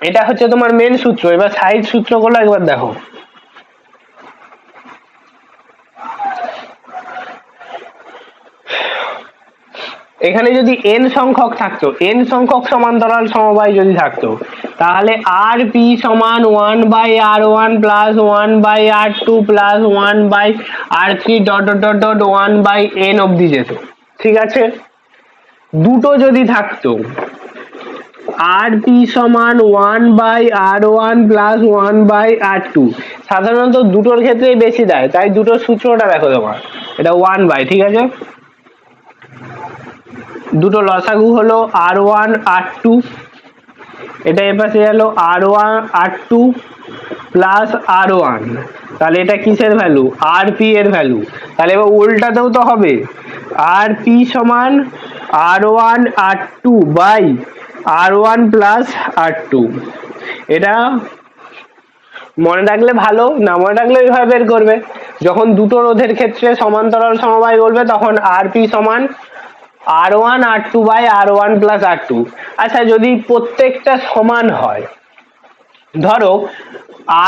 এটা হচ্ছে তোমার মেন সূত্র, এবার সাইড সূত্রগুলো একবার দেখো। এখানে যদি n সংখ্যক থাকতো, n সংখ্যক সমান্তরাল সমবায় যদি থাকতো, তাহলে RP সমান 1 by R1 plus 1 by R2 plus 1 by R3 dot dot dot 1 by n অবধি যেত। ঠিক আছে, দুটো যদি থাকতো RP সমান 1 by R1 plus 1 by R2, সাধারণত দুটোর ক্ষেত্রেই বেশি দেয়, তাই দুটোর সূত্রটা দেখো তোমার, এটা 1 বাই। ঠিক আছে, দুটো লসাগু হলো R1 R2, এটা এ পাশে গেল R1 R2 প্লাস R1, তাহলে এটা কিসের ভ্যালু, RP এর ভ্যালু। তাহলে এবার উল্টাতেও তো হবে, RP সমান R1 R2 by R1 plus R2। এটা মনে রাখলে ভালো, না মনে রাখলে এইভাবে বের করবে। যখন দুটো রোধের ক্ষেত্রে সমান্তরাল সমবায় বলবে তখন RP সমান R1 R2 by R1 plus R2। আচ্ছা, যদি প্রত্যেকটা সমান হয়, ধরো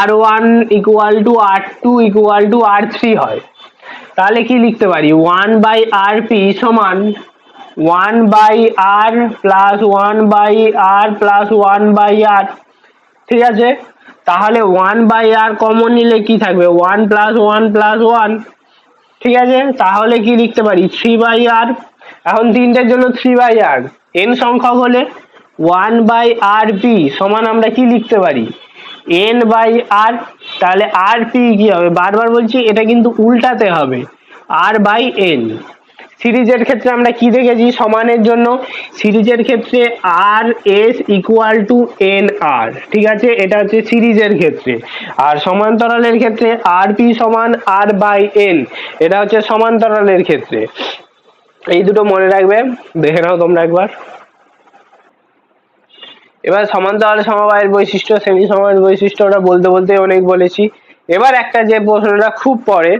R1 equal to R2 equal to R3 হয়, তাহলে কি লিখতে পারি, 1 বাই RP সমান 1 by R plus 1 by R plus 1 by R। ঠিক আছে, তাহলে 1 বাই R কমন নিলে কি থাকবে, 1 প্লাস 1 প্লাস 1। ঠিক আছে, তাহলে কি লিখতে পারি, 3 বাই R। এখন তিনটের জন্য 3 বাই R, n সংখ্যক হলে 1 বাই RP সমান আমরা কি লিখতে পারি, n বাই R। তাহলে RP কি হবে, বারবার বলছি এটা কিন্তু উল্টাতে হবে, R বাই n। সিরিজের ক্ষেত্রে আমরা কি দেখেছি, সমানের জন্য সিরিজের ক্ষেত্রে RS ইকুয়াল টু NR। ঠিক আছে, এটা হচ্ছে সিরিজের ক্ষেত্রে। আর সমান্তরালের ক্ষেত্রে RP সমান R বাই n, এটা হচ্ছে সমান্তরালের ক্ষেত্রে। এই দুটো মনে রাখবে, দেখে নাও তোমরা একবার। এবার সমান্তরাল সমবায়ের বৈশিষ্ট্য, শ্রেণী সমবায়ের বৈশিষ্ট্য, ওটা বলতে বলতে অনেক বলেছি। এবার একটা যে প্রশ্নটা খুব পড়ে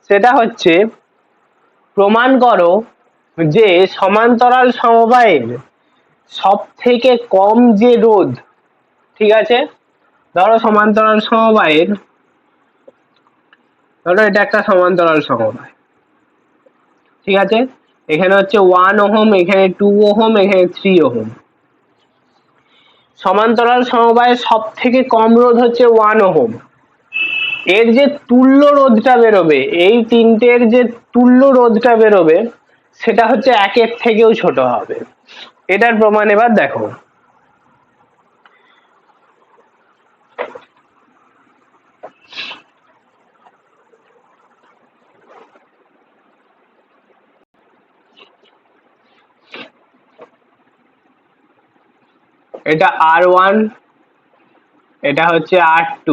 সেটা হচ্ছে প্রমাণ করো যে সমান্তরাল সমবায়ের সব থেকে কম যে রোধ, ঠিক আছে, ধরো সমান্তরাল সমবায়ের, ধরো এটা একটা সমান্তরাল সমবায়, ঠিক আছে, এখানে হচ্ছে 1 ওহম, এখানে 2 ওহম, এখানে 3 ওহম। সমান্তরাল সমবায়ের সব থেকে কম রোধ হচ্ছে 1 ওহম। এর যে তুল্য রোধটা বেরোবে, এই তিনটের যে তুল্য রোধটা বেরোবে সেটা হচ্ছে 1-এর থেকেও ছোট হবে। এটার প্রমাণ এবার দেখো। এটা R1, এটা হচ্ছে R2,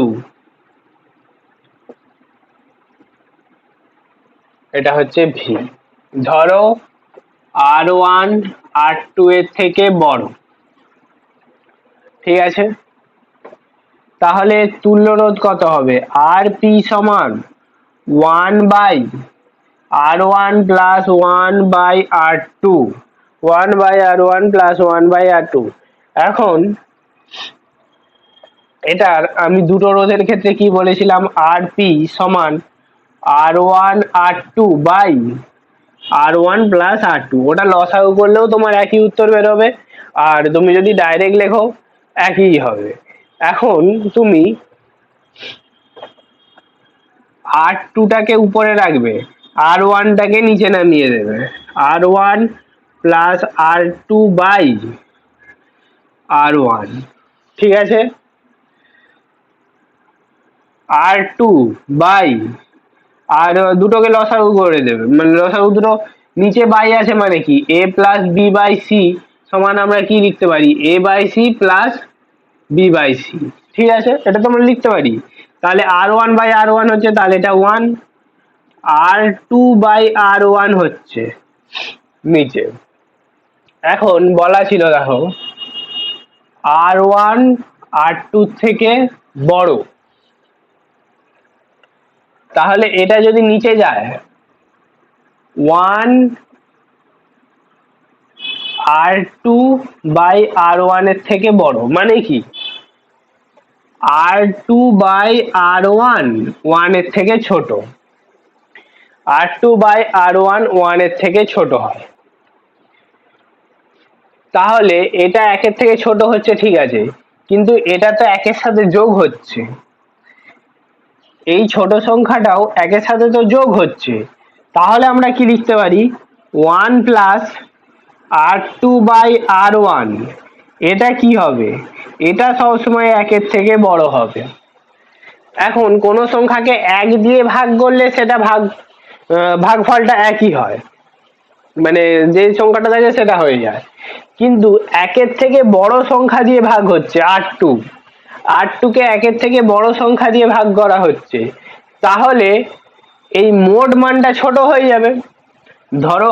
এটা হচ্ছে V। ধরো R1 R2 এর থেকে বড়, ঠিক আছে, তাহলে তুল্য রোধ কত হবে? Rp সমান 1/R1 plus 1/R2, 1/R1 plus 1/R2। এখন এটার আমি দুটো রোধের ক্ষেত্রে কি বলেছিলাম? Rp সমান R1 R2 by R1 plus R2। ওটা লসাগু করলেও তোমার একই উত্তর বেরোবে, আর তুমি যদি ডাইরেক্ট লেখো একই হবে। এখন তুমি R2টাকে উপরে রাখবে, R1টাকে নিচে নামিয়ে দেবে। R1 plus R2 by R1, ঠিক আছে, R2 বাই, আর দুটোকে লসাগু করে দেবে, মানে লসাগু দুটো নিচে বাই আছে, মানে কি a plus b by c সমান আমরা কি লিখতে পারি? a বাই সি প্লাস বি বাই সি, ঠিক আছে, এটা তো আমরা লিখতে পারি। তাহলে R1 বাই R1 হচ্ছে, তাহলে এটা 1, R2 বাই R1 হচ্ছে নিচে। এখন বলা ছিল দেখো R1 R2 থেকে বড়, তাহলে এটা যদি নিচে যায় 1 R2 বাই R1 এর থেকে বড়, মানে কি R2 বাই R1 1 এর থেকে ছোট, R2 বাই R1 1 এর থেকে ছোট হয়। তাহলে এটা 1-এর থেকে ছোট হচ্ছে, ঠিক আছে, কিন্তু এটা তো 1-এর সাথে যোগ হচ্ছে, এই ছোট সংখ্যাটাও 1-এর সাথে তো যোগ হচ্ছে, তাহলে আমরা কি লিখতে পারি? 1 প্লাস R2 বাই R1, এটা কি হবে? এটা সবসময় 1-এর থেকে বড় হবে। এখন কোন সংখ্যাকে 1 দিয়ে ভাগ করলে সেটা ভাগফলটা একই হয়, মানে যে সংখ্যাটা থাকে সেটা হয়ে যায়, কিন্তু 1-এর থেকে বড় সংখ্যা দিয়ে ভাগ হচ্ছে, R2 কে 1-এর থেকে বড় সংখ্যা দিয়ে ভাগ করা হচ্ছে, তাহলে এই মোট মানটা ছোট হয়ে যাবে। ধরো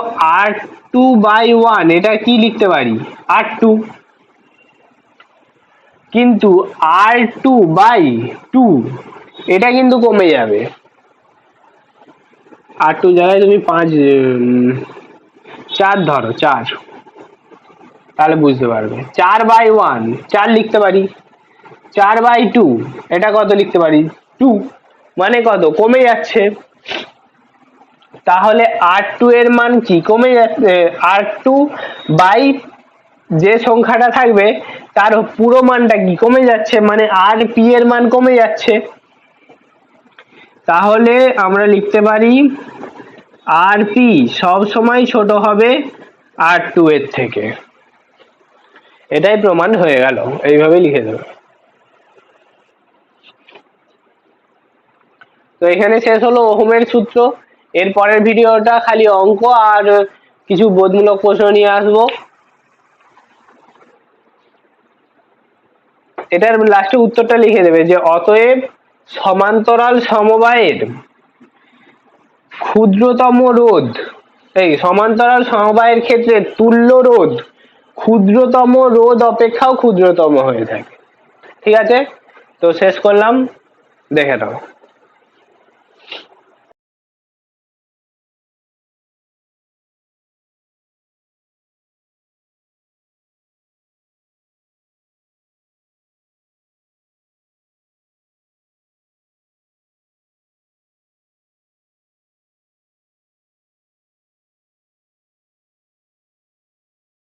R2 বাই 1, এটা কি লিখতে পারি? R2, কিন্তু R2 বাই 2 এটা কিন্তু কমে যাবে, R2 জায়গায় তুমি 4 ধরো, 4, তাহলে বুঝতে পারবে। 4/1 4 লিখতে পারি, 4/2 এটা কত লিখতে পারি? 2, মানে কত? কমে যাচ্ছে। তাহলে R2 এর মান কি কমে যাচ্ছে? R2 বাই যে সংখ্যাটা থাকবে তার পুরো মানটা কি কমে যাচ্ছে, মানে Rp এর মান কমে যাচ্ছে। তাহলে আমরা লিখতে পারি Rp সব সময় ছোট হবে R2 এর থেকে। এটাই প্রমাণ হয়ে গেল, এইভাবে লিখে দেবে। তো এখানে শেষ হলো ওহমের সূত্র। এর পরের ভিডিওটা খালি অঙ্ক আর কিছু বোধমূলক প্রশ্ন নিয়ে আসবো। এটার লাস্টে উত্তরটা লিখে দেবে যে অতএব সমান্তরাল সমবায়ের ক্ষুদ্রতম রোধ, এই সমান্তরাল সমবায়ের ক্ষেত্রে তুল্য রোধ ক্ষুদ্রতম রোধ অপেক্ষাও ক্ষুদ্রতম হয়ে থাকে। ঠিক আছে, তো শেষ করলাম, দেখে নাও।